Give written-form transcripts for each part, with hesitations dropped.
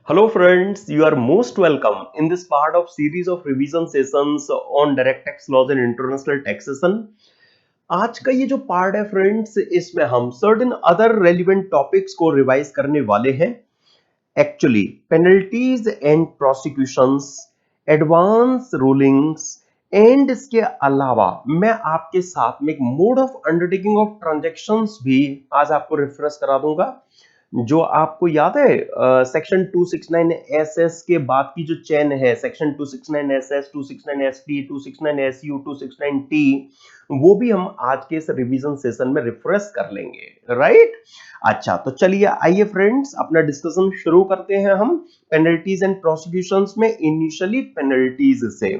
Hello friends, you are most welcome in this part of series of revision sessions on direct tax laws and international taxation. आज का ये जो part है friends, इसमें हम certain other relevant topics को revise करने वाले हैं. Actually penalties and prosecutions, advance rulings and इसके अलावा मैं आपके साथ में एक mode of undertaking of transactions भी आज आपको रिफ्रेश करा दूंगा. जो आपको याद है सेक्शन 269 एसएस के बाद की जो चेन है, section 269 SS, 269 ST, 269 SU, 269 T, वो भी हम आज के इस रिवीजन सेशन में रिफ्रेश कर लेंगे, राइट? अच्छा, तो चलिए आइए फ्रेंड्स अपना डिस्कशन शुरू करते हैं हम पेनल्टीज एंड प्रोसिक्यूशंस में. इनिशियली पेनल्टीज से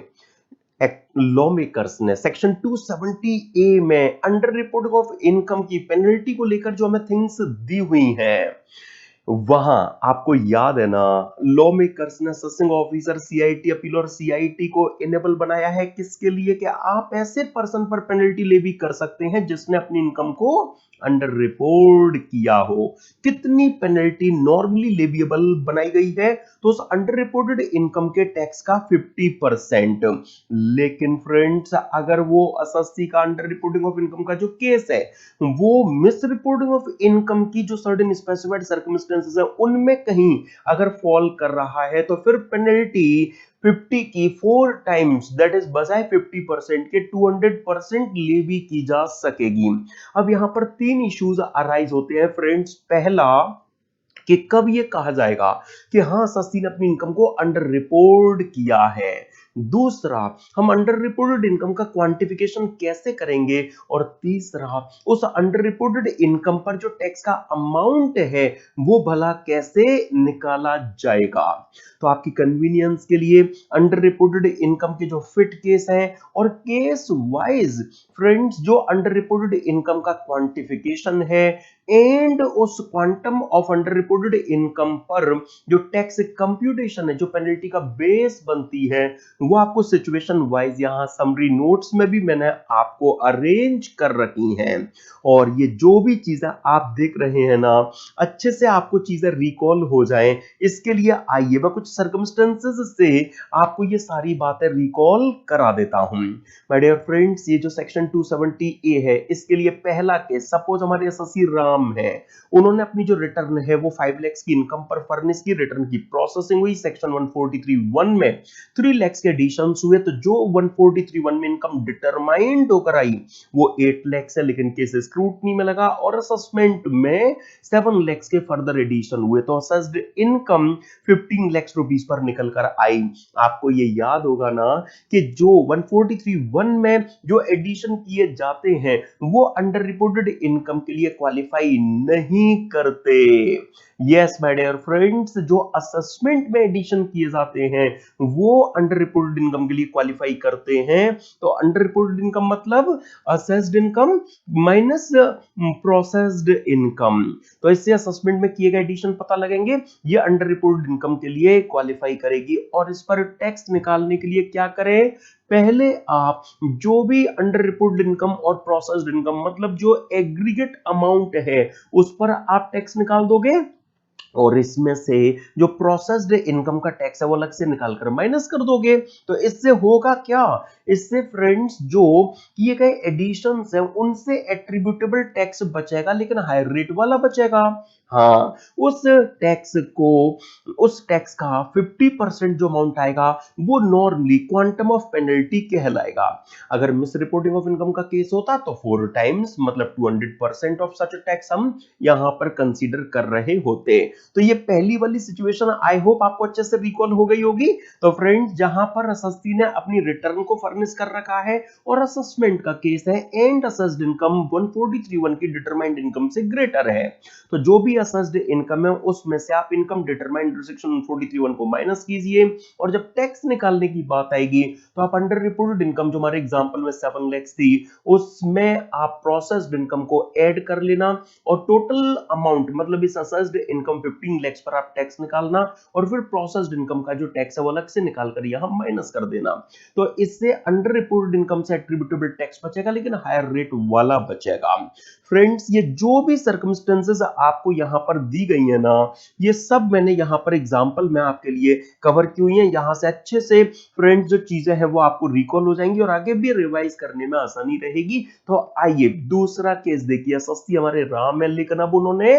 लॉ मेकर्स ने सेक्शन 270 ए में अंडर रिपोर्टिंग ऑफ इनकम की पेनल्टी को लेकर जो हमें थिंग्स दी हुई हैं, वहां आपको याद है ना, लॉ मेकर्स ने असेसिंग ऑफिसर, सीआईटी अपील और सीआईटी को इनेबल बनाया है किसके लिए? कि आप ऐसे पर्सन पर पेनल्टी लेवी कर सकते हैं जिसने अपनी इनकम को अंडर रिपोर्ट किया हो. कितनी पेनल्टी नॉर्मली लेविएबल बनाई गई है? तो उस अंडर रिपोर्टेड इनकम के टैक्स का 50%. लेकिन फ्रेंड्स, अगर वो एसएससी का अंडर रिपोर्टिंग ऑफ इनकम का जो केस है, वो मिस रिपोर्टिंग ऑफ इनकम की जो सर्टेन स्पेसिफाइड सर्कमस्टेंसेस है उनमें कहीं अगर फॉल कर रहा है, तो फिर पेनल्टी 50 की 4 टाइम्स, दैट इज बजाय 50% के 200% लेवी की जा सकेगी. अब यहां पर 3 इश्यूज अराइज होते हैं फ्रेंड्स. पहला, कि कब ये कहा जाएगा कि हाँ एसएससी ने अपनी इनकम को अंडर रिपोर्ट किया है. दूसरा, हम अंडर रिपोर्टेड इनकम का क्वांटिफिकेशन कैसे करेंगे. और तीसरा, उस अंडर रिपोर्टेड इनकम पर जो टैक्स का अमाउंट है वो भला कैसे निकाला जाएगा. तो आपकी कन्वीनियंस के लिए अंडर रिपोर्टेड इनकम के जो फिट केस हैं और केस वाइज फ्रेंड्स जो अंडर रिपोर्टेड इनकम का क्वांटिफिकेशन है एंड उस quantum of under reported income पर जो टैक्स कंप्यूटेशन है, जो पेनल्टी का बेस बनती है, वो आपको सिचुएशन वाइज यहां समरी नोट्स में भी मैंने आपको अरेंज कर रखी हैं. और ये जो भी चीजें आप देख रहे हैं ना, अच्छे से आपको चीजें रिकॉल हो जाएं, इसके लिए आइए मैं कुछ सर्कमस्टेंसेस से आपको ये सारी बातें रिकॉल करा देता हूं. माय डियर फ्रेंड्स, ये जो सेक्शन 270 ए है, इसके लिए पहला केस, सपोज हमारे एसएससी राम है, उन्होंने अपनी जो रिटर्न है वो 5 लाख की इनकम पर फर्निश की, रिटर्न की प्रोसेसिंग हुई, सेक्शन 143(1) में 3 लाख के एडिशन हुए, तो जो 143(1) में इनकम डिटरमाइंड होकर आई वो 8 लाख है, लेकिन केस स्क्रूटनी में लगा और असेसमेंट में 7 लाख के फर्दर एडिशन हुए, तो असेस्ड इनकम 15 लाख रुपीस पर निकल कर आई. आपको ये याद होगा ना कि जो 143(1) में जो एडिशन किए जाते हैं वो अंडर रिपोर्टेड इनकम के लिए क्वालिफाई नहीं करते. यस माय डियर फ्रेंड्स, जो असेसमेंट में एडिशन किए जाते हैं वो अंडर रिपोर्टेड इनकम के लिए क्वालिफाई करते हैं. तो अंडर रिपोर्टेड इनकम मतलब assessed income minus processed income. तो इससे असेसमेंट में किए गए एडिशन पता लगेंगे, ये अंडर रिपोर्टेड इनकम के लिए क्वालिफाई करेगी. और इस पर टैक्स निकालने के लिए क्या करें? पहले आप जो भी अंडर रिपोर्टेड इनकम और प्रोसेस्ड इनकम मतलब जो एग्रीगेट अमाउंट है उस पर आप टैक्स निकाल दोगे, और इसमें से जो प्रोसेस्ड इनकम का टैक्स है वो अलग से निकाल कर माइनस कर दोगे. तो इससे होगा क्या? इससे फ्रेंड्स जो किए गए एडिशंस हैं उनसे एट्रीब्यूटेबल टैक्स बचेगा, लेकिन हायर रेट वाला बचेगा. हाँ, उस टैक्स का 50% जो अमाउंट आएगा वो नॉर्मली क्वांटम ऑफ पेनल्टी कहलाएगा. अगर मिस रिपोर्टिंग ऑफ इनकम का केस होता तो 4 टाइम्स मतलब 200% ऑफ सच टैक्स हम यहां पर कंसीडर कर रहे होते. तो ये पहली वाली सिचुएशन आई होप आपको अच्छे से रिकॉल हो गई होगी. तो फ्रेंड्स, जहां पर एसएससी ने अपनी रिटर्न को फर्निश कर रखा है और असेसमेंट का केस है एंड असेस्ड इनकम 143(1) की डिटरमाइंड इनकम से ग्रेटर है, तो जो भी असेस्ड इनकम है उसमें से आप इनकम डिटरमाइंड सेक्शन 143(1) को माइनस कीजिए. और जब टैक्स निकालने की बात आएगी तो आप अंडर रिपोर्टेड इनकम जो हमारे एग्जांपल में 7 लाख थी उसमें आप प्रोसेस्ड इनकम को ऐड कर लेना और टोटल अमाउंट मतलब इस असेस्ड इनकम 15 लाख पर आप टैक्स निकालना और फिर प्रोसेस्ड इनकम का जो टैक्स है वो अलग से निकाल कर यहां माइनस कर देना. तो इससे अंडर रिपोर्टेड इनकम से एट्रीब्यूटेबल टैक्स बचेगा, लेकिन हायर रेट वाला बचेगा. फ्रेंड्स, ये जो भी सर्कमस्टेंसेस आपको यहाँ पर दी गई है ना, ये सब मैंने यहाँ पर एग्जांपल में आपके लिए कवर की हुई है। यहाँ से अच्छे से फ्रेंड्स जो चीजें हैं वो आपको रिकॉल हो जाएंगी और आगे भी रिवाइज करने में आसानी रहेगी। तो आइए दूसरा केस देखिए। सस्ती हमारे राम है लेकिन अब उन्होंने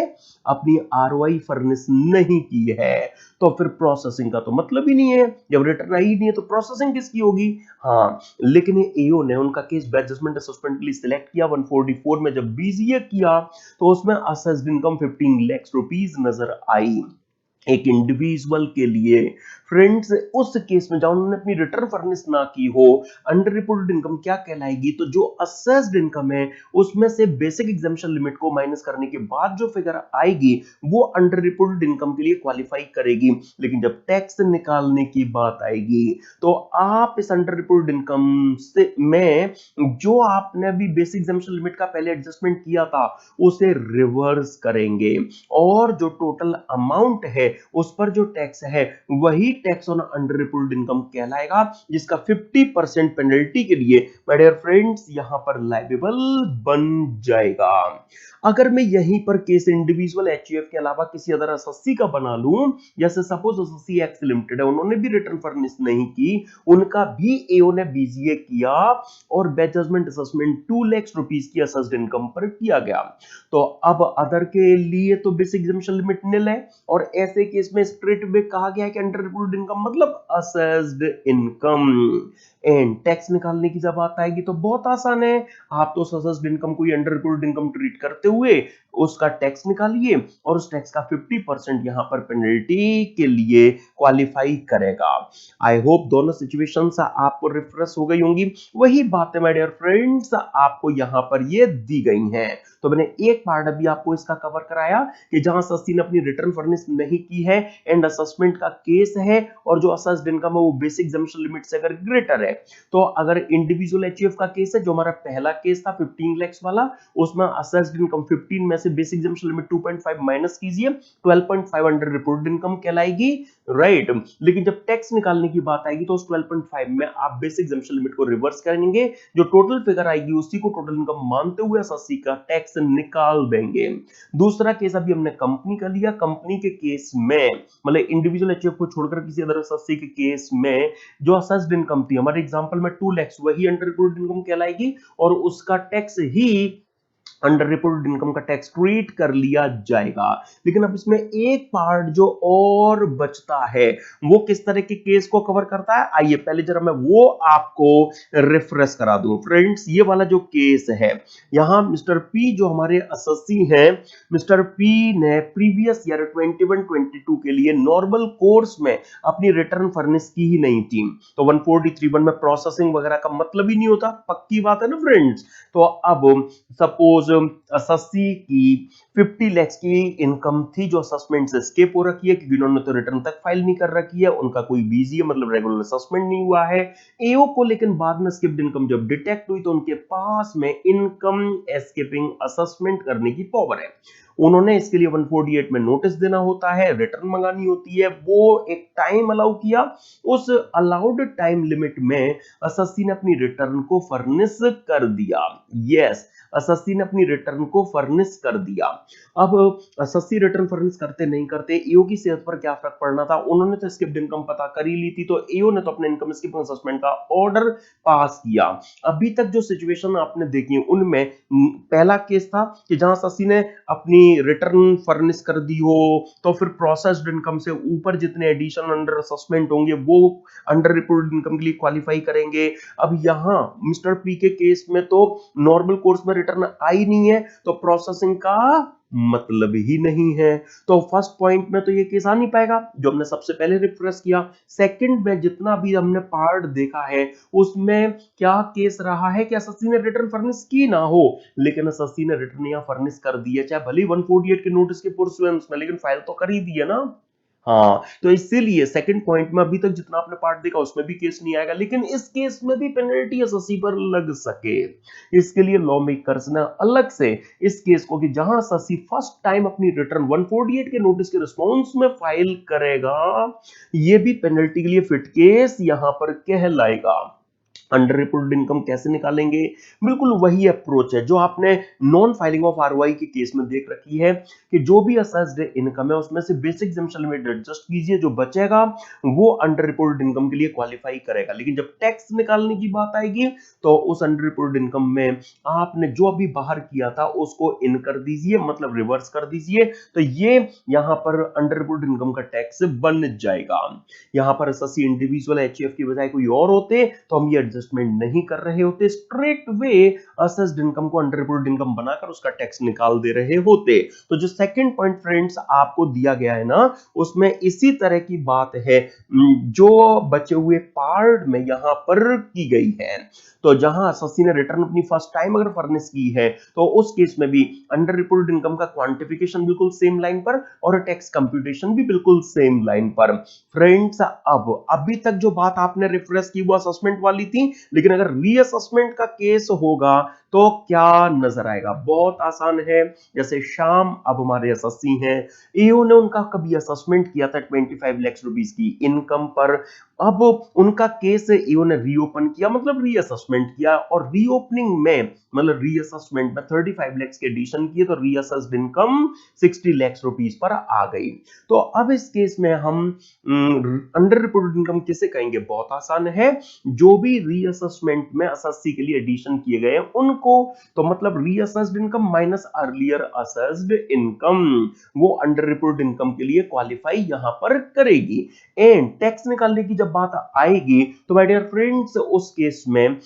अपनी आरओआई फर्निश नहीं की है, तो फिर प्रोसेसिंग का तो मतलब ही नहीं है। जब रिटर्न आई नहीं है तो प्रोसेसिंग किसकी होगी? हाँ, लेकिन ये एओ ने उनका केस बैच जजमेंट असेसमेंट के लिए सिलेक्ट किया। 144 में जब बीसीए किया तो उसमें असेस्ड इनकम 15 लाख रुपीस नजर आई एक इंडिविजुअल के लिए। फ्रेंड्स, उस केस में जहां उन्होंने अपनी रिटर्न फर्निश ना की हो, अंडर रिपोर्टेड इनकम क्या कहलाएगी? तो जो असेस्ड इनकम है उसमें से बेसिक एग्जम्पशन लिमिट को माइनस करने के बाद जो फिगर आएगी वो अंडर रिपोर्टेड इनकम के लिए क्वालिफाई करेगी। लेकिन जब टैक्स निकालने की बात आएगी तो आप इस अंडर रिपोर्टेड इनकम से में जो आपने अभी बेसिक एग्जम्पशन लिमिट का पहले एडजस्टमेंट किया था उसे रिवर्स करेंगे और जो टोटल अमाउंट है उस पर जो टैक्स है वही tax on under reported income कहलाएगा, जिसका 50% पेनल्टी के लिए माय डियर फ्रेंड्स यहां पर लायबल बन जाएगा। अगर मैं यहीं पर केस इंडिविजुअल एचयूएफ के अलावा किसी अदर एसएससी का बना लूं, जैसे सपोज एसएससी एक्स लिमिटेड है, उन्होंने भी रिटर्न फर्निश नहीं की, उनका भी एओ ने बीसीए किया और batch judgement assessment 2 lakh rupees की असेस्ड इनकम पर किया गया, तो अब अदर के लिए तो बेसिक एग्जम्पशन लिमिट निल है और ऐसे केस में स्ट्रेट वे कहा गया है कि अंडर रिपोर्टेड इनकम मतलब असेस्ड इनकम। एंड टैक्स निकालने की जब बात आएगी तो बहुत आसान है, आप तो असेस्ड इनकम को अंडर रिपोर्टेड इनकम ट्रीट करते हुए उसका टैक्स निकालिए और उस टैक्स का 50% यहां पर पेनल्टी के लिए क्वालिफाई करेगा। आई होप दोनों सिचुएशंस आपको रिफ्रेश हो गई होंगी। वही बातें माय डियर फ्रेंड्स आपको यहां पर ये दी गई हैं। तो मैंने एक पार्ट अभी आपको इसका कवर कराया कि जहां सस्ती ने अपनी रिटर्न फर्निश नहीं की है एंड असेसमेंट का केस है और जो असेस्ड इनकम है वो बेसिक एग्जम्पशन लिमिट से अगर ग्रेटर है, तो अगर इंडिविजुअल एचयूएफ का केस है जो हमारा पहला केस था 15 लाख वाला, उसमें असेस्ड इनकम 15 में से बेसिक एग्जम्पशन लिमिट 2.5 माइनस कीजिए, 12.5 अंडर रिपोर्टेड इनकम कहलाएगी, राइट। लेकिन जब टैक्स निकालने की बात आएगी तो उस 12.5 में आप बेसिक एग्जम्पशन लिमिट को रिवर्स करेंगे, जो टोटल फिगर आएगी उसी को टोटल इनकम मानते हुए एसएससी का टैक्स निकाल देंगे। दूसरा केस अभी हमने कंपनी का लिया। कंपनी के केस में मतलब इंडिविजुअल एचयूएफ को छोड़कर किसी अदर एसएससी के केस में जो असेस्ड इनकम थी हमारे एग्जांपल में 2 लाख, वही अंडर रिपोर्टेड इनकम कहलाएगी और उसका टैक्स ही अंडर रिपोर्टेड इनकम का टैक्स ट्रीट कर लिया जाएगा। लेकिन अब इसमें एक पार्ट जो और बचता है वो किस तरह के केस को कवर करता है, आइए पहले जरा मैं वो आपको रिफ्रेश करा दूं। फ्रेंड्स, ये वाला जो केस है यहां मिस्टर पी जो हमारे एसएससी हैं, मिस्टर पी ने प्रीवियस ईयर 21-22 के लिए नॉर्मल कोर्स में अपनी रिटर्न फर्निश की ही नहीं थी, तो 143(1) में प्रोसेसिंग वगैरह का मतलब ही नहीं होता, पक्की बात है ना फ्रेंड्स। तो अब सपोज एसएससी की 50 लाख की इनकम थी जो असेसमेंट से स्किप हो रखी है क्योंकि उन्होंने तो रिटर्न तक फाइल नहीं कर रखी है, उनका कोई बीजीए मतलब रेगुलर असेसमेंट नहीं हुआ है एओ को, लेकिन बाद में स्किप्ड इनकम जब डिटेक्ट हुई तो उनके पास में इनकम एस्केपिंग असेसमेंट करने की पावर है। उन्होंने इसके लिए 148 में नोटिस देना होता है, रिटर्न मंगानी होती है, वो एक टाइम अलाउ किया, उस अलाउड टाइम लिमिट में एसएससी ने अपनी रिटर्न को फर्निश कर दिया। यस, एसएससी ने अपनी रिटर्न को फर्निश कर दिया। अब एसएससी रिटर्न फर्निश करते नहीं करते एओ की सेहत पर क्या फर्क पड़ना था, उन्होंने तो स्किप्ड इनकम पता कर ही ली थी, तो एओ ने तो अपने इनकम स्किपिंग असेसमेंट का ऑर्डर पास किया। अभी तक जो सिचुएशन आपने देखी उनमें पहला केस था कि जहां एसएससी ने अपनी रिटर्न फर्निश कर दी हो तो फिर प्रोसेस्ड इनकम से ऊपर जितने एडिशन अंडर असेसमेंट होंगे वो अंडर रिपोर्टेड इनकम के लिए क्वालिफाई करेंगे। अब यहां मिस्टर पी के केस में तो नॉर्मल कोर्स में रिटर्न आई नहीं है तो प्रोसेसिंग का मतलब ही नहीं है, तो फर्स्ट पॉइंट में तो ये केस आ नहीं पाएगा जो हमने सबसे पहले रिफ्रेश किया। सेकंड में जितना भी हमने पार्ट देखा है उसमें क्या केस रहा है कि एसएससी ने रिटर्न फर्निश की ना हो लेकिन एसएससी ने रिटर्न या फर्निश कर दी है, चाहे भले 148 के नोटिस के पुर्सुएंस में, लेकिन फाइल तो कर ही दी है ना। हाँ, तो इसीलिए सेकंड पॉइंट में अभी तक जितना आपने पार्ट देखा उसमें भी केस नहीं आएगा, लेकिन इस केस में भी पेनल्टी एसएससी पर लग सके इसके लिए लॉ मेकर्स ने अलग से इस केस को कि जहां एसएससी फर्स्ट टाइम अपनी रिटर्न 148 के नोटिस के रिस्पॉन्स में फाइल करेगा ये भी पेनल्टी के लिए फिट केस यहां पर कहलाएगा। अंडर रिपोर्टेड इनकम कैसे निकालेंगे? बिल्कुल वही अप्रोच है जो आपने नॉन फाइलिंग ऑफ आरओआई के केस में देख रखी है कि जो भी असेस्ड इनकम है उसमें से बेसिक एग्जम्पशन लिमिट एडजस्ट कीजिए, जो बचेगा वो अंडर रिपोर्टेड इनकम के लिए क्वालिफाई करेगा। लेकिन जब टैक्स निकालने की बात आएगी तो उस अंडर रिपोर्टेड इनकम में आपने जो अभी बाहर किया था उसको इन कर दीजिए, मतलब रिवर्स कर दीजिए, तो ये यहां पर अंडर रिपोर्टेड इनकम का टैक्स बन जाएगा। यहां पर एसएससी इंडिविजुअल एचईएफ की बजाय कोई और होते तो हम ये एडजस्टमेंट नहीं कर रहे होते, स्ट्रेट वे असेस्ड इनकम को अंडर रिपोर्टेड इनकम बनाकर उसका टैक्स निकाल दे रहे होते। तो जो सेकंड पॉइंट फ्रेंड्स आपको दिया गया है ना, उसमें इसी तरह की बात है जो बचे हुए पार्ट में यहां पर की गई है। तो जहां एसएससी ने रिटर्न अपनी फर्स्ट टाइम अगर फर्निश की है तो उस केस में भी अंडर रिपोर्टेड इनकम का क्वांटिफिकेशन बिल्कुल सेम लाइन पर और टैक्स कंप्यूटेशन भी बिल्कुल सेम लाइन पर। फ्रेंड्स अब अभी तक जो बात आपने रिफ्रेश की वो असेसमेंट वाली थी, लेकिन अगर रीअसेसमेंट का केस होगा तो क्या नजर आएगा? बहुत आसान है। जैसे श्याम अब हमारे एसएससी हैं, ईओ ने उनका कभी असेसमेंट किया था 25 लाख रुपीस की इनकम पर। अब उनका केस ईओ ने रीओपन किया, मतलब रीअसेसमेंट किया, और रीओपनिंग में मतलब रीअसेसमेंट में 35 लाख के एडिशन किए तो रीअसेस्ड इनकम 60 लाख रुपीस पर आ गई। तो अब इस केस में हम अंडर रिपोर्टेड इनकम किसे कहेंगे? बहुत आसान है, जो भी रीअसेसमेंट में एसएससी के लिए एडिशन किए गए उनको। तो मतलब reassessed income minus earlier assessed income, वो अंडर रिपोर्टेड इनकम के लिए क्वालिफाई यहां पर करेगी। एंड टैक्स निकालने की जब बात आएगी तो माय डियर फ्रेंड्स उस केस में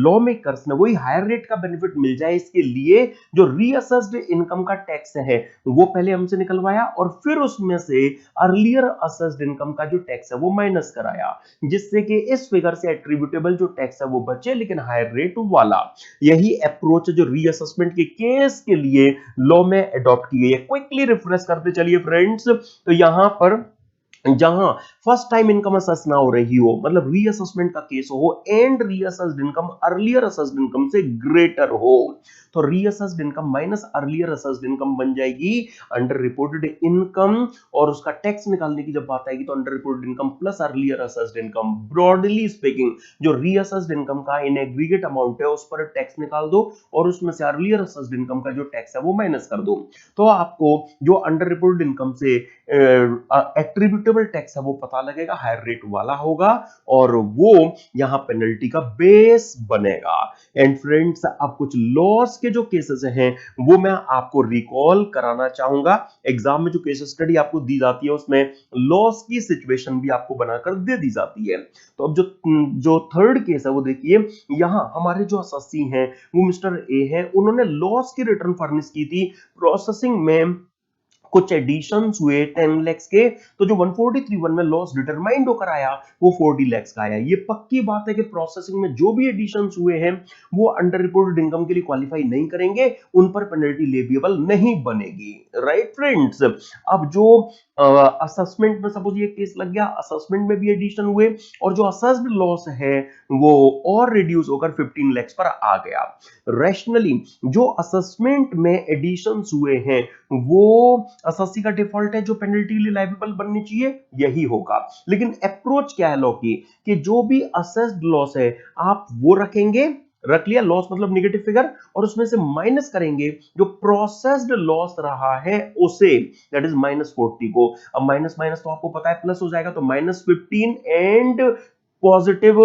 लॉ मेकर्स ने वही हायर रेट का बेनिफिट मिल जाए इसके लिए जो रीअसेस्ड इनकम का टैक्स है वो पहले हमसे निकलवाया और फिर उसमें से अर्लियर असेस्ड इनकम का जो टैक्स है वो माइनस कराया, जिससे कि इस फिगर से एट्रीब्यूटेबल जो टैक्स है वो बचे लेकिन हायर रेट वाला। यही अप्रोच जो रीअसेसमेंट के केस के लिए लॉ में अडॉप्ट की गई है। क्विकली रिफ्रेश करते चलिए फ्रेंड्स, तो यहां पर जहां फर्स्ट टाइम इनकम असेस ना हो रही हो, मतलब रीअसेसमेंट का केस हो and reassessed income earlier assessed income से ग्रेटर हो, तो reassessed income minus earlier assessed income बन जाएगी अंडर रिपोर्टेड इनकम। और उसका टैक्स निकालने की जब बात आएगी तो under reported income plus earlier assessed income. Broadly speaking जो रीअसेस्ड इनकम का इन एग्रीगेट अमाउंट है उस पर टैक्स निकाल दो और उसमें से अर्लियर असेस्ड इनकम का जो टैक्स है वो माइनस कर दो, तो आपको जो अंडर रिपोर्टेड इनकम से एट्रीब्यूटेबल टैक्स है वो पता लगेगा, हायर रेट वाला होगा और वो यहां पेनल्टी का बेस बनेगा। एंड फ्रेंड्स अब कुछ लॉस के जो केसेस हैं वो मैं आपको रिकॉल कराना चाहूंगा। एग्जाम में जो केस स्टडी आपको दी जाती है उसमें लॉस की सिचुएशन भी आपको बनाकर दे दी जाती है। तो अब जो जो थर्ड केस है वो देखिए, यहां हमारे जो एसएससी हैं वो मिस्टर ए है, उन्होंने लॉस की रिटर्न फर्निश की थी, प्रोसेसिंग में कुछ एडिशंस हुए 10 लाख के, तो जो 143(1) में लॉस डिटरमाइंड होकर आया वो 40 लाख का आया। ये पक्की बात है कि प्रोसेसिंग में जो भी एडिशंस हुए हैं वो अंडर रिपोर्टेड इनकम के लिए क्वालिफाई नहीं करेंगे, उन पर पेनल्टी लेविएबल नहीं बनेगी। राइट फ्रेंड्स, अब जो असेसमेंट में सपोज ये केस लग गया, असेसमेंट में भी एडिशन हुए और जो असेस्ड लॉस है वो और रिड्यूस होकर 15 लाख पर आ गया। रैशनली जो असेसमेंट में एडिशंस हुए हैं वो एसएससी का डिफॉल्ट है जो पेनल्टी लायबल बननी चाहिए यही होगा। लेकिन अप्रोच क्या है लॉ की कि जो भी असेस्ड लॉस है आप वो रखेंगे, रख लिया लॉस मतलब नेगेटिव फिगर, और उसमें से माइनस करेंगे जो प्रोसेस्ड लॉस रहा है उसे, दैट इज -40 को। अब माइनस माइनस तो आपको पता है प्लस हो जाएगा, तो -15 एंड पॉजिटिव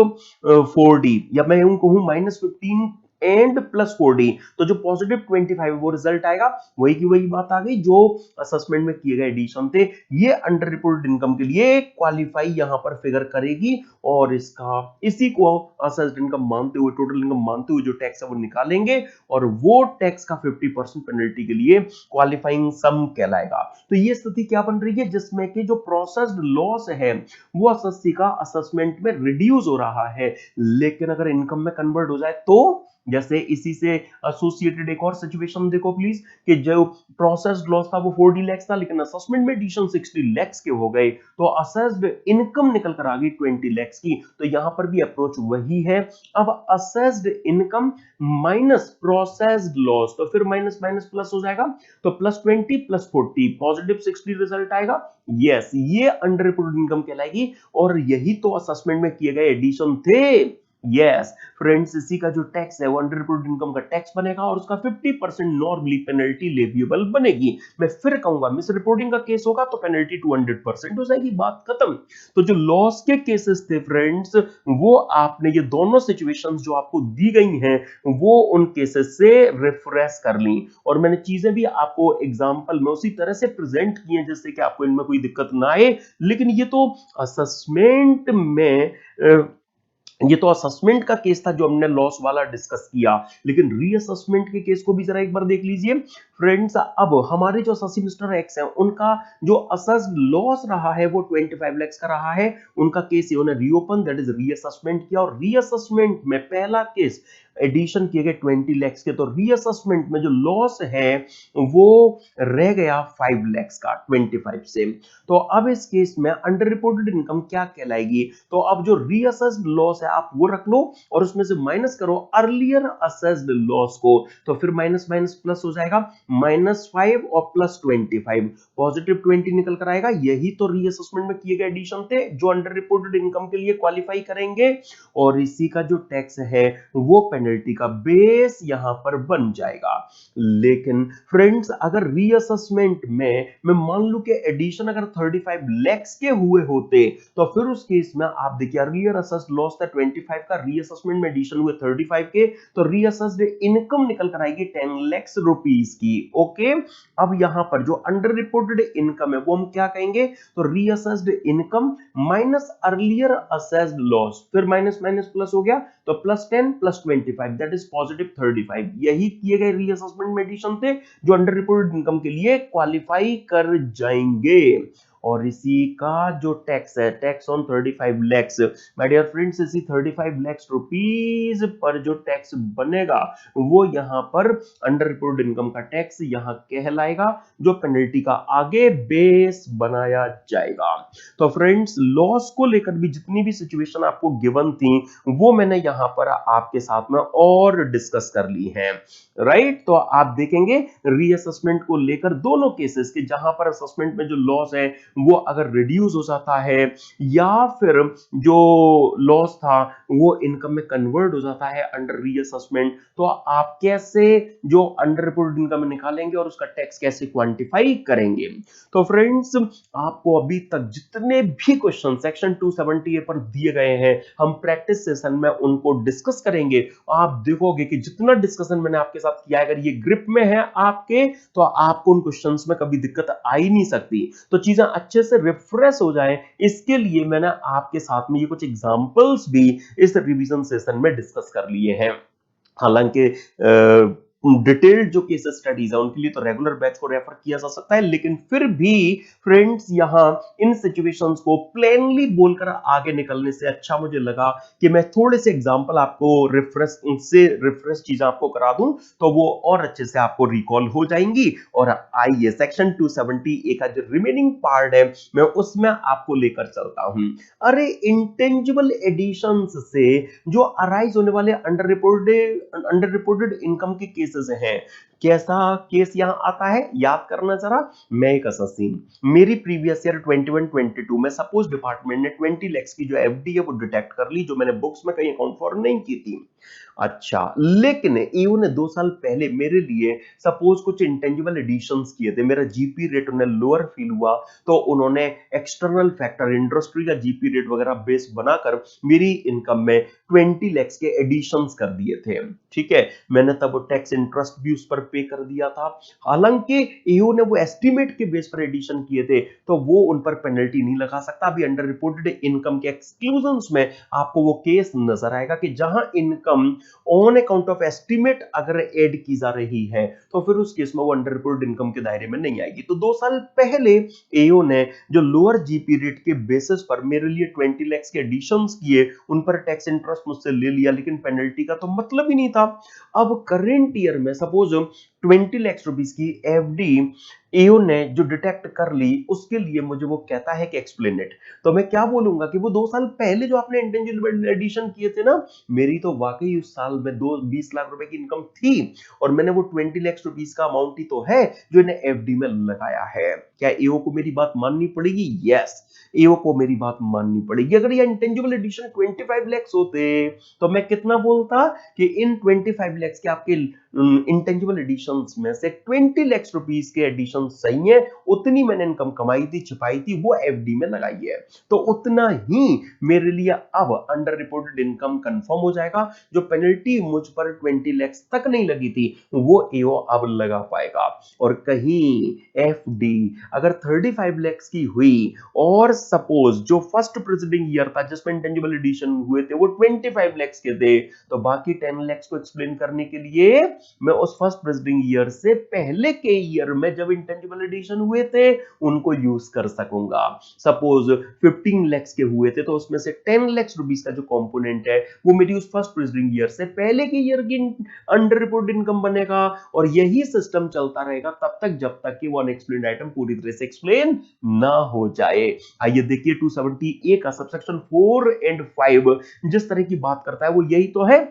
4D, या मैं यूं कहूं -15 एंड +4D, तो जो पॉजिटिव 25 वो रिजल्ट आएगा। वही की वही बात आ गई जो असेसमेंट में किए गए एडिशन थे, ये अंडर रिपोर्टेड इनकम के लिए क्वालिफाई यहां पर फिगर करेगी और इसका इसी को असेस्ड इनकम मानते हुए, टोटल इनकम मानते हुए जो टैक्स है वो निकालेंगे और वो टैक्स का 50% पेनल्टी के लिए क्वालिफाइंग सम कहलाएगा। तो ये स्थिति क्या बन रही है जिसमें कि जो प्रोसेस्ड लॉस है वो एसएससी का असेसमेंट में रिड्यूस हो रहा है, लेकिन अगर इनकम में कन्वर्ट हो जाए तो जैसे इसी से एसोसिएटेड एक और सिचुएशन देखो प्लीज कि जो प्रोसेस्ड लॉस था वो 40 लाख था लेकिन असेसमेंट में एडिशन 60 लाख के हो गए, तो असेस्ड इनकम निकल कर आ गई 20 लाख की। तो यहां पर भी अप्रोच वही है। अब assessed income minus processed loss, तो फिर माइनस माइनस प्लस हो जाएगा, तो +20 +40 पॉजिटिव 60 रिजल्ट आएगा। यस, ये अंडर रिपोर्टेड इनकम कहलाएगी और यही तो असेसमेंट में किए गए एडिशन थे यस फ्रेंड्स, इसी का जो टैक्स है वो अंडर रिपोर्टेड इनकम का टैक्स बनेगा और उसका 50% नॉर्मली पेनल्टी लेविएबल बनेगी। मैं फिर कहूंगा मिस रिपोर्टिंग का केस होगा तो पेनल्टी 200% हो जाएगी, बात खत्म। तो जो लॉस के केसेस थे फ्रेंड्स, वो आपने ये दोनों सिचुएशंस जो आपको दी गई हैं वो उन केसेस से रिफ्रेश कर ली, और मैंने चीजें भी आपको एग्जांपल में उसी तरह से प्रेजेंट की हैं जिससे कि आपको इनमें कोई दिक्कत ना आए। लेकिन ये तो असेसमेंट में ये तो असेसमेंट का केस था जो हमने लॉस वाला डिस्कस किया, लेकिन रीअसेसमेंट के केस को भी जरा एक बार देख लीजिए फ्रेंड्स। अब हमारे जो असेसी मिस्टर एक्स है उनका जो असेस्ड लॉस रहा है वो 25 लाख का रहा है। उनका केस इन्होंने रीओपन दैट इज रीअसेसमेंट किया, और रीअसेसमेंट में पहला केस एडिशन किए गए 20 लाख के, तो रीअसेसमेंट में जो लॉस है वो रह गया 5 लाख का 25 से। तो अब इस केस में अंडर रिपोर्टेड इनकम क्या कहलाएगी? तो अब जो रीअसेस्ड लॉस है आप वो रख लो और उसमें से माइनस करो अर्लियर असेस्ड लॉस को, तो फिर माइनस माइनस प्लस हो जाएगा, -5 और +25, +20 निकल कर आएगा। यही तो रीअसेसमेंट में किए गए एडिशन थे जो अंडर रिपोर्टेड इनकम के लिए क्वालिफाई करेंगे, और इसी का जो टैक्स है वो पेनल्टी का बेस यहां पर बन जाएगा। लेकिन फ्रेंड्स अगर रीअसेसमेंट में मैं मान लूं कि एडिशन अगर 35 लाख के हुए होते, तो फिर उस केस में आप देखिए अर्लियर असेस्ड लॉस था 25 का, रीअसेसमेंट में एडिशन हुए 35 के, तो रीअसेस्ड इनकम निकल कर आएगी 10 लाख रुपीस की। ओके, अब यहां पर जो अंडर रिपोर्टेड इनकम है वो हम क्या कहेंगे? तो reassessed income minus earlier assessed loss, फिर माइनस माइनस प्लस हो गया, तो +10 +25 दैट इज +35। यही किए गए रीअसेसमेंट में एडिशन थे जो अंडर रिपोर्टेड इनकम के लिए क्वालिफाई कर जाएंगे। और इसी का जो टैक्स है, tax on 35 lakhs, my dear friends, इसी 35 लैक्स रुपीस पर जो टैक्स बनेगा वो यहां पर अंडर रिपोर्टेड इनकम का टैक्स यहां कहलाएगा, जो पेनल्टी का आगे बेस बनाया जाएगा। तो फ्रेंड्स लॉस को लेकर भी जितनी भी सिचुएशन आपको गिवन थी वो मैंने यहां पर आपके साथ में और डिस्कस कर ली है, राइट। तो आप देखेंगे रीअसेसमेंट को लेकर दोनों केसेस के जहां पर असेसमेंट में जो लॉस है वो अगर रिड्यूस हो जाता है या फिर जो लॉस था वो इनकम में कन्वर्ट हो जाता है अंडर रीअसेसमेंट, तो आप कैसे जो अंडर रिपोर्टेड इनकम निकालेंगे और उसका टैक्स कैसे क्वांटिफाई करेंगे? तो फ्रेंड्स आपको अभी तक जितने भी क्वेश्चन सेक्शन 270 पर दिए गए हैं हम प्रैक्टिस सेशन में उनको डिस्कस करेंगे। आप देखोगे कि जितना डिस्कशन मैंने आपके साथ किया है अगर ये ग्रिप में है आपके, तो आपको उन क्वेश्चंस में कभी दिक्कत आ ही नहीं सकती। तो चीजें अच्छे से रिफ्रेश हो जाए इसके लिए मैंने आपके साथ में ये कुछ एग्जांपल्स भी इस रिवीजन सेशन में डिस्कस कर लिए हैं। हालांकि डिटेल्ड जो केस स्टडीज है उनके लिए तो रेगुलर बैच को रेफर किया जा सकता है, लेकिन फिर भी फ्रेंड्स यहां इन सिचुएशंस को प्लेनली बोलकर आगे निकलने से अच्छा मुझे लगा कि मैं थोड़े से एग्जांपल आपको रिफ्रेश चीजें आपको करा दूं, तो वो और अच्छे से आपको रिकॉल हो जाएंगी। और आइए सेक्शन 270 का जो रिमेनिंग पार्ट है मैं उसमें आपको लेकर चलता हूं। अरे इंटेंजिबल एडिशंस से जो अराइज होने वाले अंडर रिपोर्टेड इनकम के केसेस हैं, कैसा केस यहां आता है याद करना जरा। मैं एक अससीन, मेरी प्रीवियस ईयर 21-22 में सपोज डिपार्टमेंट ने 20 लाख की जो एफडी है वो डिटेक्ट कर ली जो मैंने बुक्स में कहीं अकाउंट फॉर नहीं की थी। अच्छा, लेकिन ईओ ने 2 साल पहले मेरे लिए सपोज कुछ इंटेंजिबल एडिशंस किए थे, मेरा जीपी रेट उन्हें लोअर फील हुआ, तो उन्होंने एक्सटर्नल फैक्टर इंडस्ट्री का जीपी रेट वगैरह बेस बनाकर मेरी इनकम में 20 लाख के एडिशंस कर दिए थे। ठीक है, मैंने तब वो टैक्स इंटरेस्ट भी उस पर पे कर दिया था। हालांकि ईओ ने वो एस्टिमेट के बेस पर एडिशन किए थे तो वो उन पर पेनल्टी नहीं लगा सकता। अभी अंडर रिपोर्टेड इनकम के एक्सक्लूजन्स में आपको वो केस नजर आएगा कि जहां income on account of estimate अगर ऐड की जा रही है तो फिर उस केस में वो अंडर रिपोर्टेड इनकम के दायरे में नहीं आएगी। तो 2 साल पहले एओ ने जो लोअर जीपी रेट के बेसिस पर मेरे लिए 20 लाख के एडिशंस किए उन पर टैक्स इंटरेस्ट मुझसे ले लिया, लेकिन पेनल्टी का तो मतलब ही नहीं था। अब करेंट ईयर में सपोज 20 लाख रुपीस की एफडी एओ ने जो डिटेक्ट कर ली उसके लिए मुझे वो कहता है कि एक्सप्लेन इट, तो मैं क्या बोलूंगा कि वो 2 साल पहले जो आपने इंटेंजिबल एडिशन किए थे ना, मेरी तो वाकई उस साल में 20 लाख रुपए की इनकम थी और मैंने वो 20 लाख रुपीस का अमाउंट ही तो है जो इन्हें एफडी में लगाया है। क्या एओ को मेरी बात माननी पड़ेगी? यस। एओ को मेरी बात माननी पड़ेगी। अगर ये इंटेंजिबल एडिशन 25 लैक्स होते तो मैं कितना बोलता कि इन 25 लैक्स के आपके इंटेंजिबल एडिशंस में से 20 लैक्स रुपीस के एडिशन सही है, उतनी मैंने इनकम कमाई थी, छिपाई थी, वो एफडी में लगाई है, तो उतना ही मेरे लिए अब अंडर रिपोर्टेड इनकम कंफर्म हो जाएगा। जो पेनल्टी मुझ पर 20 लैक्स तक नहीं लगी थी वो एओ अब लगा पाएगा। और कहीं एफडी अगर 35 लैक्स की हुई और सपोज जो फर्स्ट प्रेसिडिंग ईयर था जिसमें इंटेंजिबल एडिशन हुए थे वो 25 लैक्स के थे, तो बाकी 10 लैक्स को एक्सप्लेन करने के लिए मैं उस फर्स्ट प्रेसिडिंग ईयर से पहले के ईयर में जब इंटेंजिबल एडिशन हुए थे उनको यूज कर सकूंगा। सपोज 15 लैक्स के हुए थे तो उसमें से 10 लैक्स रुपीस का जो कंपोनेंट है वो मेरी उस फर्स्ट प्रेसिडिंग ईयर से पहले के ईयर की अंडर रिपोर्ट इनकम बनेगा, और यही सिस्टम चलता रहेगा तब तक जब तक कि वो अनएक्सप्लेन्ड आइटम पूरी तरह से एक्सप्लेन ना हो जाए। आइए देखिए 270A का सबसेक्शन 4 एंड 5 जिस तरह की बात करता है वो यही तो है।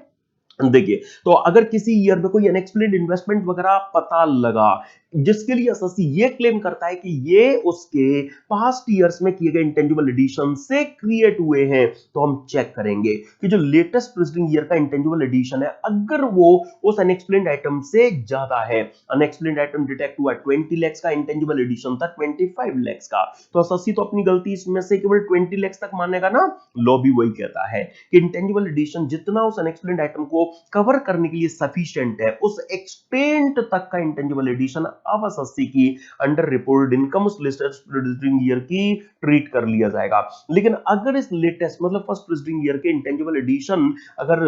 देखिए, तो अगर किसी ईयर में कोई अनएक्सप्लेन्ड इन्वेस्टमेंट वगैरह पता लगा जिसके लिए एसएससी ये क्लेम करता है कि ये उसके पास्ट ईयर्स में किए गए इंटेंजिबल एडिशन से क्रिएट हुए हैं, तो हम चेक करेंगे कि जो लेटेस्ट प्रेसिडिंग ईयर का इंटेंजिबल एडिशन है अगर वो उस अनएक्सप्लेन्ड आइटम से ज्यादा है, अनएक्सप्लेन्ड आइटम डिटेक्ट हुआ 20 लैक्स का, इंटेंजिबल एडिशन था 25 लैक्स का, तो एसएससी तो अपनी गलती इसमें से केवल 20 लैक्स तक मानेगा ना। लॉ भी वही कहता है कि इंटेंजिबल एडिशन जितना उस अनएक्सप्लेन्ड आइटम को कवर करने के लिए सफिशिएंट है उस एक्सटेंट तक का इंटेंजिबल एडिशन अब एसएससी की अंडर रिपोर्टेड इनकम उस लेटेस्ट प्रेसिडिंग ईयर की ट्रीट कर लिया जाएगा। लेकिन अगर इस लेटेस्ट मतलब फर्स्ट प्रेसिडिंग ईयर के इंटेंजिबल एडिशन अगर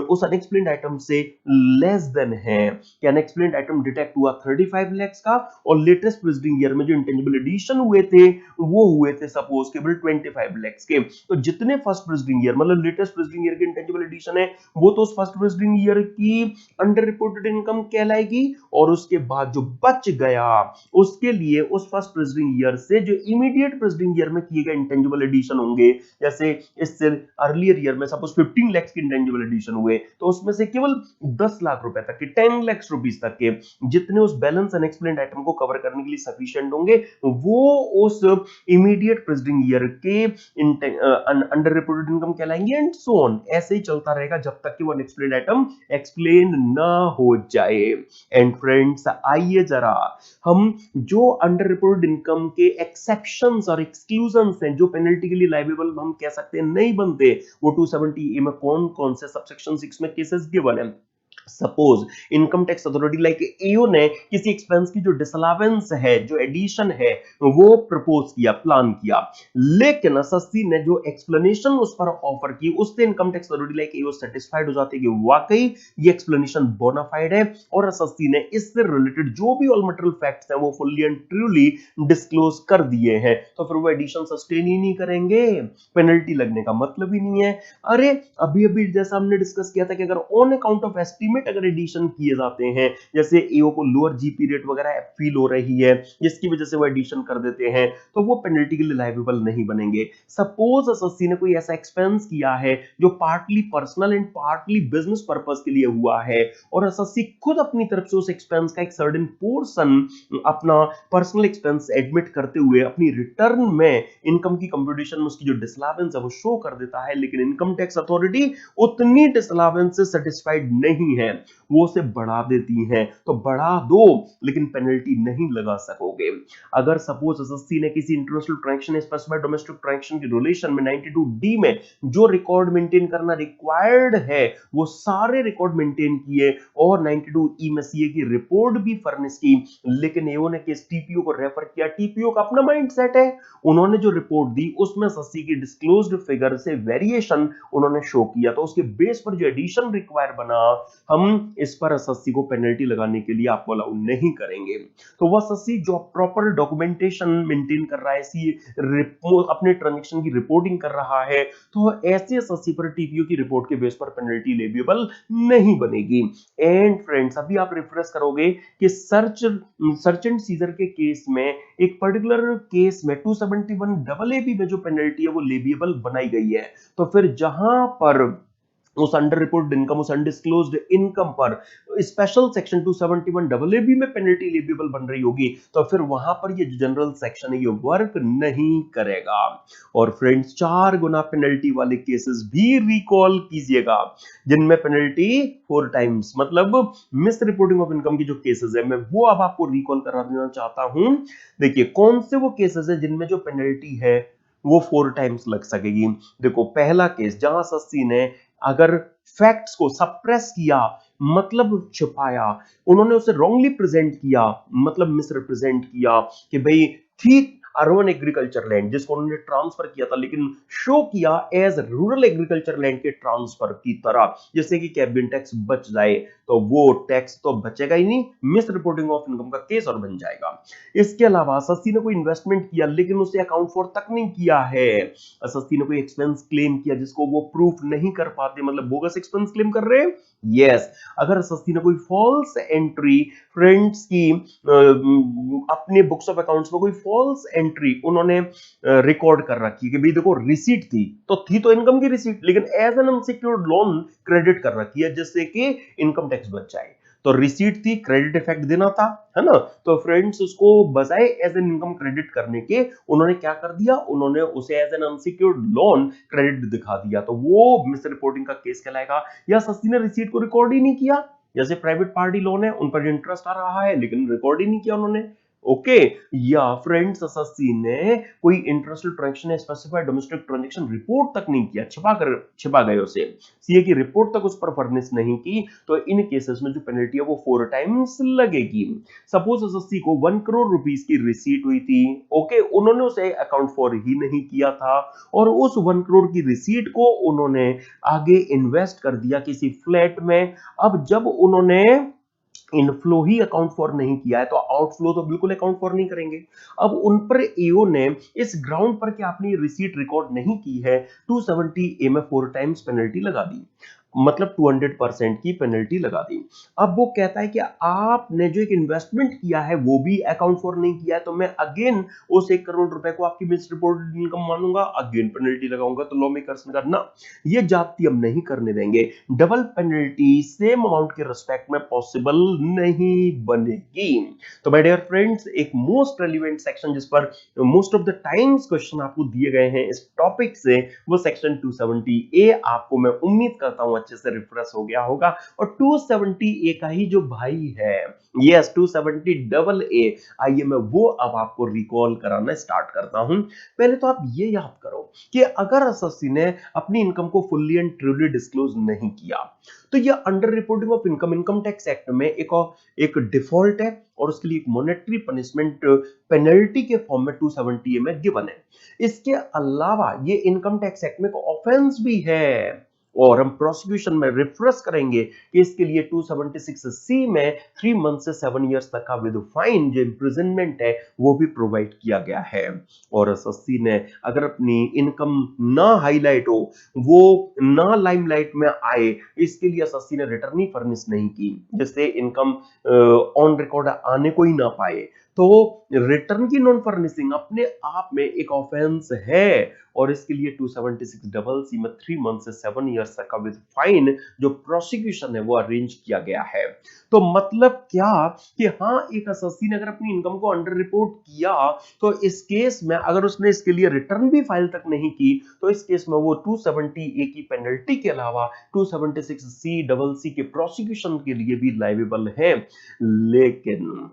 उस अनएक्सप्लेन्ड आइटम से लेस देन है कि अनएक्सप्लेन्ड आइटम डिटेक्ट हुआ 35 लैक्स का और लेटेस्ट प्रेसिडिंग ईयर में जो इंटेंजिबल एडिशन हुए थे वो हुए थे सपोज केवल 25 लैक्स के, तो जितने फर्स्ट प्रेसिडिंग ईयर मतलब लेटेस्ट प्रेसिडिंग ईयर के इंटेंजिबल एडिशन है वो तो उस फर्स्ट प्रेसिडिंग ईयर की अंडर रिपोर्टेड इनकम कहलाएगी, और उसके बाद जो बच गया उसके लिए उस फर्स्ट प्रेसिडिंग ईयर से जो इमीडिएट प्रेसिडिंग ईयर में किए गए इंटेंजिबल एडिशन होंगे, जैसे इससे अर्लियर ईयर में सपोज 15 लाख के इंटेंजिबल एडिशन हुए तो उसमें से केवल 10 लाख रुपए तक के 10 लाख रुपीस तक के जितने उस बैलेंस अनएक्सप्लेन्ड आइटम को कवर करने के लिए सफिशिएंट होंगे वो उस इमीडिएट प्रेसिडिंग ईयर के अंडर रिपोर्टेड इनकम कहलाएंगे एंड सो ऑन। ऐसे ही चलता रहेगा जब तक कि वो अनएक्सप्लेन्ड आइटम एक्सप्लेन ना हो जाए। एंड फ्रेंड्स आइए जरा हम जो अंडर रिपोर्टेड इनकम के एक्सेप्शंस और एक्सक्लूजन्स हैं जो पेनल्टी के लिए लाइबेबल हम कह सकते हैं नहीं बनते, वो 270A में कौन कौन से सबसेक्शन 6 में केसेस गिवन है। Suppose income tax authority like AO ने किसी एक्सपेंस की जो डिसअलावेंस है जो एडिशन है वो प्रपोज किया, प्लान किया, लेकिन एसएससी ने जो एक्सप्लेनेशन उस पर ऑफर की उससे इनकम टैक्स अथॉरिटी लाइक एओ सेटिस्फाइड हो जाती है कि वाकई ये एक्सप्लेनेशन बोनाफाइड है और एसएससी ने इससे रिलेटेड जो भी ऑल मटेरियल फैक्ट्स हैं वो फुल्ली एंड ट्रूली डिस्क्लोज कर दिए हैं, तो फिर वो एडिशन सस्टेन ही नहीं करेंगे, पेनल्टी लगने का मतलब ही नहीं है। अरे अभी अभी जैसा हमने डिस्कस किया था कि अगर ऑन अकाउंट ऑफ एस्टीमेट अगर एडिशन किए जाते हैं, जैसे एओ को लोअर जीपी रेट वगैरह फील हो रही है जिसकी वजह से वो एडिशन कर देते हैं, तो वो पेनल्टी के लिए लायबल नहीं बनेंगे। सपोज एसएससी ने कोई ऐसा एक्सपेंस किया है जो partly personal and partly business purpose के लिए हुआ है और एसएससी खुद अपनी तरफ से उस एक्सपेंस का एक सर्टेन पोर्शन अपना पर्सनल एक्सपेंस एडमिट करते हुए अपनी रिटर्न में इनकम की कंप्यूटेशन में उसकी जो डिसअलावेंस है वो शो कर देता है, लेकिन इनकम टैक्स अथॉरिटी उतनी डिसअलावेंस से सेटिस्फाइड नहीं है, वो उसे बढ़ा देती है, तो बढ़ा दो लेकिन पेनल्टी नहीं लगा सकोगे। अगर सपोज एसएससी ने किसी international transaction specified domestic transaction के रिलेशन में 92D में जो रिकॉर्ड मेंटेन करना रिक्वायर्ड है वो सारे रिकॉर्ड मेंटेन किए और 92E में सीए की रिपोर्ट भी फर्निश की, लेकिन एओ ने केस टीपीओ को रेफर किया, टीपीओ का अपना माइंडसेट है, उन्होंने जो रिपोर्ट दी उसमें एसएससी की डिस्क्लोज्ड फिगर से वेरिएशन उन्होंने शो किया, तो उसके बेस पर जो एडिशन रिक्वायर बना हम इस पर एसएससी को पेनल्टी लगाने के लिए आपको अलाउ नहीं करेंगे। तो वह एसएससी जो प्रॉपर डॉक्यूमेंटेशन मेंटेन कर रहा है, अपने ट्रांजैक्शन की रिपोर्टिंग कर रहा है, तो ऐसे एसएससी पर टीपीओ की रिपोर्ट के बेस पर पेनल्टी लेविएबल नहीं बनेगी। एंड फ्रेंड्स अभी आप रिफ्रेश करोगे कि सर्च एंड सीजर के केस में एक पर्टिकुलर केस में 271AA में जो पेनल्टी है वो लेविएबल बनाई गई है, तो फिर जहां पर उस अंडर रिपोर्टेड इनकम, उस अनडिस्क्लोज्ड इनकम पर special section 271 double A B में पेनल्टी लेविएबल बन रही होगी, तो फिर वहां पर ये जनरल सेक्शन है ये वर्क नहीं करेगा। और फ्रेंड्स, 4 गुना पेनल्टी वाले केसेस भी रिकॉल कीजिएगा, जिनमें पेनल्टी 4 टाइम्स, मतलब मिस रिपोर्टिंग ऑफ इनकम की जो केसेस है, मैं वो अब आपको रिकॉल करा देना चाहता हूं। देखिए कौन से वो केसेस है जिनमें जो पेनल्टी है वो 4 टाइम्स लग सकेगी। देखो पहला केस, जहां सस्ती ने अगर फैक्ट्स को सप्रेस किया, मतलब छिपाया, उन्होंने उसे रॉन्गली प्रेजेंट किया, मतलब मिसरिप्रेजेंट किया कि भाई थी अर्बन एग्रीकल्चर लैंड जिसको उन्होंने ट्रांसफर किया था, लेकिन शो किया एज रूरल एग्रीकल्चर लैंड के ट्रांसफर की तरह, जैसे कि कैबिन टैक्स बच जाए, तो वो टैक्स तो बचेगा ही नहीं, मिस रिपोर्टिंग ऑफ इनकम का केस और बन जाएगा। इसके अलावा सस्ती ने कोई इन्वेस्टमेंट किया लेकिन उसे अकाउंट फॉर तक नहीं किया है, सस्ती ने कोई एक्सपेंस क्लेम किया जिसको वो प्रूफ नहीं कर पाते, मतलब बोगस एक्सपेंस क्लेम कर रहे हैं। यस, अगर सस्ती ने कोई फॉल्स एंट्री फ्रेंड्स की अपने बुक्स ऑफ अकाउंट्स में कोई फॉल्स एंट्री उन्होंने रिकॉर्ड कर रखी है कि भाई देखो रिसीट थी, तो इनकम की रिसीट, लेकिन as an unsecured loan credit कर रखी है जिससे कि इनकम टैक्स बच जाए, तो रिसीट थी, क्रेडिट इफेक्ट देना था, है ना। तो फ्रेंड्स उसको बजाय एज एन इनकम क्रेडिट करने के उन्होंने क्या कर दिया, उन्होंने उसे as an unsecured loan credit दिखा दिया, तो वो मिस रिपोर्टिंग का केस कहलाएगा। या सस्ती ने रिसीट को रिकॉर्ड ही नहीं किया, जैसे प्राइवेट पार्टी लोन है उन पर इंटरेस्ट आ रहा है लेकिन रिकॉर्ड ही नहीं किया उन्होंने। ओके, या फ्रेंड्स सस्ती ने कोई international transaction specified domestic transaction report तक नहीं किया, छिपा गए उसे, सीए की रिपोर्ट तक उस पर फर्निश नहीं की, तो इन केसेस में जो पेनल्टी है वो 4 टाइम्स लगेगी। सपोज एसएससी को 1 करोड़ रुपीस की रिसीट हुई थी, ओके, उन्होंने उसे अकाउंट फॉर ही नहीं किया था, और उस 1 करोड़ की रिसीट को उन्होंने आगे इन्वेस्ट कर दिया किसी फ्लैट में। अब जब उन्होंने इनफ्लो ही अकाउंट फॉर नहीं किया है तो आउटफ्लो तो बिल्कुल अकाउंट फॉर नहीं करेंगे। अब उन पर एओ ने इस ग्राउंड पर कि आपने रिसीट रिकॉर्ड नहीं की है 270 ए में 4 टाइम्स पेनल्टी लगा दी, मतलब 200% की पेनल्टी लगा दी। अब वो कहता है कि आपने जो एक इन्वेस्टमेंट किया है वो भी अकाउंट फॉर नहीं किया है, तो मैं अगेन उस 1 करोड़ रुपए को आपकी मिस रिपोर्टेड इनकम मानूंगा, अगेन पेनल्टी लगाऊंगा। तो लॉ मेकर्स ने कहा ना, ये जाति हम नहीं करने देंगे, डबल पेनल्टी सेम अमाउंट के रिस्पेक्ट में पॉसिबल नहीं बनेगी। तो माय डियर फ्रेंड्स, एक मोस्ट रेलिवेंट सेक्शन जिस पर most of the times question आपको दिए गए हैं इस टॉपिक से, वो सेक्शन 270 ए, आपको मैं उम्मीद करता हूं अच्छे से रिफ्रेश हो गया होगा। और 270 ए का ही जो भाई है, यस 270 डबल ए, आइए मैं वो अब आपको रिकॉल कराना स्टार्ट करता हूं। पहले तो आप ये याद करो कि अगर एसएससी ने अपनी इनकम को फुल्ली एंड ट्रूली डिस्क्लोज नहीं किया, तो ये under reporting of income income tax act में एक डिफॉल्ट है, और उसके लिए एक मॉनेटरी पनिशमेंट पेनल्टी के फॉर्म में 270 ए में गिवन है। इसके अलावा ये इनकम टैक्स एक्ट में एक ऑफेंस भी है, और हम प्रोसिक्यूशन में रिफ्रेश करेंगे कि इसके लिए 276 सी में 3 मंथ से 7 इयर्स तक का विद फाइन जो इम्प्रिजनमेंट है वो भी प्रोवाइड किया गया है। और एसएससी ने अगर अपनी इनकम ना हाईलाइट हो, वो ना लाइमलाइट में आए, इसके लिए एसएससी ने रिटर्न ही फर्निश नहीं की, जिससे इनकम ऑन रिकॉर्ड आने को ही ना पाए, तो रिटर्न की नॉन फर्निशिंग अपने आप में एक ऑफेंस है, और इसके लिए 276 डबल सी में 3 मंथ से 7 इयर्स तक का विद फाइन जो प्रोसिक्यूशन है वो अरेंज किया गया है। तो मतलब क्या कि हाँ, एक एसएससी ने अगर अपनी इनकम को अंडर रिपोर्ट किया, तो इस केस में अगर उसने इसके लिए रिटर्न भी फाइल तक नहीं की, तो इस केस में वो 270 ए की पेनल्टी के अलावा 276 सी डबल सी के प्रोसिक्यूशन के लिए भी लाइवेबल है। लेकिन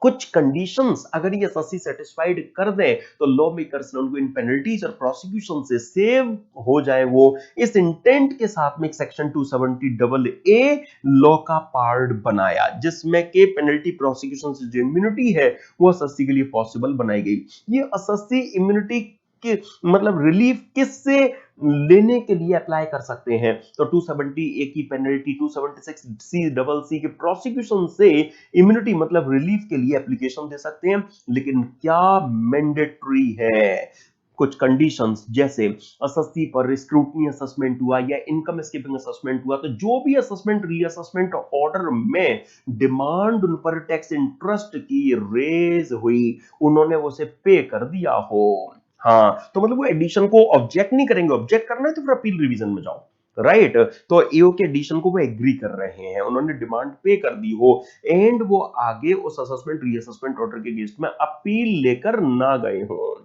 कुछ कंडीशंस अगर ये एसएससी सेटिस्फाइड कर दें, तो लॉ मेकर्स ने उनको इन पेनल्टीज और प्रोसिक्यूशन से सेव हो जाए, वो इस इंटेंट के साथ में एक सेक्शन 270 डबल ए लॉ का पार्ट बनाया, जिसमें के पेनल्टी प्रोसिक्यूशन से जो इम्यूनिटी है वो एसएससी के लिए पॉसिबल बनाई गई। ये एसएससी इम्यूनिटी कि मतलब रिलीफ किससे लेने के लिए अप्लाई कर सकते हैं, तो 270 ए की पेनल्टी 276 सी डबल सी के प्रोसिक्यूशन से इम्यूनिटी मतलब रिलीफ के लिए एप्लीकेशन दे सकते हैं, लेकिन क्या मैंडेटरी है, कुछ कंडीशंस, जैसे एसएससी पर स्क्रूटनी असेसमेंट हुआ या इनकम स्कीपिंग असेसमेंट हुआ, तो जो भी असेसमेंट रीअसेसमेंट ऑर्डर में डिमांड उन पर टैक्स इंटरेस्ट की रेज हुई, उन्होंने उसे पे कर दिया हो। हाँ, तो मतलब वो एडिशन को ऑब्जेक्ट नहीं करेंगे, ऑब्जेक्ट करना है तो फिर अपील रिवीजन में जाओ, राइट। तो ईओ के एडिशन को वो एग्री कर रहे हैं, उन्होंने डिमांड पे कर दी हो, एंड वो आगे उस असेसमेंट रीअसेसमेंट ऑर्डर के अगेंस्ट में अपील लेकर ना गए हो,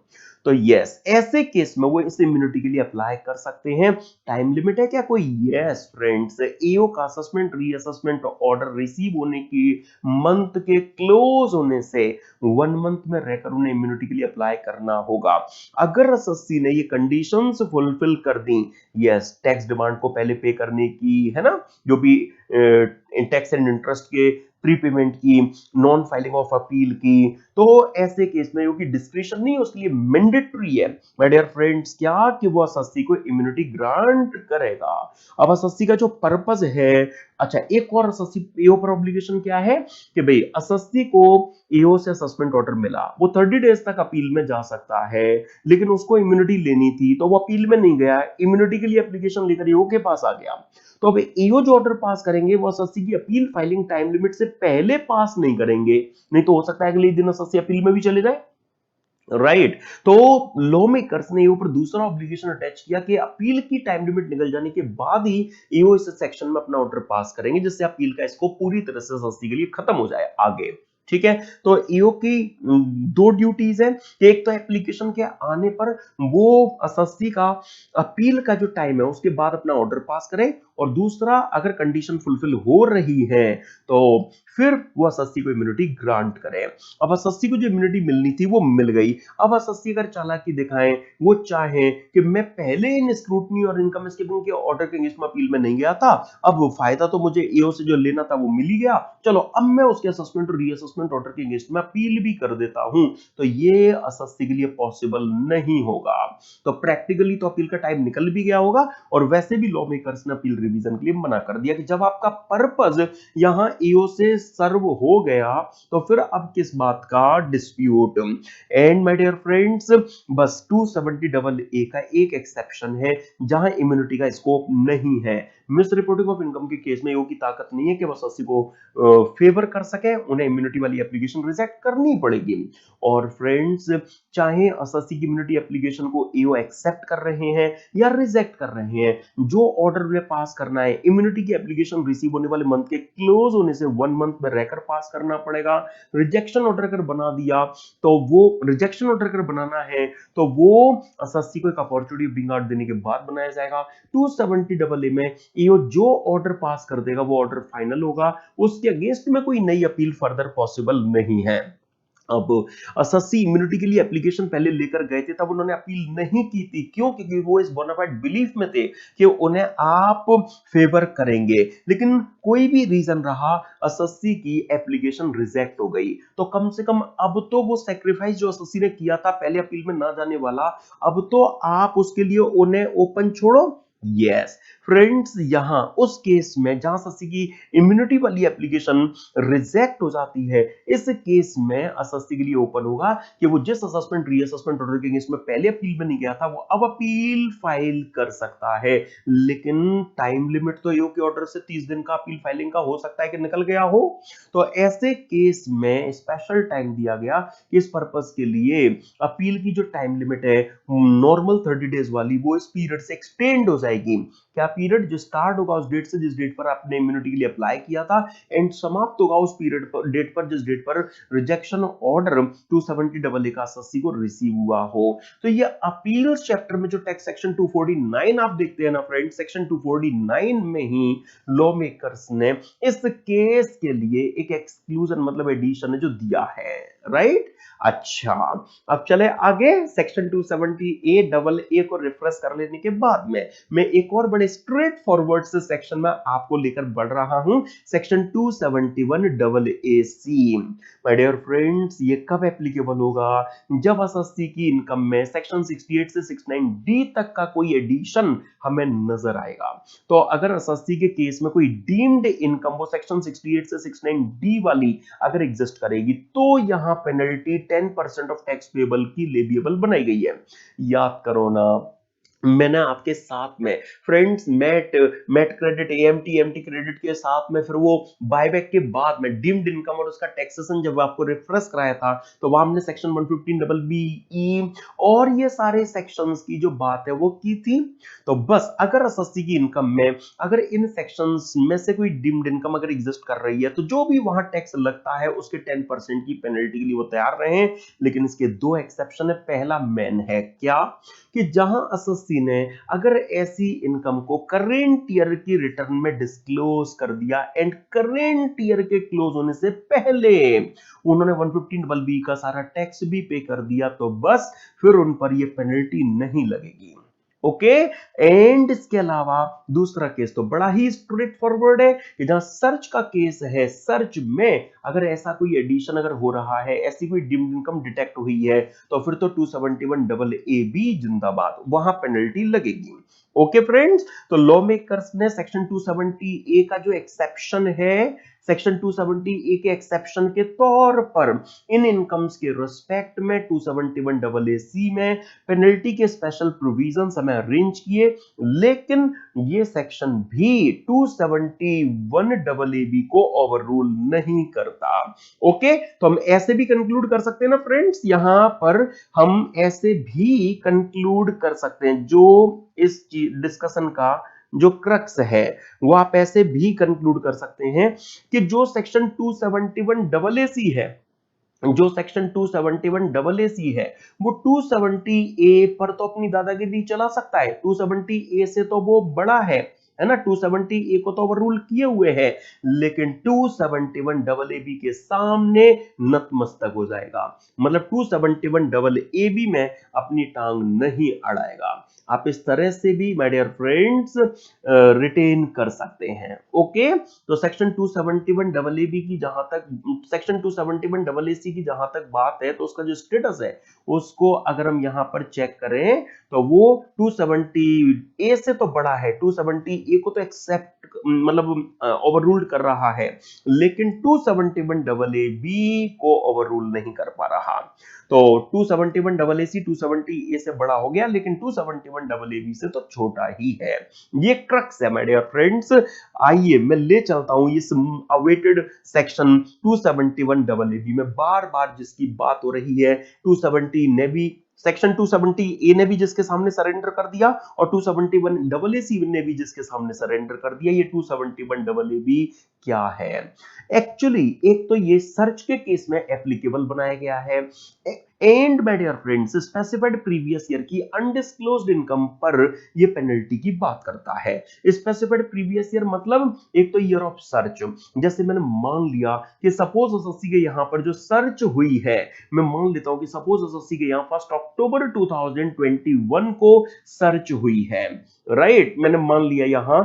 तो यस, ऐसे केस में वो इस इम्यूनिटी के लिए अप्लाई कर सकते हैं। टाइम लिमिट है क्या कोई? यस फ्रेंड्स, ईओ का असेसमेंट रीअसेसमेंट ऑर्डर रिसीव होने की मंथ के क्लोज होने से 1 मंथ में रहकर उन्हें इम्यूनिटी के लिए अप्लाई करना होगा। अगर एसएससी ने ये कंडीशंस फुलफिल कर दी, यस, टैक्स डिमांड को पहले पे करने की, है ना, जो भी टैक्स एंड इंटरेस्ट के प्रीपेमेंट की, नॉन फाइलिंग ऑफ अपील की, तो ऐसे केस में क्योंकि डिस्क्रिशन नहीं, उसके लिए मैंडेटरी है माय डियर फ्रेंड्स क्या, कि वो एसएससी को इम्यूनिटी ग्रांट करेगा। अब एसएससी का जो पर्पस है, अच्छा एक और एसएससी ईओ पर ऑब्लिगेशन क्या है कि भाई एसएससी को ईओ से असेसमेंट ऑर्डर मिला, वो 30 डेज तक अपील में जा सकता है, लेकिन उसको इम्यूनिटी लेनी थी तो वो अपील में नहीं गया, इम्यूनिटी के लिए एप्लीकेशन लेकर ईओ के पास आ गया। तो अब ईओ जो ऑर्डर पास करेंगे वो एसएससी की अपील फाइलिंग टाइम लिमिट से पहले पास नहीं करेंगे, नहीं तो हो सकता है अगले दिन एसएससी अपील में भी चले जाए, राइट। तो लॉ मेकर्स ने ऊपर दूसरा ऑब्लिगेशन अटैच किया कि अपील की टाइम लिमिट निकल जाने के बाद ही ईओ इस सेक्शन में अपना ऑर्डर पास करेंगे, जिससे अपील का स्कोप पूरी तरह से एसएससी के लिए खत्म हो जाए आगे, ठीक है। तो ईओ की दो ड्यूटीज है, एक तो एप्लीकेशन के आने पर वो एसएससी का अपील का जो टाइम है उसके बाद अपना ऑर्डर पास करे, और दूसरा अगर कंडीशन फुलफिल हो रही है तो फिर वो एसएससी को इम्यूनिटी ग्रांट करे। अब एसएससी को जो इम्यूनिटी मिलनी थी वो मिल गई। अब एसएससी अगर चालाकी दिखाएं, वो चाहें कि मैं पहले इन स्क्रूटनी और इनकम स्कीमिंग के ऑर्डर के अगेंस्ट में अपील में नहीं गया था, अब वो फायदा तो मुझे ईओ से जो लेना था वो मिल ही गया, चलो अब मैं उसके असेसमेंट और रीअसेसमेंट ऑर्डर के अगेंस्ट में अपील भी कर देता हूं, तो ये एसएससी के लिए पॉसिबल नहीं होगा। तो प्रैक्टिकली तो अपील का टाइम निकल भी गया होगा, और वैसे भी लॉ मेकर्स ने अपील रिवीजन के लिए मना कर दिया कि जब आपका पर्पस यहां ईओ से सर्व हो गया तो फिर अब किस बात का dispute. And my dear friends, बस 270 डबल ए का एक एक्सेप्शन है जहां इम्यूनिटी का स्कोप नहीं है। मिस रिपोर्टिंग ऑफ इनकम के केस में ईओ की ताकत नहीं है कि बस एसएससी को फेवर कर सके, उन्हें इम्यूनिटी वाली एप्लीकेशन रिजेक्ट करनी पड़ेगी। और फ्रेंड्स, चाहे एसएससी की इम्यूनिटी एप्लीकेशन को ईओ एक्सेप्ट कर रहे हैं या रिजेक्ट कर रहे हैं, जो ऑर्डर उन्हें पास करना है इम्यूनिटी की एप्लीकेशन रिसीव होने वाले मंथ के क्लोज होने से 1 मंथ में रहकर पास करना पड़ेगा। रिजेक्शन ऑर्डर अगर बना दिया तो वो रिजेक्शन ऑर्डर अगर बनाना है तो वो एसएससी को एक अपॉर्चुनिटी बिंग आउट देने के बाद बनाया जाएगा। 270 डबल ए में ईओ जो ऑर्डर पास कर देगा वो ऑर्डर फाइनल होगा, उसके अगेंस्ट में कोई नई अपील फर्दर पॉसिबल नहीं है। अब एसएससी इम्यूनिटी के लिए एप्लीकेशन पहले लेकर गए थे, तब उन्होंने अपील नहीं की थी, क्यों? क्योंकि वो इस बोनाफाइड बिलीफ में थे कि उन्हें आप फेवर करेंगे, लेकिन कोई भी रीजन रहा, एसएससी की एप्लीकेशन रिजेक्ट हो गई, तो कम से कम अब तो वो सेक्रीफाइस जो एसएससी ने किया था पहले अपील में ना जाने वाला, अब तो आप उसके लिए उन्हें ओपन छोड़ो। यस फ्रेंड्स, यहां उस केस में जहां एसएससी की इम्यूनिटी वाली एप्लीकेशन रिजेक्ट हो जाती है, इस केस में एसएससी के लिए ओपन होगा कि वो जिस असेसमेंट रीअसेसमेंट ऑर्डर के अगेंस्ट में पहले अपील में नहीं गया था वो अब अपील फाइल कर सकता है, लेकिन टाइम लिमिट तो ईओ के ऑर्डर से 30 दिन का अपील फाइलिंग का हो सकता है कि निकल गया हो, तो ऐसे केस में स्पेशल टाइम दिया गया कि इस पर्पस के लिए अपील की जो टाइम लिमिट है नॉर्मल 30 डेज वाली, वो इस पीरियड से एक्सटेंड हो जाएगी। क्या पीरियड? जो स्टार्ट होगा उस डेट से जिस डेट पर आपने इम्यूनिटी के लिए अप्लाई किया था, एंड समाप्त होगा उस पीरियड पर, डेट पर, जिस डेट पर रिजेक्शन ऑर्डर 270 डबल ए का एसएससी को रिसीव हुआ हो। तो ये अपील्स चैप्टर में जो टेक्स्ट सेक्शन 249 आप देखते हैं ना फ्रेंड, सेक्शन 249 में ही लॉ मेकर्स ने इस केस के लिए एक एक्सक्लूजन मतलब एडिशन है जो दिया है, राइट। अच्छा, अब चले आगे, सेक्शन 270 ए डबल ए को रिफ्रेश कर लेने के बाद में मैं एक और बड़े स्ट्रेट फॉरवर्ड से सेक्शन में आपको लेकर बढ़ रहा हूं, section 271 double A C. My dear friends, ये कब एप्लीकेबल होगा? जब एसएससी की इनकम में सेक्शन 68 से 69 डी तक का कोई एडिशन हमें नजर आएगा। तो अगर एसएससी के केस में कोई डीम्ड इनकम वो सेक्शन 68 से 69 डी वाली अगर एग्जिस्ट करेगी, तो यहां पेनल्टी 10% ऑफ टैक्स पेबल की लेविएबल बनाई गई है। याद करो ना, मैंने आपके साथ में friends mat mat credit AMT MT credit के साथ में फिर वो बायबैक के बाद में डीम्ड इनकम और उसका टैक्सेशन जब आपको रिफ्रेश कराया था तो वहां हमने सेक्शन 115 डबल बी ई और ये सारे सेक्शंस की जो बात है वो की थी। तो बस अगर एसएससी की इनकम में अगर इन सेक्शंस में से कोई डीम्ड इनकम अगर एग्जिस्ट कर रही है तो जो भी वहां टैक्स लगता है उसके 10% की पेनल्टी के लिए वो तैयार रहे। लेकिन इसके दो एक्सेप्शन है। पहला मेन है क्या कि जहां एसएससी ने अगर ऐसी इनकम को करेंट ईयर की रिटर्न में डिस्क्लोज कर दिया एंड करेंट ईयर के क्लोज होने से पहले उन्होंने 115 डबल बी का सारा टैक्स भी पे कर दिया तो बस फिर उन पर ये पेनल्टी नहीं लगेगी। ओके। एंड इसके अलावा दूसरा केस तो बड़ा ही स्ट्रेट फॉरवर्ड है कि जहां सर्च का केस है, सर्च में अगर ऐसा कोई एडिशन अगर हो रहा है, ऐसी कोई डिम्ड इनकम डिटेक्ट हुई है तो फिर तो 271 डबल ए बी जिंदाबाद, वहां पेनल्टी लगेगी। ओके फ्रेंड्स, तो लॉ मेकर्स ने सेक्शन 270 ए का जो एक्सेप्शन है, सेक्शन 270 ए के एक्सेप्शन के तौर पर इन इनकम्स के रिस्पेक्ट में 271 डबल ए सी में पेनल्टी के स्पेशल प्रोविजन हमें अरेंज किए। लेकिन ये सेक्शन भी 271 डबल ए बी को ओवररूल नहीं करता। ओके, तो हम ऐसे भी कंक्लूड कर सकते हैं ना फ्रेंड्स, यहां पर हम ऐसे भी कंक्लूड कर सकते हैं जो इस डिस्कशन का जो क्रक्स है वो आप ऐसे भी कंक्लूड कर सकते हैं कि जो सेक्शन 271 डबल ए सी है, जो सेक्शन 271 डबल ए सी है वो 270 ए पर तो अपनी दादागिरी चला सकता है। 270 ए से तो वो बड़ा है ना, 270 ए को तो ओवर रूल किए हुए है, लेकिन 271 डबल ए बी के सामने नतमस्तक हो जाएगा। मतलब 271 डबल ए बी में अपनी टांग नहीं अड़ाएगा। आप इस तरह से भी माय डियर फ्रेंड्स रिटेन कर सकते हैं। ओके, तो सेक्शन 271 डबल ए बी की जहां तक, सेक्शन 271 डबल ए सी की जहां तक बात है तो उसका जो स्टेटस है उसको अगर हम यहां पर चेक करें तो वो 270 ए से तो बड़ा है, 270 ए को तो एक्सेप्ट मतलब ओवररूल कर रहा है, लेकिन 271 डबल ए बी को ओवररूल नहीं कर पा रहा। तो 271 डबल ए सी 270 ए से बड़ा हो गया, लेकिन 271 डबल ए बी से तो छोटा ही है। ये क्रक्स है माय डियर फ्रेंड्स। आइए मैं ले चलता हूं इस awaited section 271 double A B में, बार बार जिसकी बात हो रही है। 270 ने भी, सेक्शन 270 ए ने भी जिसके सामने सरेंडर कर दिया और 271 डबल ए सी ने भी जिसके सामने सरेंडर कर दिया। ये 271 डबल ए बी क्या है एक्चुअली? एक तो ये सर्च के केस में एप्लीकेबल बनाया गया है, and my dear friends specified previous year की अनडिस्क्लोज्ड इनकम पर ये पेनल्टी की बात करता है। स्पेसिफाइड प्रीवियस ईयर मतलब एक तो ईयर ऑफ सर्च, जैसे मैंने मान लिया कि सपोज एसएससी के यहां पर जो सर्च हुई है, मैं मान लेता हूं कि सपोज एसएससी के यहां 1 अक्टूबर 2021 को सर्च हुई है, राइट। मैंने मान लिया यहां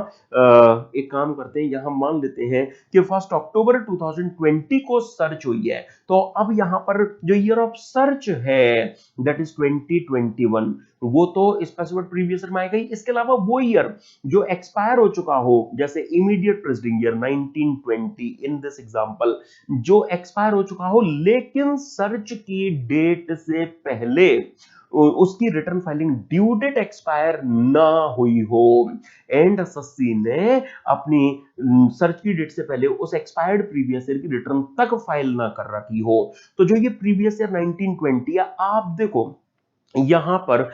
एक काम करते हैं, यहां मान लेते हैं कि 1 अक्टूबर 2020 को सर्च हुई है। तो अब यहां पर जो ईयर ऑफ सर्च है दैट इज 2021, वो तो स्पेसिफाइड प्रीवियस ईयर में आएगा ही। इसके अलावा वो ईयर जो एक्सपायर हो चुका हो, जैसे immediate preceding year 1920 in this example, जो एक्सपायर हो चुका हो लेकिन सर्च की डेट से पहले उसकी return filing due date expire ना हुई हो, एंड एसएससी ने अपनी सर्च की डेट से पहले उस एक्सपायर्ड प्रीवियस ईयर की रिटर्न तक फाइल ना कर रखी हो, तो जो ये प्रीवियस ईयर 1920 है, आप देखो यहां पर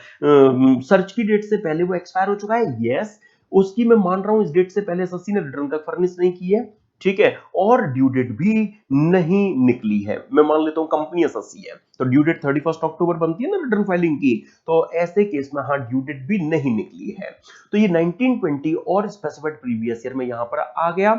सर्च की डेट से पहले वो एक्सपायर हो चुका है, यस। उसकी मैं मान रहा हूं इस डेट से पहले एसएससी ने रिटर्न तक फर्निश नहीं की है, ठीक है, और ड्यू डेट भी नहीं निकली है। मैं मान लेता हूं कंपनी एसएससी है तो ड्यू डेट 31 अक्टूबर बनती है ना रिटर्न फाइलिंग की, तो ऐसे केस में हाँ ड्यू डेट भी नहीं निकली है। तो ये 1920 और स्पेसिफाइड प्रीवियस ईयर में यहां पर आ गया।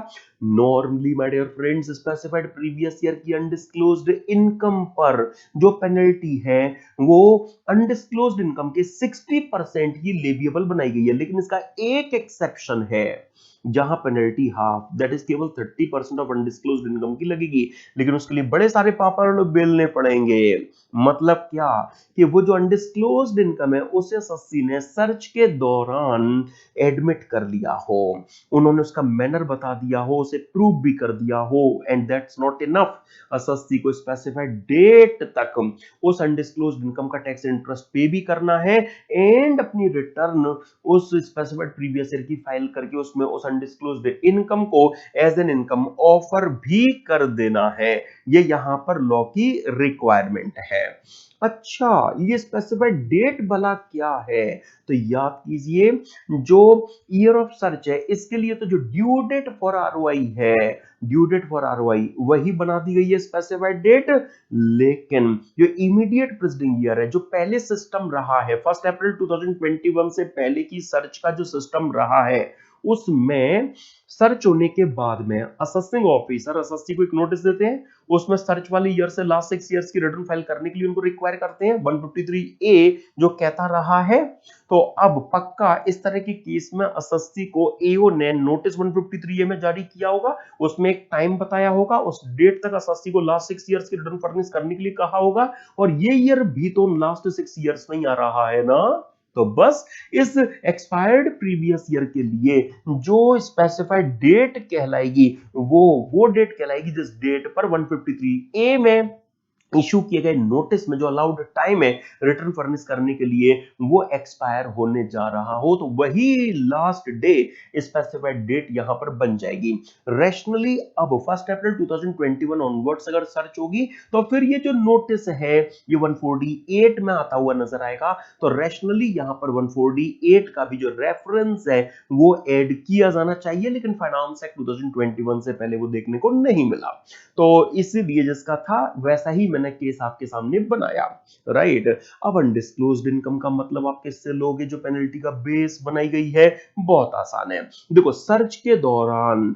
Normally my dear friends specified previous year की अनडिस्क्लोज्ड इनकम पर जो पेनल्टी है वो अनडिस्क्लोज्ड इनकम के 60% की लेविएबल बनाई गई है, लेकिन इसका एक एक्सेप्शन है। जहां पेनल्टी हाफ दैट इज केवल 30% ऑफ अनडिस्क्लोज्ड इनकम की लगेगी, लेकिन उसके लिए बड़े सारे पापड़ बेलने पड़ेंगे। मतलब क्या कि वो जो अनडिस्क्लोज्ड इनकम है उसे सस्सी ने सर्च के दौरान एडमिट कर लिया हो, उन्होंने उसका मैनर बता दिया हो, उसे प्रूव भी कर दिया हो, and that's not enough. Shashi को स्पेसिफाइड डेट तक उस अनडिस्क्लोज्ड इनकम का टैक्स इंटरेस्ट पे भी करना है, एंड अपनी रिटर्न उस स्पेसिफाइड प्रीवियस ईयर की फाइल करके उसमें उस अनडिस्क्लोज्ड इनकम को एज एन इनकम ऑफर भी कर देना है। ये यहां पर लॉ की रिक्वायरमेंट है। अच्छा, ये स्पेसिफाइड डेट भला क्या है? तो याद कीजिए, जो ईयर ऑफ सर्च है इसके लिए तो जो ड्यू डेट फॉर आरओआई है, ड्यू डेट फॉर आरओआई वही बना दी गई है स्पेसिफाइड डेट, लेकिन जो इमीडिएट प्रीसीडिंग ईयर है, जो पहले सिस्टम रहा है 1 अप्रैल 2021 से पहले की सर्च का जो सिस्टम रहा है, उसमें सर्च होने के बाद में असेसिंग ऑफिसर असेसी को एक नोटिस देते हैं, उसमें सर्च वाले ईयर से लास्ट 6 इयर्स की रिटर्न फाइल करने के लिए उनको रिक्वायर करते हैं 153A जो कहता रहा है। तो अब पक्का इस तरह के केस में एसएससी को एओ ने नोटिस 153A में जारी किया होगा, उसमें एक टाइम बताया होगा, उस डेट तक एसएससी को लास्ट 6 इयर्स की रिटर्न फर्निश करने के लिए कहा होगा, और ये ईयर भी तो लास्ट 6 इयर्स में ही आ रहा है ना। तो बस इस एक्सपायर्ड प्रीवियस ईयर के लिए जो स्पेसिफाइड डेट कहलाएगी वो डेट कहलाएगी जिस डेट पर 153A में इशू किए गए नोटिस में जो अलाउड टाइम है रिटर्न फर्निश करने के लिए वो एक्सपायर होने जा रहा हो, तो वही लास्ट डे स्पेसिफाइड डेट यहां पर बन जाएगी। रैशनली अब 1 अप्रैल 2021 ऑनवर्ड्स अगर सर्च होगी तो फिर ये जो नोटिस है ये 148 में आता हुआ नजर आएगा, तो रैशनली यहां पर 148 का भी जो रेफरेंस है वो ऐड किया जाना चाहिए, लेकिन फाइनेंस एक्ट 2021 से पहले वो देखने को नहीं मिला, तो इसीलिए जिसका था वैसा ही मैंने केस आपके सामने बनाया, राइट। अब अनडिस्क्लोज्ड इनकम का मतलब आप किससे लोगे? जो पेनल्टी का बेस बनाई गई है, बहुत आसान है। देखो, सर्च के दौरान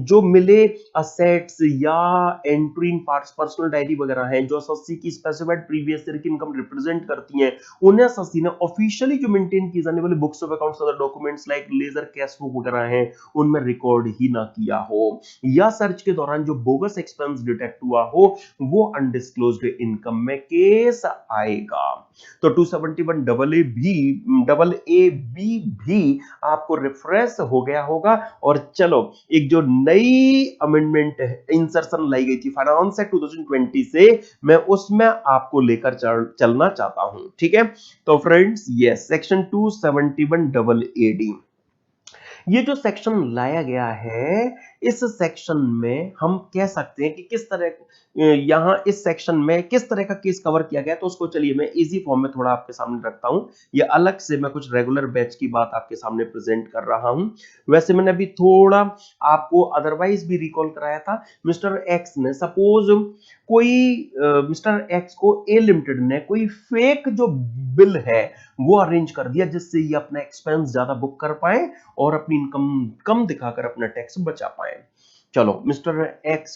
जो मिले असेट्स या entry in parts personal diary वगैरह हैं जो एसएससी की स्पेसिफाइड प्रीवियस ईयर की इनकम रिप्रेजेंट करती हैं, उन्हें एसएससी ने ऑफिशियली जो मेंटेन की जाने वाली books of accounts other documents like ledger cash book वगैरह हैं उनमें रिकॉर्ड ही ना किया हो, या सर्च के दौरान जो बोगस एक्सपेंस डिटेक्ट हुआ हो वो अनडिस्क्लोज्ड इनकम में केस आएगा। तो 271 डबल ए बी भी आपको रिफ्रेश हो गया होगा। और चलो, एक जो नई अमेंडमेंट इंसर्शन लाई गई थी फाइनेंस एक्ट 2020 से, मैं उसमें आपको लेकर चलना चाहता हूं, ठीक है। तो friends, yes, section 271 double AD, ये जो सेक्शन लाया गया है, इस सेक्शन में हम कह सकते हैं कि किस तरह यहां इस सेक्शन में किस तरह का केस कवर किया गया, तो उसको चलिए मैं इजी फॉर्म में थोड़ा आपके सामने रखता हूं। ये अलग से मैं कुछ रेगुलर बैच की बात आपके सामने प्रेजेंट कर रहा हूं। वैसे मैंने अभी थोड़ा आपको अदरवाइज भी रिकॉल कराया था। मिस्टर एक्स ने सपोज कोई मिस्टर एक्स को ए लिमिटेड ने कोई फेक जो बिल है वो अरेंज कर दिया जिससे ये अपना एक्सपेंस ज्यादा बुक कर पाए और अपनी इनकम कम दिखाकर अपना टैक्स बचा पाए। चलो, मिस्टर एक्स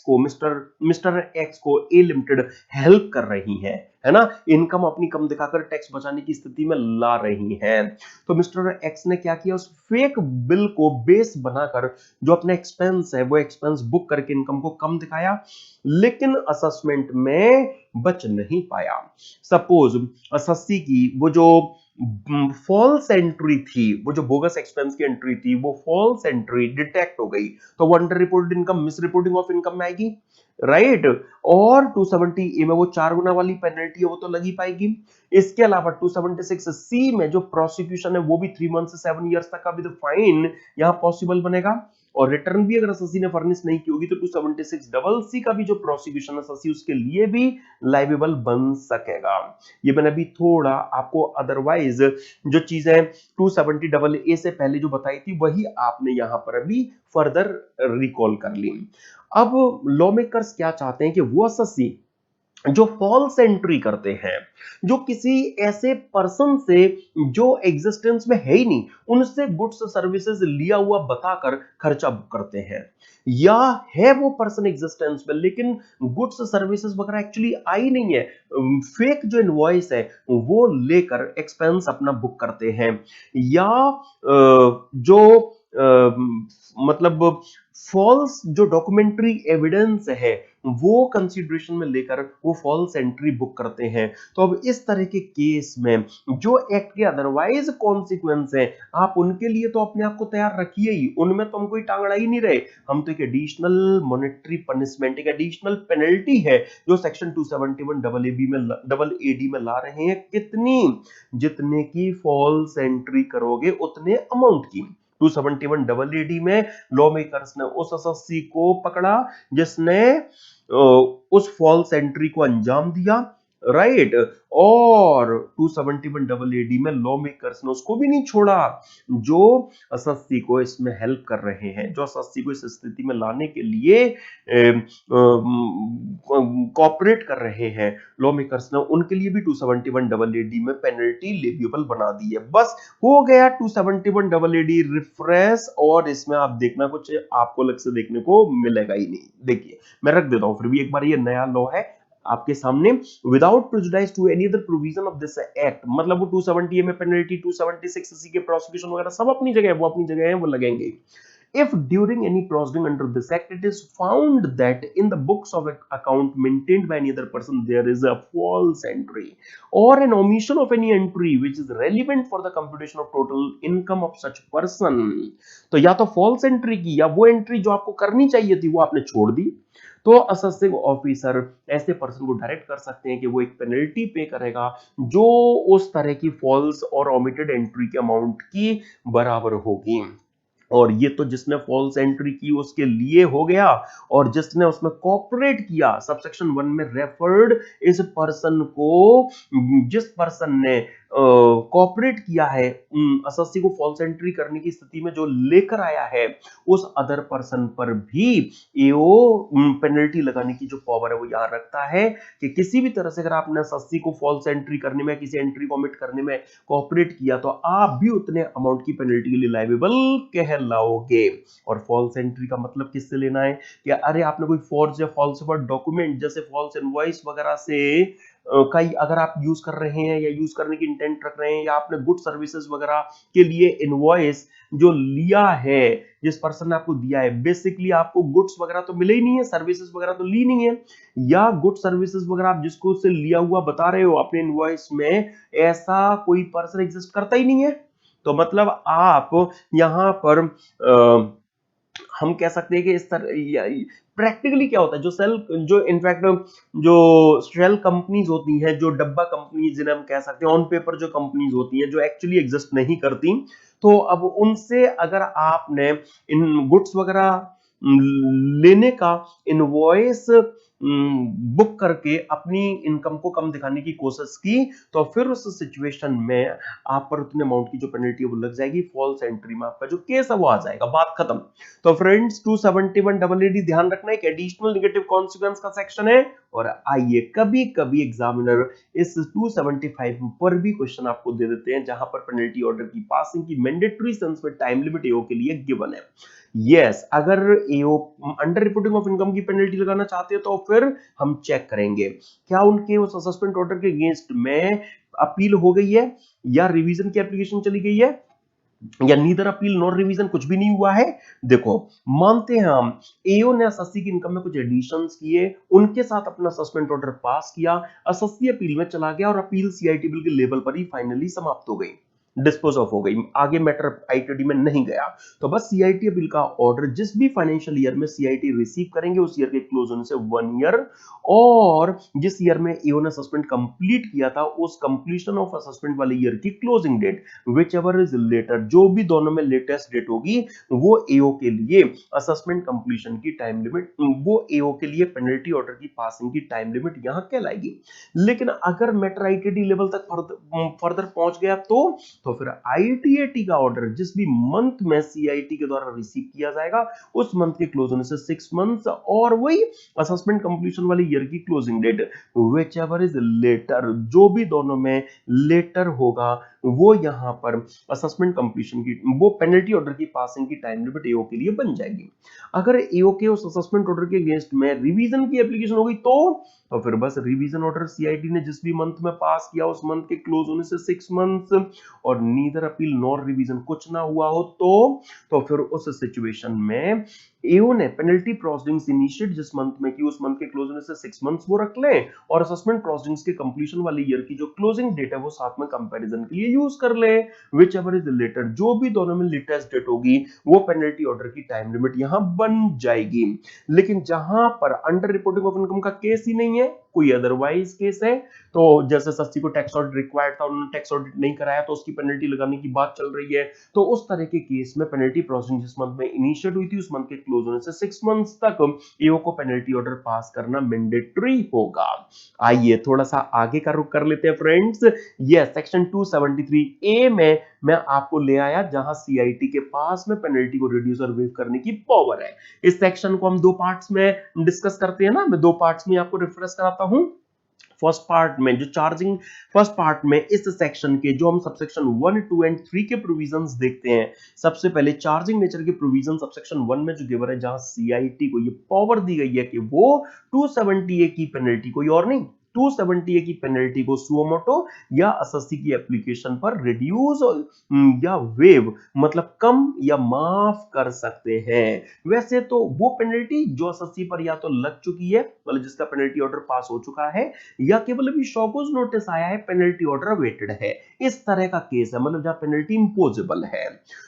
को ए लिमिटेड हेल्प कर रही है ना, इनकम अपनी कम दिखाकर टैक्स बचाने की स्थिति में ला रही है। तो मिस्टर एक्स ने क्या किया, उस फेक बिल को बेस बनाकर जो अपना एक्सपेंस है वो एक्सपेंस बुक करके इनकम को कम दिखाया, लेकिन असेसमेंट में बच नहीं पाया। सपोज एसएससी की वो जो फॉल्स एंट्री थी, वो जो बोगस एक्सपेंस की एंट्री थी, वो फॉल्स एंट्री डिटेक्ट हो गई, तो वो under reported income miss reporting of income में आएगी, राइट। और 270 में वो 4 गुना वाली पेनल्टी है वो तो लगी पाएगी। इसके अलावा 276C में जो प्रोसिक्यूशन है वो भी 3 मंथ से 7 इयर्स तक का भी तो फाइन यहां पॉसिबल बनेगा। और रिटर्न भी अगर एसएससी ने फर्निश नहीं की होगी तो 276 का भी जो प्रोसिक्यूशन है एसएससी उसके लिए भी लाइबेबल बन सकेगा। ये मैंने अभी थोड़ा आपको अदरवाइज जो चीजें 270 से पहले जो बताई थी वही आपने यहां पर अभी फर्दर रिकॉल कर ली। अब लॉ मेकर्स क्या चाहते हैं कि वो एसएससी जो फॉल्स एंट्री करते हैं, जो किसी ऐसे पर्सन से जो एग्जिस्टेंस में है ही नहीं उनसे गुड्स सर्विसेज लिया हुआ बताकर खर्चा बुक करते हैं, या है वो पर्सन एग्जिस्टेंस में लेकिन गुड्स सर्विसेज वगैरह एक्चुअली आई नहीं है, फेक जो इनवॉइस है वो लेकर एक्सपेंस अपना बुक करते हैं, या जो मतलब फॉल्स जो डॉक्यूमेंट्री एविडेंस है वो कंसीडरेशन में लेकर वो फॉल्स एंट्री बुक करते हैं। तो अब इस तरह के केस में जो एक्ट के अदरवाइज कॉन्सिक्वेंस हैं, आप उनके लिए तो अपने आप को तैयार रखिए ही, उनमें तो हम कोई टांग अड़ा ही नहीं रहे। हम तो एक एडिशनल मॉनेटरी पनिशमेंट, एक एडिशनल पेनल्टी है जो सेक्शन 271 डबल एडी में ला रहे हैं। कितनी? जितने की फॉल्स एंट्री करोगे उतने अमाउंट की। 271 डबल एडी में लॉ मेकर्स ने उस एसएससी को पकड़ा जिसने उस फॉल्स एंट्री को अंजाम दिया, राइट। और 271 डबल एडी में लॉ मेकर्स ने उसको भी नहीं छोड़ा जो एसएससी को इसमें हेल्प कर रहे हैं, जो एसएससी को इस स्थिति में लाने के लिए कॉपरेट कर रहे हैं। लॉ मेकर्स ने उनके लिए भी 271 डबल एडी में पेनल्टी लेविएबल बना दी है। बस हो गया 271 डबल एडी रिफ्रेश, और इसमें आप देखना कुछ आपको अलग से देखने को मिलेगा ही नहीं। देखिए मैं रख देता हूं फिर भी एक बार, ये नया लॉ है आपके सामने। Without prejudice to any other provision of this act, मतलब वो 270 में पेनल्टी, 276 सी के प्रोसिक्यूशन वगैरह सब अपनी जगह है, वो अपनी जगह है, वो लगेंगे। If during any proceeding under this act it is found that in the books of account maintained by any other person there is a false entry or an omission of any entry which is relevant for the computation of total income of such person, तो या तो false entry की या वो entry जो आपको करनी चाहिए थी वो आपने छोड़ दी, तो असेसिंग ऑफिसर ऐसे पर्सन को डायरेक्ट कर सकते हैं कि वो एक पेनल्टी पे करेगा जो उस तरह की फॉल्स और ओमिटेड एंट्री के अमाउंट की बराबर होगी। और ये तो जिसने फॉल्स एंट्री की उसके लिए हो गया, और जिसने उसमें कॉपरेट किया सबसेक्शन 1 में रेफर्ड इस पर्सन को, जिस पर्सन ने कॉपरेट किया है एसएससी को फॉल्स एंट्री करने की स्थिति में जो लेकर आया है, उस अदर पर्सन पर भी एओ पेनल्टी लगाने की जो पावर है वो यहां रखता है कि किसी भी तरह से अगर आपने एसएससी को फॉल्स एंट्री करने में, किसी एंट्री कॉमिट करने में कॉपरेट किया तो आप भी उतने अमाउंट की पेनल्टी के लिए लायबल कहलाओगे। और फॉल्स एंट्री का मतलब किससे लेना है कि अरे आपने कोई फॉर्ज या फॉल्सिफाइड डॉक्यूमेंट जैसे फॉल्स इनवॉइस वगैरह से कई अगर आप यूज कर रहे हैं या यूज करने की इंटेंट रख रहे हैं, या आपने गुड सर्विसेज वगैरह के लिए इनवॉइस जो लिया है, जिस पर्सन ने आपको दिया है, बेसिकली आपको गुड्स वगैरह तो मिले ही नहीं है, सर्विसेज वगैरह तो ली नहीं है, या गुड सर्विसेज वगैरह आप जिसको से लिया हुआ बता रहे हो अपने इनवॉइस में, ऐसा कोई पर्सन एग्जिस्ट करता ही नहीं है। तो मतलब आप यहां पर हम कह सकते हैं कि इस तरह प्रैक्टिकली क्या होता है, जो इनफैक्ट जो शेल कंपनीज होती हैं, जो डब्बा कंपनीज जिन्हें हम कह सकते हैं, ऑन पेपर जो कंपनीज होती हैं जो एक्चुअली एग्जिस्ट नहीं करती, तो अब उनसे अगर आपने इन गुड्स वगैरह लेने का इनवॉइस बुक करके अपनी इनकम को कम दिखाने की कोशिश की, तो फिर उस सिचुएशन में आप पर उतने अमाउंट की जो पेनल्टी है वो लग जाएगी, फॉल्स एंट्री में आपका जो केस है वो आ जाएगा, बात खत्म। तो फ्रेंड्स 271 डबल एडी ध्यान रखना एक एडिशनल नेगेटिव कॉन्सिक्वेंस का सेक्शन है। और आइए कभी कभी एग्जामिनर इस 275 पर भी क्वेश्चन आपको दे देते हैं जहां पर पेनल्टी ऑर्डर की पासिंग की मैंडेटरी सेंस में टाइम लिमिट एओ के लिए गिवन है। यस, अगर एओ अंडर रिपोर्टिंग ऑफ इनकम की पेनल्टी लगाना चाहते हैं तो फिर हम चेक करेंगे क्या उनके उस असेसमेंट ऑर्डर के अगेंस्ट में अपील हो गई है या रिवीजन की एप्लीकेशन चली गई है, या नीदर अपील नॉर रिवीजन, कुछ भी नहीं हुआ है। देखो मानते हैं हम एओ ने एसएससी की इनकम में कुछ एडिशंस किए, उनके साथ अपना असेसमेंट ऑर्डर पास किया, एसएससी अपील में चला गया और अपील सीआईटी बिल के लेवल पर ही फाइनली समाप्त हो गई, डिस्पोज ऑफ हो गई, आगे मैटर आईटीडी में नहीं गया। तो बस सीआईटी अपील का ऑर्डर जिस भी फाइनेंशियल ईयर में सीआईटी रिसीव करेंगे उस ईयर के क्लोज होने से 1 ईयर, और जिस ईयर में एओ ने असेसमेंट कंप्लीट किया था उस कंप्लीशन ऑफ असेसमेंट वाले ईयर की closing date, whichever is later, जो भी दोनों में लेटेस्ट डेट होगी वो एओ के लिए असेसमेंट कंप्लीशन की टाइम लिमिट, वो एओ के लिए पेनल्टी ऑर्डर की पासिंग की टाइम लिमिट यहां कहलाएगी। लेकिन अगर मैटर आईटीडी लेवल तक फर्दर पहुंच गया तो फिर आईटीएटी का ऑर्डर जिस भी मंथ में सीआईटी के द्वारा रिसीव किया जाएगा उस मंथ के क्लोज होने से 6 मंथ्स, और वही असेसमेंट कंप्लीशन वाली ईयर की closing date whichever is later, जो भी दोनों में लेटर होगा वो यहां पर असेसमेंट कंप्लीशन की, वो पेनल्टी ऑर्डर की पासिंग की टाइम लिमिट एओ के लिए बन जाएगी। अगर एओ के उस असेसमेंट ऑर्डर के अगेंस्ट में रिवीजन की एप्लीकेशन हो गई तो फिर बस रिवीजन ऑर्डर सीआईटी ने जिस भी मंथ में पास किया उस मंथ के क्लोज होने से 6 मंथ्स, और नीदर अपील नॉर रिवीजन कुछ ना हुआ हो तो फिर उस सिचुएशन में एओ ने पेनल्टी प्रोसीडिंग्स इनिशिएट जिस मंथ में की उस मंथ के क्लोज होने से 6 मंथ्स वो रख लें और असेसमेंट प्रोसीडिंग्स के कंप्लीशन वाली ईयर की जो क्लोजिंग डेट है वो साथ में कंपैरिजन के लिए यूज कर ले, विच एवर इज लेटर, जो भी दोनों में लेटेस्ट डेट होगी वो पेनल्टी ऑर्डर की टाइम लिमिट यहां बन जाएगी। लेकिन जहां पर अंडर रिपोर्टिंग ऑफ इनकम का केस ही नहीं है, कोई अदरवाइज केस है, तो जैसे सस्ती को टैक्स ऑडिट रिक्वायर्ड था, उन्होंने टैक्स ऑडिट नहीं कराया तो उसकी पेनल्टी लगाने की बात चल रही है, तो उस तरह के केस में पेनल्टी प्रोसीडिंग जिस मंथ में इनिशिएट हुई थी उस मंथ के क्लोज होने से 6 मंथ्स तक ईओ को पेनल्टी ऑर्डर पास करना मैंडेटरी होगा। आइए थोड़ा सा आगे का रुख कर लेते हैं फ्रेंड्स। ये सेक्शन 273 ए में मैं आपको ले आया जहां सीआईटी के पास में पेनल्टी को रिड्यूस और वेव करने की पावर है। इस सेक्शन को हम दो पार्ट्स में डिस्कस करते हैं ना, मैं दो पार्ट्स में आपको रिफ्रेश कराता हूं। फर्स्ट पार्ट में जो चार्जिंग फर्स्ट पार्ट में इस सेक्शन के जो हम सबसेक्शन 1, 2 एंड 3 के प्रोविजंस देखते हैं। सबसे पहले चार्जिंग नेचर के प्रोविजन सबसेक्शन 1 में जो गिवन है जहां सीआईटी को ये पावर दी गई है कि वो 270 की पेनल्टी, कोई और नहीं, 270 की पेनल्टी को सुओ मोटो या एसएससी की एप्लीकेशन पर रिड्यूस या वेव मतलब कम या माफ कर सकते हैं। वैसे तो वो पेनल्टी जो एसएससी पर या तो लग चुकी है, मतलब जिसका पेनल्टी ऑर्डर पास हो चुका है, या केवल अभी शॉकोज नोटिस आया है, पेनल्टी ऑर्डर अवेटेड है, इस तरह का केस है, मतलब जहां पेनल्टी इंपोजेबल है।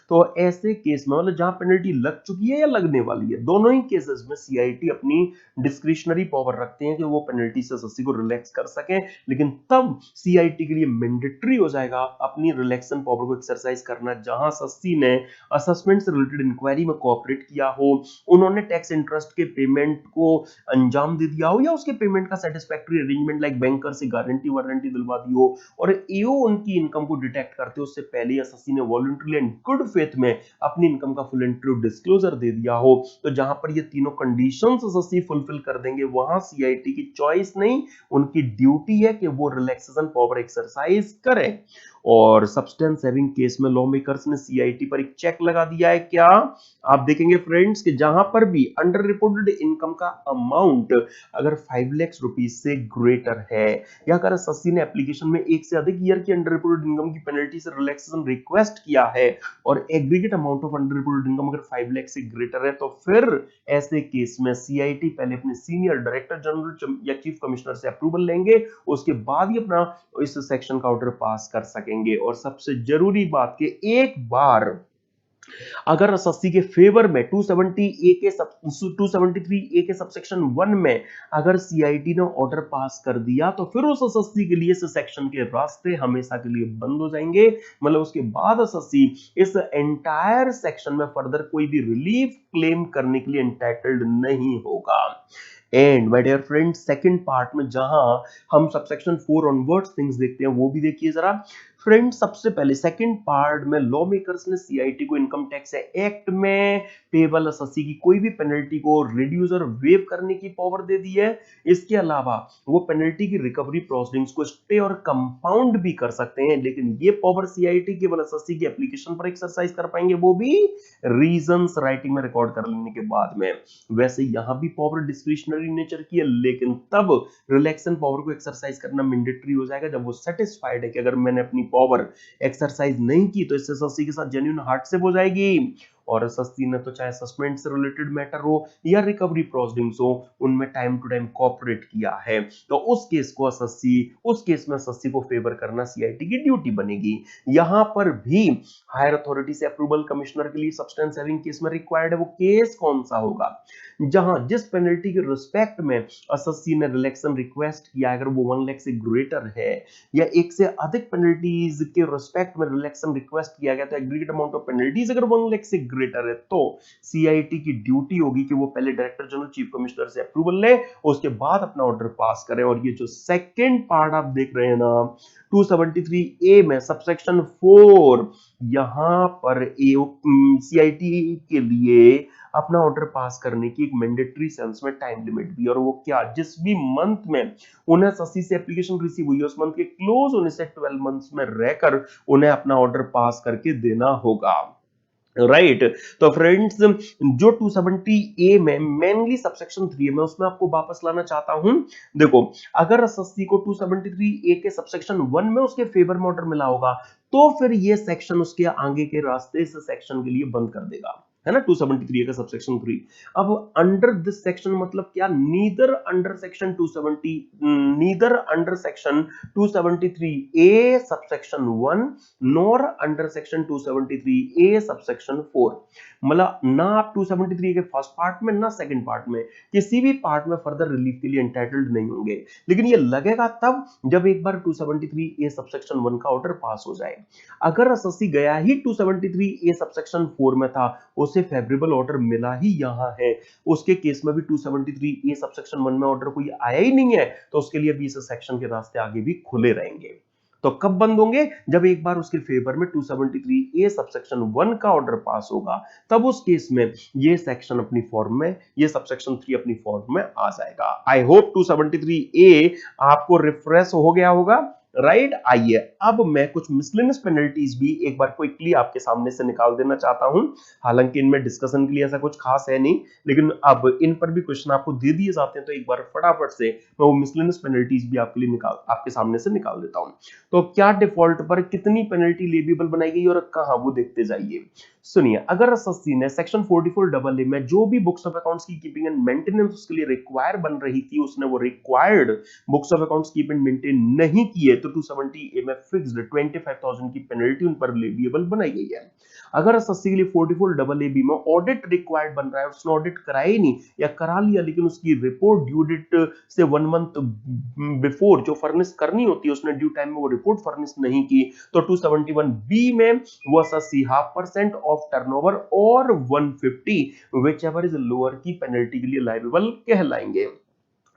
तो ऐसे केस में मतलब जहां पेनल्टी लग चुकी है या लगने वाली है, दोनों ही केसेस में सीआईटी अपनी डिस्क्रिशनरी पावर रखते हैं कि वो पेनल्टी से एसएससी को रिलैक्स कर सके, लेकिन तब सीआईटी के लिए मैंडेटरी हो जाएगा अपनी रिलैक्सन पावर को एक्सरसाइज करना जहां एसएससी ने असेसमेंट से रिलेटेड इंक्वायरी में कोऑपरेट किया हो, उन्होंने टैक्स इंटरेस्ट के पेमेंट को अंजाम दे दिया हो या उसके पेमेंट का सेटिस्फैक्टरी अरेंजमेंट लाइक बैंकर से गारंटी वारंटी दिलवा दी हो, और एओ उनकी इनकम को डिटेक्ट करते उससे पहले एसएससी ने वॉलंटरीली एंड गुड फेथ में अपनी इनकम का फुल एंड ट्रू डिस्क्लोजर दे दिया हो, तो जहां पर ये तीनों कंडीशंस एसएससी फुलफिल कर देंगे वहां सीआईटी की चॉइस नहीं, उनकी ड्यूटी है कि वो रिलैक्सेशन पावर एक्सरसाइज करें। और सब्सटेंस हैविंग केस में लॉ मेकर्स ने सीआईटी पर एक चेक लगा दिया है। क्या आप देखेंगे फ्रेंड्स कि जहां पर भी अंडर रिपोर्टेड इनकम का अमाउंट अगर 5 लाख रुपीस से ग्रेटर है, या अगर एसएससी ने एप्लीकेशन में एक से अधिक ईयर की अंडर रिपोर्टेड इनकम की पेनल्टी से रिलैक्सेशन रिक्वेस्ट किया है और aggregate amount of under reported income अगर 5 लाख से ग्रेटर है, तो फिर ऐसे केस में सीआईटी पहले अपने सीनियर डायरेक्टर जनरल या चीफ कमिश्नर से अप्रूवल लेंगे, उसके बाद ही अपना इस सेक्शन का ऑर्डर पास कर सकेंगे। और सबसे जरूरी बात कि एक बार अगर एसएससी के फेवर में 273 ए के सबसेक्शन 1 में अगर सीआईटी ने ऑर्डर पास कर दिया तो फिर उस एसएससी के लिए इस सेक्शन के रास्ते हमेशा के लिए बंद हो जाएंगे, मतलब उसके बाद एसएससी इस एंटायर सेक्शन में फर्दर कोई भी रिलीफ क्लेम करने के लिए एंटाइटल्ड नहीं होगा। And my dear friends, second part में जहां हम सबसेक्शन 4 ऑनवर्ड्स थिंग्स देखते हैं वो भी देखिए जरा। फ्रेंड्स सबसे पहले सेकंड पार्ट में लॉ मेकर्स ने सीआईटी को इनकम टैक्स एक्ट में पेबल एसएससी की कोई भी पेनल्टी को रिड्यूस और वेव करने की पावर दे दी है। इसके अलावा वो पेनल्टी की रिकवरी प्रोसीडिंग्स को स्टे और कंपाउंड भी कर सकते हैं, लेकिन ये पावर सीआईटी केवल एसएससी की एप्लीकेशन पर एक्सरसाइज कर पाएंगे, वो भी रीजंस राइटिंग में रिकॉर्ड कर लेने के बाद में। वैसे यहां भी पावर डिस्क्रिशनरी नेचर की है, लेकिन तब रिलैक्सन पावर को एक्सरसाइज करना मैंडेटरी हो जाएगा जब वो सेटिस्फाइड है कि अगर मैंने अपनी पावर एक्सरसाइज नहीं की तो इससे एसएससी के साथ जेन्युइन हार्डशिप हो जाएगी। और एसएससी ने तो चाहे सस्पेंड से रिलेटेड मैटर हो या रिकवरी प्रोसीडिंग्स हो, उनमें टाइम टू टाइम कोऑपरेट किया है, तो उस केस में एसएससी को फेवर करना सीआईटी की ड्यूटी बनेगी। यहां पर भी हायर अथॉरिटी से अप्रूवल कमिश्नर के लिए सब्सटेंस हैविंग केस में रिक्वायर्ड है। वो केस कौन सा होगा? जहां जिस पेनल्टी के रिस्पेक्ट में एसएससी ने रिलैक्सेशन रिक्वेस्ट किया, अगर वो 1 लाख से ग्रेटर है या एक से अधिक पेनल्टीज के रिस्पेक्ट में रिलैक्सेशन रिक्वेस्ट किया गया, तो एग्रीगेट अमाउंट ऑफ पेनल्टीज अगर 1 लाख से ग्रेटर है तो सीआईटी की ड्यूटी होगी कि वो पहले डायरेक्टर जनरल चीफ कमिश्नर से अप्रूवल ले, उसके बाद अपना ऑर्डर पास करे। और ये जो सेकंड पार्ट आप देख रहे हैं ना 273 ए में सबसेक्शन 4, यहां पर सीआईटी के लिए अपना ऑर्डर पास करने की एक मैंडेटरी सेंस में टाइम लिमिट भी, और वो क्या, जिस भी मंथ में उन्हें एसएससी से एप्लीकेशन रिसीव हुई है उस मंथ के क्लोज होने से 12 मंथ्स में रहकर उन्हें अपना ऑर्डर पास करके देना होगा। राइट तो फ्रेंड्स जो 270 ए में मेनली सबसेक्शन 3 में उसमें आपको वापस लाना चाहता हूं। देखो अगर एसएससी को 273 ए के सबसेक्शन 1 में उसके फेवर में ऑर्डर मिला होगा तो फिर ये सेक्शन उसके आगे के रास्ते इस सेक्शन के लिए बंद कर देगा, है ना। 273 ए का सबसेक्शन 3। अब अंडर दिस सेक्शन मतलब क्या, neither under section 270 neither under section 273 ए सबसेक्शन 1 नॉर अंडर सेक्शन 273 ए सबसेक्शन 4। मतलब ना आप 273 के फर्स्ट पार्ट में ना सेकंड पार्ट में किसी भी पार्ट में फर्दर रिलीफ के लिए एंटाइटल्ड नहीं होंगे, लेकिन ये लगेगा तब जब एक बार 273 ए सबसेक्शन 1 का ऑर्डर पास हो जाए। अगर एसएससी गया ही 273 ए सबसेक्शन 4 में था, उसे फेवरेबल ऑर्डर मिला ही यहां है, उसके केस में भी 273 ए सबसेक्शन 1 में ऑर्डर कोई आया ही नहीं है, तो उसके लिए भी इस सेक्शन के रास्ते आगे भी खुले रहेंगे। तो कब बंद होंगे, जब एक बार उसके फेवर में 273 ए सबसेक्शन 1 का ऑर्डर पास होगा, तब उस केस में ये सेक्शन अपनी फॉर्म में, ये सबसेक्शन 3 अपनी फॉर्म में आ जाएगा। आई होप 273 ए आपको रिफ्रेश हो गया होगा, राइट। आइए अब मैं कुछ मिसलेनियस पेनल्टीज भी एक बार क्विकली आपके सामने से निकाल देना चाहता हूं। हालांकि इनमें डिस्कशन के लिए ऐसा कुछ खास है नहीं, लेकिन अब इन पर भी क्वेश्चन आपको दे दिए जाते हैं, तो एक बार फटाफट से मैं वो मिसलेनियस पेनल्टीज भी आपके लिए निकाल आपके सामने से निकाल देता हूं। तो क्या डिफॉल्ट पर कितनी पेनल्टी लेविएबल बनाई गई और कहां, वो देखते जाइए। सुनिए, अगर एसएससी ने सेक्शन 44 AA में जो भी बुक्स ऑफ अकाउंट्स की कीपिंग एंड मेंटेनेंस उसके लिए रिक्वायर बन रही थी, उसने वो required books of accounts keep and maintain नहीं किए, तो 270 ए में फिक्स्ड 25,000 की पेनल्टी उन पर लेविएबल बनाई गई है। अगर एसएससी के लिए 44 AA में ऑडिट रिक्वायर्ड बन रहा है, उसने ऑडिट कराया ही नहीं या करा लिया लेकिन उसकी रिपोर्ट ड्यू डेट से 1 मंथ बिफोर जो फर्निश करनी होती है उसने ड्यू टाइम में वो रिपोर्ट फर्निश नहीं की, तो 271 बी में वो 80.5% ऑफ टर्नओवर और 150 विच एवर इज लोअर की पेनल्टी के लिए लाइबल कहलाएंगे।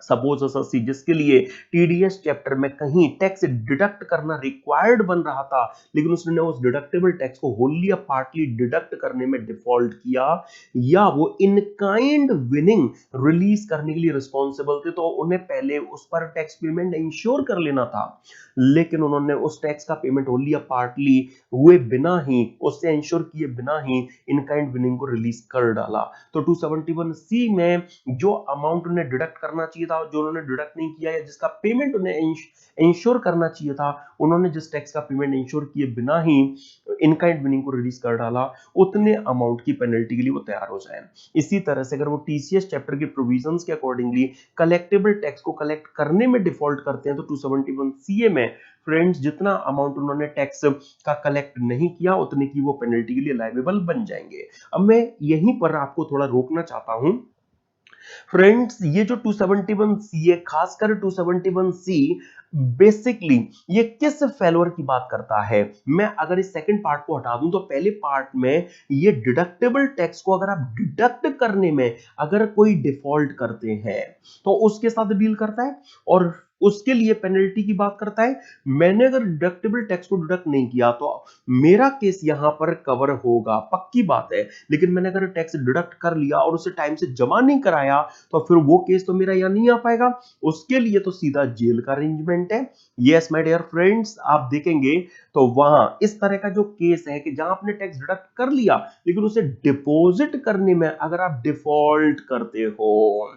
सपोज एसएससी जिसके लिए टीडीएस चैप्टर में कहीं टैक्स डिडक्ट करना रिक्वायर्ड बन रहा था, लेकिन उसने उस डिडक्टेबल टैक्स को होली या पार्टली डिडक्ट करने में डिफॉल्ट किया, या वो इन काइंड विनिंग रिलीज करने के लिए रिस्पॉन्सिबल थे, तो उन्हें पहले उस पर टैक्स पेमेंट इंश्योर कर लेना था, लेकिन उन्होंने उस टैक्स का पेमेंट होली या पार्टली हुए बिना ही, उससे इंश्योर किए बिना ही इन काइंड विनिंग को रिलीज कर डाला। तो 271 सी में जो अमाउंट उन्हें डिडक्ट करना चाहिए था, जो उन्होंने डिडक्ट नहीं किया या जिसका पेमेंट उन्हें इंश्योर करना चाहिए था, उन्होंने जिस टैक्स का पेमेंट इंश्योर किए बिना ही इनकाइंड विनिंग को रिलीज कर डाला, उतने अमाउंट की पेनल्टी के लिए वो तैयार हो जाए। इसी तरह से अगर वो टीसीएस चैप्टर के प्रोविजंस के अकॉर्डिंगली कलेक्टेबल टैक्स को कलेक्ट करने में डिफॉल्ट करते हैं, तो 271 सीए में फ्रेंड्स जितना अमाउंट उन्होंने टैक्स का कलेक्ट नहीं किया उतने की वो पेनल्टी के लिए लायबल बन जाएंगे। अब मैं यहीं पर आपको थोड़ा रोकना चाहता हूं फ्रेंड्स, ये जो 271 सी है, खासकर 271 सी बेसिकली ये किस फेलोर की बात करता है। मैं अगर इस सेकंड पार्ट को हटा दूं तो पहले पार्ट में ये डिडक्टेबल टैक्स को अगर आप डिडक्ट करने में अगर कोई डिफॉल्ट करते हैं तो उसके साथ डील करता है और उसके लिए पेनल्टी की बात करता है। मैंने अगर डिडक्टेबल टैक्स को डिडक्ट नहीं किया तो मेरा केस यहां पर कवर होगा, पक्की बात है, लेकिन मैंने अगर टैक्स डिडक्ट कर लिया और उसे टाइम से जमा नहीं कराया तो फिर वो केस तो मेरा यहां नहीं आ पाएगा, उसके लिए तो सीधा जेल का अरेंजमेंट है। यस माय डियर फ्रेंड्स, आप देखेंगे तो वहां इस तरह का जो केस है कि जहां आपने टैक्स डिडक्ट कर लिया लेकिन उसे डिपॉजिट करने में अगर आप डिफॉल्ट करते हो,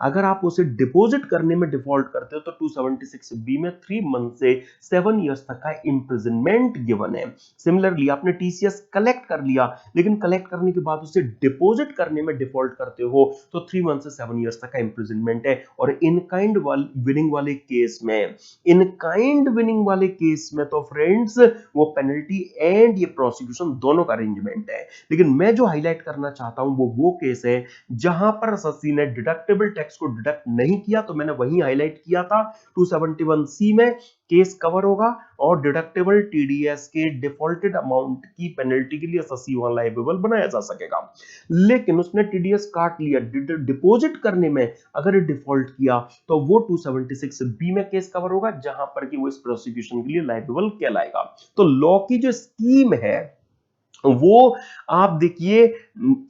अगर आप उसे डिपॉजिट करने में डिफॉल्ट करते हो तो 276 बी में 3 मंथ से 7 इयर्स तक का इंप्रिजनमेंट गिवन है। सिमिलरली आपने टीसीएस कलेक्ट कर लिया लेकिन कलेक्ट करने के बाद उसे डिपॉजिट करने में डिफॉल्ट करते हो तो 3 मंथ से 7 इयर्स तक का इंप्रिजनमेंट है। और इन काइंड विनिंग वाले केस में, इन काइंड विनिंग वाले केस में तो फ्रेंड्स वो पेनल्टी एंड ये प्रोसिक्यूशन दोनों का अरेंजमेंट है। लेकिन मैं जो हाईलाइट करना चाहता हूं वो केस है जहां पर एसएससी ने डिडक्टेबल टैक्स को डिडक्ट नहीं किया, तो मैंने वही हाईलाइट किया था 271 सी में केस कवर होगा और डिडक्टेबल टीडीएस के डिफॉल्टेड अमाउंट की पेनल्टी के लिए एसएससी वहां लायबल बनाया जा सकेगा। लेकिन उसने टीडीएस काट लिया, डिपॉजिट करने में अगर डिफॉल्ट किया तो वो 276 बी में केस कवर होगा जहां पर कि वो इस प्रोसिक्यूशन के लिए लायबल कहलाएगा। तो लॉ की जो स्कीम है वो आप देखिए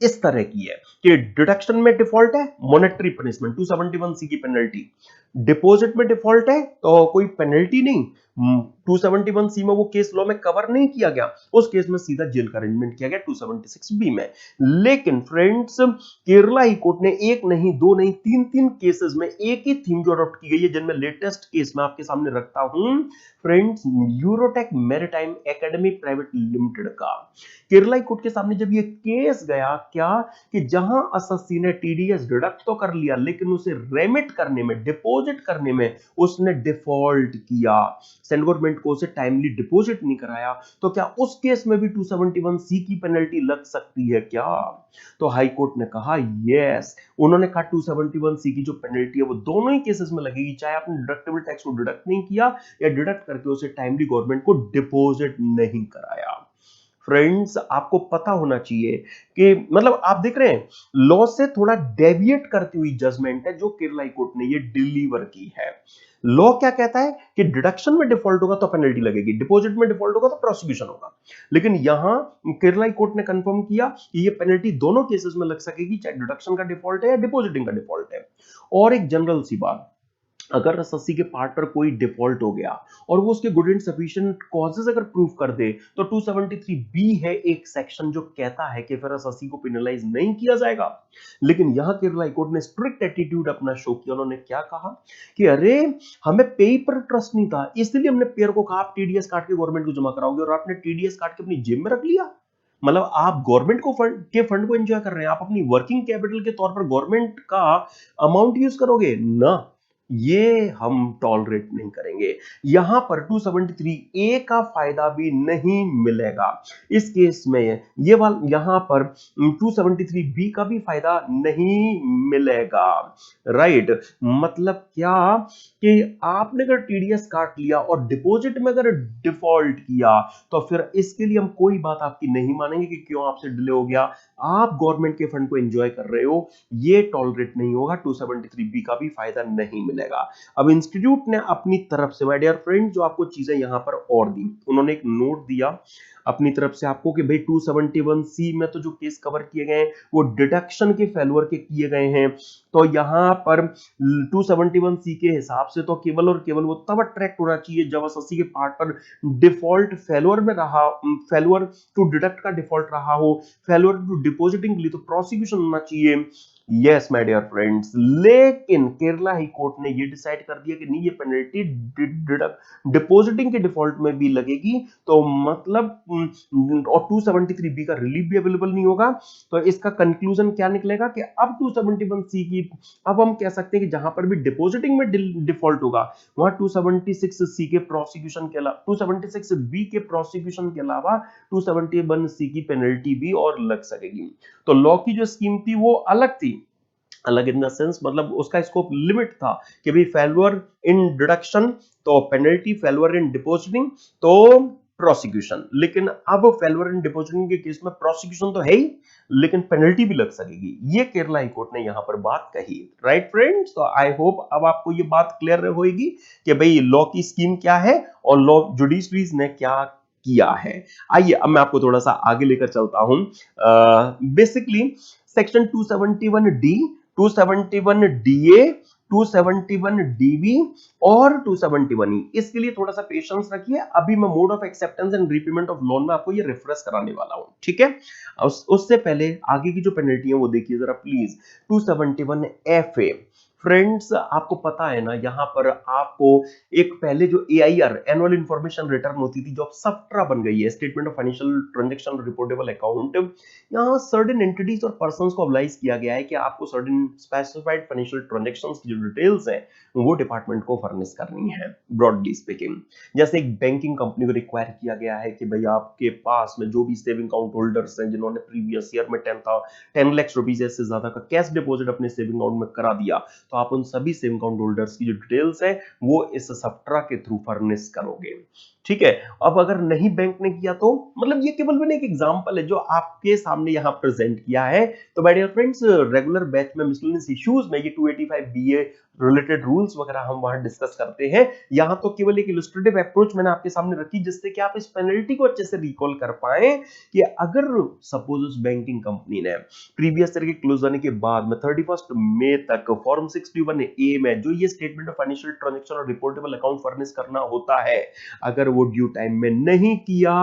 इस तरह की है कि डिडक्शन में डिफॉल्ट है, मॉनेटरी पनिशमेंट 271 सी की पेनल्टी, डिपॉजिट में डिफॉल्ट है तो कोई पेनल्टी नहीं, 271 सी में वो केस लॉ में कवर नहीं किया गया, उस केस में सीधा जेल का अरेंजमेंट किया गया 276 बी में। लेकिन फ्रेंड्स केरला हाई कोर्ट ने एक नहीं, दो नहीं, तीन तीन केसेस में एक ही थीम जो अडॉप्ट की गई है, जिनमें लेटेस्ट केस मैं आपके सामने रखता हूं friends, Eurotech maritime academy private limited का। केरला हाई कोर्ट के सामने जब ये केस गया, क्या कि जहां एसएससी ने टीडीएस डिडक्ट तो कर लिया, लेकिन उसे रेमिट करने में, डिपॉजिट करने में उसने डिफॉल्ट किया, सेंट्रल गवर्नमेंट को उसे टाइमली डिपॉजिट नहीं कराया, तो क्या उस केस में भी 271 सी की पेनल्टी लग सकती है क्या? तो हाई कोर्ट ने कहा यस, उन्होंने कहा 271 सी की जो पेनल्टी है वो दोनों ही केसेस में लगेगी, चाहे आपने डिडक्टेबल टैक्स को डिडक्ट नहीं किया या डिडक्ट करके उसे टाइमली गवर्नमेंट को डिपॉजिट नहीं कराया। फ्रेंड्स आपको पता होना चाहिए कि मतलब आप देख रहे हैं लॉ से थोड़ा डेविएट करती हुई जजमेंट है जो केरला हाई कोर्ट ने ये डिलीवर की है। लॉ क्या कहता है कि डिडक्शन में डिफॉल्ट होगा तो पेनल्टी लगेगी, डिपॉजिट में डिफॉल्ट होगा तो प्रोसिक्यूशन होगा, लेकिन यहां केरला हाई कोर्ट ने कंफर्म किया कि ये पेनल्टी दोनों केसेस में लग सकेगी, चाहे डिडक्शन का डिफॉल्ट है या डिपॉजिटिंग का डिफॉल्ट है। और एक जनरल सी बात, अगर एसएससी के पार्ट पर कोई डिफॉल्ट हो गया और वो उसके गुड एंड सफिशिएंट कॉजेस अगर प्रूव कर दे, तो 273 बी है एक सेक्शन जो कहता है कि फिर एसएससी को पेनलाइज नहीं किया जाएगा। लेकिन यहां केरला हाई कोर्ट ने स्ट्रिक्ट एटीट्यूड अपना शो किया, उन्होंने क्या कहा कि अरे हमें पे पर ट्रस्ट नहीं था, इसलिए हमने पेयर को कहा आप टीडीएस काट के गवर्नमेंट को जमा कराओगे, और आपने टीडीएस काट के अपनी जेब में रख लिया। मतलब आप गवर्नमेंट को फंड को एंजॉय कर रहे हैं, आप अपनी वर्किंग कैपिटल के तौर पर गवर्नमेंट का अमाउंट यूज करोगे ना, ये हम टॉलरेट नहीं करेंगे। यहां पर 273 ए का फायदा भी नहीं मिलेगा इस केस में, ये वाला यहां पर 273 बी का भी फायदा नहीं मिलेगा, राइट? मतलब क्या कि आपने अगर टीडीएस काट लिया और डिपॉजिट में अगर डिफॉल्ट किया, तो फिर इसके लिए हम कोई बात आपकी नहीं मानेंगे कि क्यों आपसे डिले हो गया, आप गवर्नमेंट के फंड को एंजॉय कर रहे हो, ये टॉलरेट नहीं होगा, 273 बी का भी फायदा नहीं मिलेगा। अब इंस्टीट्यूट ने अपनी तरफ से, माय डियर फ्रेंड, जो आपको चीजें यहां पर और दी, उन्होंने एक नोट दिया अपनी तरफ से आपको कि भाई 271 सी में तो जो केस कवर किए गए हैं वो डिडक्शन के फेल्योर के किए गए हैं, तो यहां पर 271 सी के हिसाब से तो केवल और केवल वो तब अट्रैक्ट होना चाहिए जब एसएससी के पार्ट पर डिफॉल्ट फेल्योर में रहा, फेल्योर टू डिडक्ट का डिफॉल्ट रहा हो, फेल्योर टू डिपॉजिटिंग के लिए तो प्रोसिक्यूशन होना चाहिए। यस माय डियर फ्रेंड्स, लेकिन केरला हाई कोर्ट ने ये डिसाइड कर दिया कि नहीं, ये पेनल्टी डिपॉजिटिंग के डिफॉल्ट में भी लगेगी, तो मतलब और 273 बी का रिलीफ भी अवेलेबल नहीं होगा। तो इसका कंक्लूजन क्या निकलेगा कि अब 271 सी की, अब हम कह सकते हैं कि जहां पर भी डिपॉजिटिंग में डिफॉल्ट होगा वहां 276 सी के प्रोसिक्यूशन के अलावा, 276 बी के प्रोसिक्यूशन के अलावा 271 सी की पेनल्टी भी और लग सकेगी। तो लॉ की जो स्कीम थी वो अलग थी, अलग इन द सेंस मतलब उसका स्कोप लिमिट था कि भाई फेल्योर इन डिडक्शन तो पेनल्टी, फेल्योर इन डिपॉजिटिंग तो प्रोसिक्यूशन, लेकिन अब फेल्योर इन डिपॉजिटिंग के केस में प्रोसिक्यूशन तो है ही, लेकिन पेनल्टी भी लग सकेगी, ये केरला हाई कोर्ट ने यहां पर बात कही, राइट फ्रेंड्स? तो आई होप अब आपको ये बात क्लियर होगी कि भाई लॉ की स्कीम क्या है और लॉ जुडिशरीज ने क्या किया है। आइए अब मैं आपको थोड़ा सा आगे लेकर चलता हूं। Basically section 271 D, 271 DA, 271 dB और 271 ई, इसके लिए थोड़ा सा पेशेंस रखिए, अभी मैं mode of acceptance and repayment of loan में आपको ये रिफ्रेश कराने वाला हूं, ठीक है? उससे पहले आगे की जो पेनल्टी है वो देखिए जरा प्लीज। 271 एफ ए, फ्रेंड्स आपको पता है ना, यहां पर आपको एक पहले जो एआईआर एनुअल इंफॉर्मेशन रिटर्न होती थी, जो अब सफ्ट्रा बन गई है, statement of financial transaction reportable account, यहाँ सर्टेन एंटिटीज और पर्संस को अब्लाइज किया गया है कि आपको सर्टेन स्पेसिफाइड फाइनेंशियल ट्रांजैक्शंस की जो डिटेल्स हैं वो डिपार्टमेंट को फर्निश करनी है, ब्रॉडली स्पीकिंग। जैसे एक बैंकिंग कंपनी को रिक्वायर किया गया है कि भाई आपके पास में जो भी सेविंग अकाउंट होल्डर्स हैं जिन्होंने प्रीवियस ईयर में 10 लाख रुपीस से ज्यादा का कैश डिपॉजिट अपने सेविंग अकाउंट में करा दिया, तो आप उन सभी सेविंग अकाउंट होल्डर्स की जो डिटेल्स है वो इस सफ्ट्रा के थ्रू फर्निश करोगे, ठीक है? अब अगर नहीं बैंक ने किया तो मतलब ये केवल मैंने एक एग्जांपल है जो आपके सामने यहां प्रेजेंट किया है। तो my dear friends, regular batch में मिसलेनियस इश्यूज में ये 285 बीए रिलेटेड रूल्स वगैरह हम वहां डिस्कस करते हैं। यहां तो केवल एक इलस्ट्रेटिव अप्रोच मैंने आपके सामने रखी जिससे कि आप इस पेनल्टी को अच्छे से रिकॉल कर पाए कि अगर सपोज उस बैंकिंग कंपनी ने प्रीवियस ईयर के क्लोज होने के बाद में 31 मई तक फॉर्म 61 ए में जो ये स्टेटमेंट ऑफ फाइनेंशियल ट्रांजैक्शन और रिपोर्टेबल अकाउंट फर्निश करना होता है, अगर वो ड्यू टाइम में नहीं किया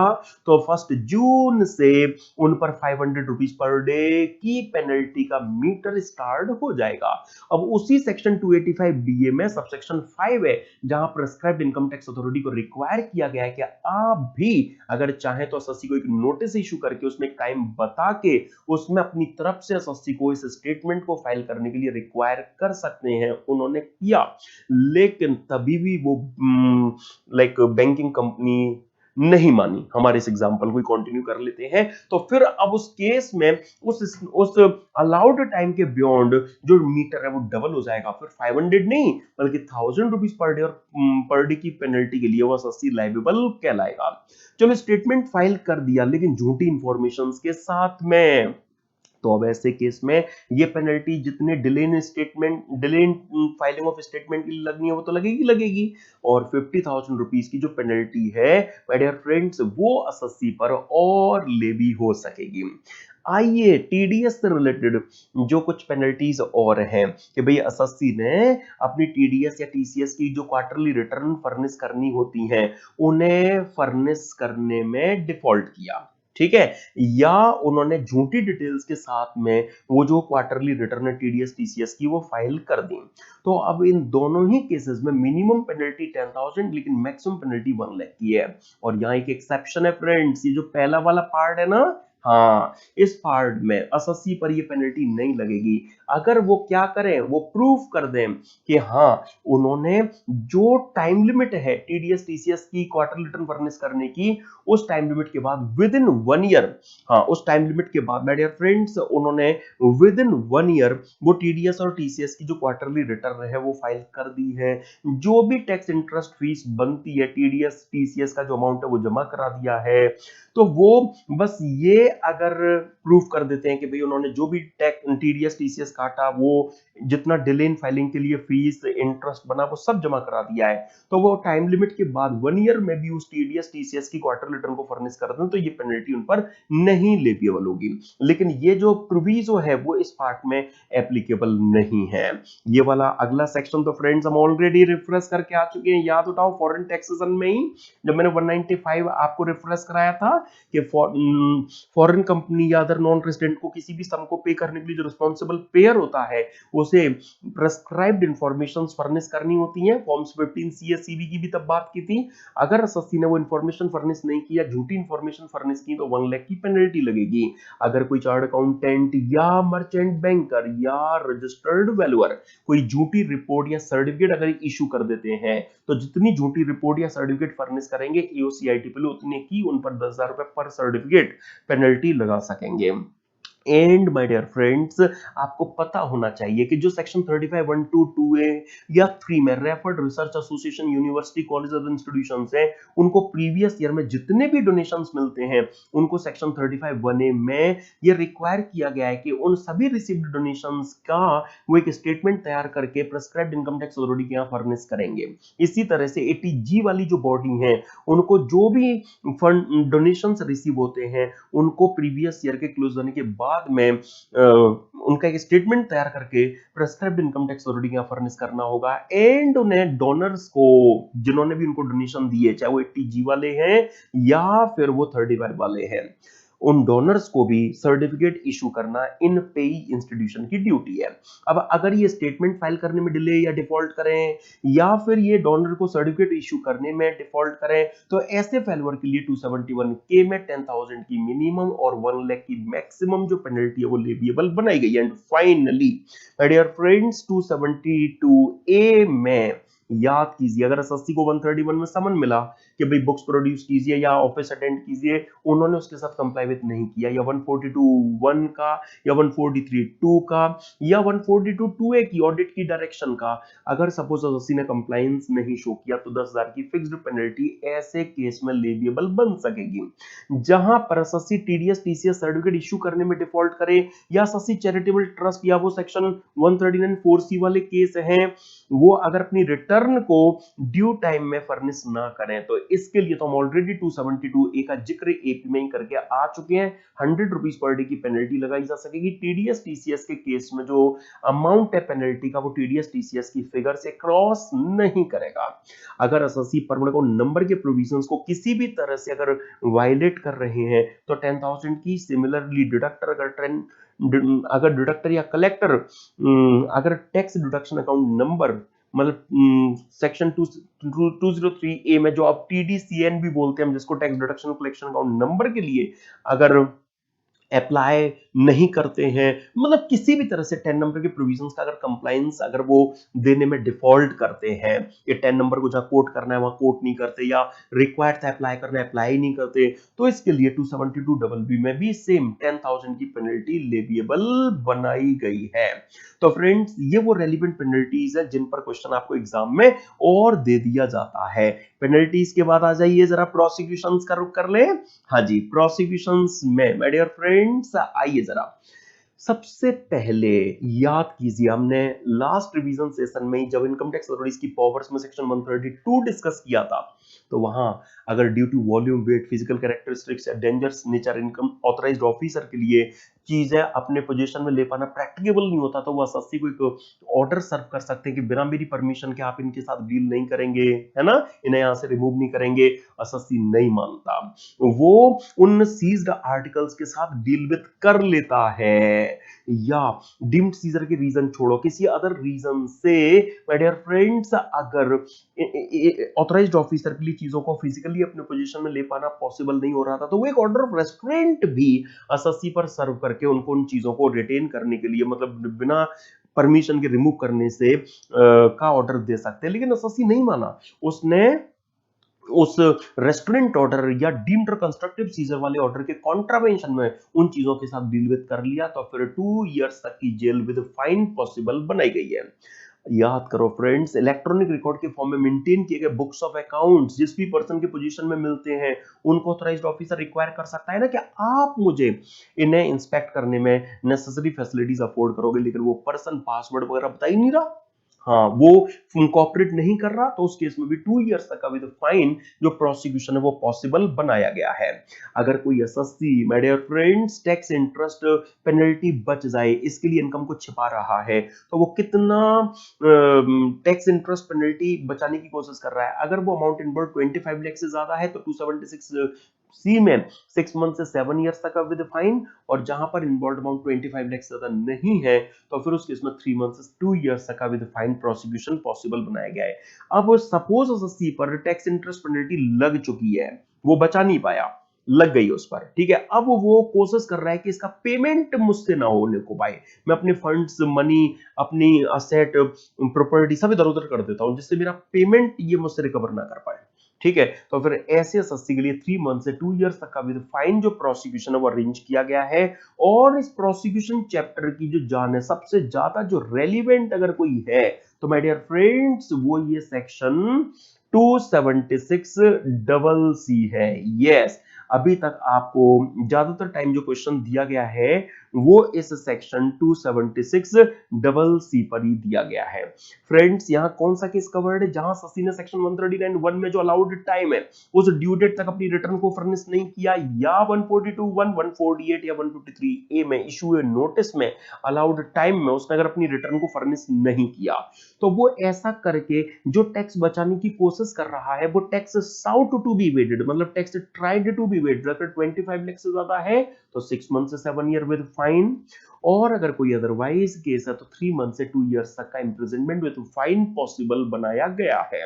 तो 1 जून से उन पर 500 रुपीज पर डे की पेनल्टी का मीटर स्टार्ट हो जाएगा। अब उसी सेक्शन 285 बीए में सबसेक्शन 5 है जहां प्रेस्क्राइब्ड इनकम टैक्स अथॉरिटी को रिक्वायर किया गया है कि आप भी अगर चाहे तो एसएससी को एक नोटिस इशू करके उसमें टाइम बता के उसमें अपनी तरफ से एसएससी को इस स्टेटमेंट को फाइल करने के लिए रिक्वायर कर सकते हैं। उन्होंने किया, लेकिन तभी भी वो लाइक बैंकिंग कंपनी नहीं मानी। हमारे इस एग्जांपल को कंटिन्यू कर लेते हैं। तो फिर अब उस केस में उस अलाउड टाइम के बियॉन्ड जो मीटर है वो डबल हो जाएगा। फिर 500 नहीं बल्कि 1000 रुपीज पर डे और पर डे की पेनल्टी के लिए वो एसएससी लाइबेबल कहलाएगा। चलो स्टेटमेंट फाइल कर दिया लेकिन झूठी इंफॉर्मेशन के साथ में, तो अब ऐसे केस में ये पेनल्टी जितने delay in filing of statement के लिए लगनी है वो तो लगेगी और 50,000 रुपीज की जो पेनल्टी है माय डियर फ्रेंड्स वो एसएससी पर और लेवी हो सकेगी। आइए टीडीएस से रिलेटेड जो कुछ पेनल्टीज और हैं कि भाई एसएससी ने अपनी टीडीएस या टीसीएस की जो क्वार्टरली रिटर्न फर्निश करनी होती हैं उन्हें फर्निश करने में डिफॉल्ट किया, ठीक है, या उन्होंने झूठी डिटेल्स के साथ में वो जो क्वार्टरली रिटर्न है टीडीएस टीसीएस की वो फाइल कर दी। तो अब इन दोनों ही केसेस में मिनिमम पेनल्टी 10,000 लेकिन मैक्सिमम पेनल्टी 1 लाख की है। और यहाँ एक एक्सेप्शन है फ्रेंड्स, ये जो पहला वाला पार्ट है ना, हाँ इस पार्ट में एसएससी पर ये पेनल्टी नहीं लगेगी अगर वो क्या करें, वो प्रूफ कर दें कि हाँ उन्होंने जो टाइम लिमिट है टीडीएस टीसीएस की क्वार्टर रिटर्न फर्निश करने की उस टाइम लिमिट के बाद विद इन 1 ईयर, हाँ उस टाइम लिमिट के बाद माय डियर फ्रेंड्स उन्होंने विद इन 1 ईयर वो टीडीएस और टीसीएस की जो क्वार्टरली रिटर्न है वो फाइल कर दी है। जो भी टैक्स इंटरेस्ट फीस बनती है टीडीएस टीसीएस का जो अमाउंट है वो जमा करा दिया है। तो वो बस ये अगर प्रूफ कर देते हैं कि भाई उन्होंने जो भी टैक्स टीडीएस टीसीएस काटा वो जितना डिले इन फाइलिंग के लिए फीस इंटरेस्ट बना वो सब जमा करा दिया है, तो वो टाइम लिमिट के बाद 1 ईयर में भी उस टीडीएस टीसीएस की क्वार्टर रिटर्न को फर्निश कर दें तो ये पेनल्टी उन पर नहीं लेविएबल होगी। लेकिन ये जो प्रोविजो है वो इस पार्ट में एप्लीकेबल नहीं है। ये वाला अगला सेक्शन तो फ्रेंड्स हम ऑलरेडी रिफ्रेश करके आ चुके हैं, याद उठाओ फॉरेन टैक्सेशन में ही जब मैंने 195 आपको रिफ्रेश कराया था कि फॉरेन कंपनी या अदर नॉन रेजिडेंट को किसी भी सम को पे करने के लिए जो रिस्पॉन्सिबल पेयर होता है उसे प्रेस्क्राइब्ड इंफॉर्मेशन फर्निश करनी होती है। फॉर्म्स 15 सीएससीबी की भी तब बात की थी। अगर एसएससी ने वो इंफॉर्मेशन फर्निश नहीं किया, झूठी इंफॉर्मेशन फर्निश की तो 1 लाख की पेनल्टी लगेगी। अगर कोई चार्ट अकाउंटेंट या मर्चेंट बैंकर या रजिस्टर्ड वैल्यूअर कोई झूठी रिपोर्ट या सर्टिफिकेट अगर इशू कर देते हैं तो जितनी झूठी रिपोर्ट या सर्टिफिकेट फर्निश करेंगे एओसीआईटीपी उतने की उन पर 10,000 रुपए पर सर्टिफिकेट पेनल्टी लगा सकेंगे। एंड माय डियर फ्रेंड्स आपको पता होना चाहिए कि जो सेक्शन 35(1)(2)(2)(a) या 3 में referred research association university college और इंस्टीट्यूशंस हैं उनको प्रीवियस ईयर में जितने भी डोनेशंस मिलते हैं उनको सेक्शन 35(1)(a) में ये रिक्वायर किया गया है कि उन सभी रिसीव्ड डोनेशंस का वो एक स्टेटमेंट तैयार करके प्रेस्क्राइब्ड इनकम टैक्स अथॉरिटी के यहाँ फर्निश करेंगे। इसी तरह से 80G वाली जो बॉडी है उनको जो भी फंड डोनेशंस रिसीव होते हैं उनको प्रीवियस ईयर के क्लोज होने के बाद में उनका एक स्टेटमेंट तैयार करके प्रेस्क्राइब्ड इनकम टैक्स अथॉरिटी का फर्निश करना होगा। एंड उन्हें डोनर्स को जिन्होंने भी उनको डोनेशन दिए चाहे वो 80G वाले हैं या फिर वो 35 वाले हैं उन डोनर्स को भी सर्टिफिकेट इशू करना इन पेई इंस्टीट्यूशन की ड्यूटी है। अब अगर ये स्टेटमेंट फाइल करने में डिले या डिफॉल्ट करें या फिर ये डोनर को सर्टिफिकेट इशू करने में डिफॉल्ट करें तो ऐसे फेल्यूर के लिए 271K में 10,000 की मिनिमम और 1 लाख की मैक्सिमम जो पेनल्टी है वो लेविएबल बनाई गई है। And finally my dear friends 272A में याद कीजिए अगर एसएससी को 131 में समन मिला कि भाई बुक्स प्रोड्यूस कीजिए या ऑफिस अटेंड कीजिए, उन्होंने उसके साथ कंप्लाई विद नहीं किया, या 142(1) का या 143(2) का या 142(2)(a) की ऑडिट की डायरेक्शन का, अगर सपोज एसएससी ने कंप्लायंस नहीं शो किया तो 10,000 की फिक्स्ड पेनल्टी ऐसे केस में लेविएबल बन सकेगी। जहां पर SSC TDS TCS certificate issue करने में डिफॉल्ट करे, या एसएससी चैरिटेबल ट्रस्ट या वो सेक्शन 139(4)(c) वाले केस हैं, वो अगर अपनी रिटर्न को ड्यू टाइम में फर्निश ना करें, तो इसके लिए तो हम ऑलरेडी 272(a) का जिक्र एपी में ही करके आ चुके हैं। 100 रुपीज पर डे की पेनल्टी लगाई जा सकेगी। टीडीएस टीसीएस के केस में जो अमाउंट है पेनल्टी का, वो टीडीएस टीसीएस की फिगर से क्रॉस नहीं करेगा। अगर एसएससी परमिट को नंबर के प्रोविजंस को किसी भी तरह से अगर वायलेट कर रहे हैं तो 10,000 की, सिमिलरली डिडक्टर अगर डिडक्टर या कलेक्टर अगर टैक्स डिडक्शन अकाउंट नंबर, मतलब सेक्शन 203(a) में जो आप टीडीसीएन भी बोलते हैं हम, जिसको tax deduction collection account number के लिए अगर अप्लाई नहीं करते हैं, मतलब किसी भी तरह से 10 नंबर के प्रोविजंस का अगर कंप्लायंस अगर वो देने में डिफॉल्ट करते हैं, ये 10 नंबर को जहां कोट करना है वहां कोट नहीं करते, या रिक्वायर्ड था अप्लाई करना है अप्लाई नहीं करते, तो इसके लिए 272(b) में भी सेम 10,000 की पेनल्टी लेविएबल बनाई गई है। तो फ्रेंड्स, ये वो रेलिवेंट पेनल्टीज है जिन पर क्वेश्चन आपको एग्जाम में और दे दिया जाता है। पेनल्टीज के बाद आ जाइए जरा प्रोसिक्यूशंस का रुख कर ले। हाँ जी, प्रोसिक्यूशंस में माय डियर फ्रेंड्स आइए जरा सबसे पहले याद कीजिए, हमने लास्ट रिवीजन सेशन में जब इनकम टैक्स अथॉरिटीज की पावर्स में सेक्शन 132 डिस्कस किया था, तो वहां अगर due to volume, weight, physical characteristics या dangerous nature income authorized officer के लिए चीजें अपने पोजीशन में ले पाना प्रैक्टिकेबल नहीं होता, तो वो एसएससी को एक ऑर्डर सर्व कर सकते हैं कि बिना मेरी परमिशन के आप इनके साथ डील नहीं करेंगे, है ना, इन्हें यहां से रिमूव नहीं करेंगे। एसएससी नहीं मानता, वो उन सीज्ड आर्टिकल्स के साथ डील विद कर लेता है, या डीम्ड सीजर के रीजन छोड़ो किसी अदर रीजन से माय डियर फ्रेंड्स, अगर ऑथराइज्ड ऑफिसर के लिए चीजों को फिजिकली अपने पोजीशन में ले पाना पॉसिबल नहीं हो रहा था, तो वो एक ऑर्डर ऑफ रेस्ट्रेंट भी एसएससी पर सर्व करके उनको उन चीजों को रिटेन करने के लिए, मतलब बिना परमिशन के रिमूव करने से का ऑर्डर दे सकते हैं। लेकिन एसएससी नहीं माना, उसने उस रेस्टोरेंट ऑर्डर या डीम्ड कंस्ट्रक्टिव सीजर वाले ऑर्डर के कॉन्ट्रावेंशन में उन चीजों के साथ डील विद कर लिया, तो फिर 2 इयर्स तक की जेल विद फाइन पॉसिबल बनाई गई है। याद करो फ्रेंड्स, इलेक्ट्रॉनिक रिकॉर्ड के फॉर्म में मेंटेन किए गए बुक्स ऑफ अकाउंट्स जिस भी पर्सन के पोजीशन में मिलते हैं, उनको ऑथराइज्ड ऑफिसर रिक्वायर कर सकता है ना कि आप मुझे इन्हें इंस्पेक्ट करने में नेसेसरी फैसिलिटीज अफोर्ड करोगे, लेकिन वो पर्सन पासवर्ड वगैरह बता ही नहीं रहा, हाँ वो कोऑपरेट नहीं कर रहा, तो उस केस में भी 2 इयर्स तक का विद फाइन जो प्रोसिक्यूशन है वो पॉसिबल बनाया गया है। अगर कोई SSC my dear friends tax interest penalty बच जाए, इसके लिए इनकम को छिपा रहा है, तो वो कितना टैक्स इंटरेस्ट पेनल्टी बचाने की कोशिश कर रहा है। अगर वो अमाउंट इनवर्ड 25 लाख से ज्यादा है तो 276(c) में 6 मंथ से 7 इयर्स तक का विद फाइन, और जहां पर इन्वॉल्व अमाउंट 25 लाख से ज्यादा नहीं है तो फिर उस केस में 3 मंथ से 2 इयर्स तक का विद फाइन प्रोसिक्यूशन पॉसिबल बनाया गया है। अब सपोज एसएससी पर टैक्स इंटरेस्ट पेनल्टी लग चुकी है, वो बचा नहीं पाया, लग गई उस पर, ठीक है, अब वो कोशिश कर रहा है कि इसका पेमेंट मुझसे ना होने को पाए, मैं अपने फंड्स, मनी, अपनी असेट, प्रॉपर्टी सब इधर उधर कर देता हूं जिससे मेरा पेमेंट ये मुझसे रिकवर ना कर पाए, ठीक है। तो फिर ऐसे एसएससी के लिए 3 मंथ से 2 इयर्स तक का विद फाइन जो प्रोसिक्यूशन है वो अरेंज किया गया है। और इस प्रोसिक्यूशन चैप्टर की जो जान है, सबसे ज्यादा जो रेलिवेंट अगर कोई है तो माय डियर फ्रेंड्स वो ये सेक्शन 276(c) है। यस, अभी तक आपको ज्यादातर टाइम जो क्वेश्चन दिया गया है वो इस सेक्शन 276(c) पर ही दिया गया है। फ्रेंड्स, यहाँ कौन सा केस कवर्ड है, जहां ससी ने सेक्शन 139(1) में जो अलाउड टाइम है उस ड्यू डेट तक अपनी रिटर्न को फर्निश नहीं किया, या 142(1), 148 या 153(a) में इशू हुए नोटिस में अलाउड टाइम में उसने अगर अपनी रिटर्न को फर्निश नहीं किया, तो वो ऐसा करके जो टैक्स बचाने की कोशिश कर रहा है वो tax sought to be evaded, मतलब tax tried to be evaded, अगर 25 लाख से ज्यादा है तो 6 मंथ से 7 ईयर विद फाइन, और अगर कोई अदरवाइज केस है तो 3 मंथ से 2 इयर्स तक का इंप्रिजनमेंट विद फाइन पॉसिबल बनाया गया है।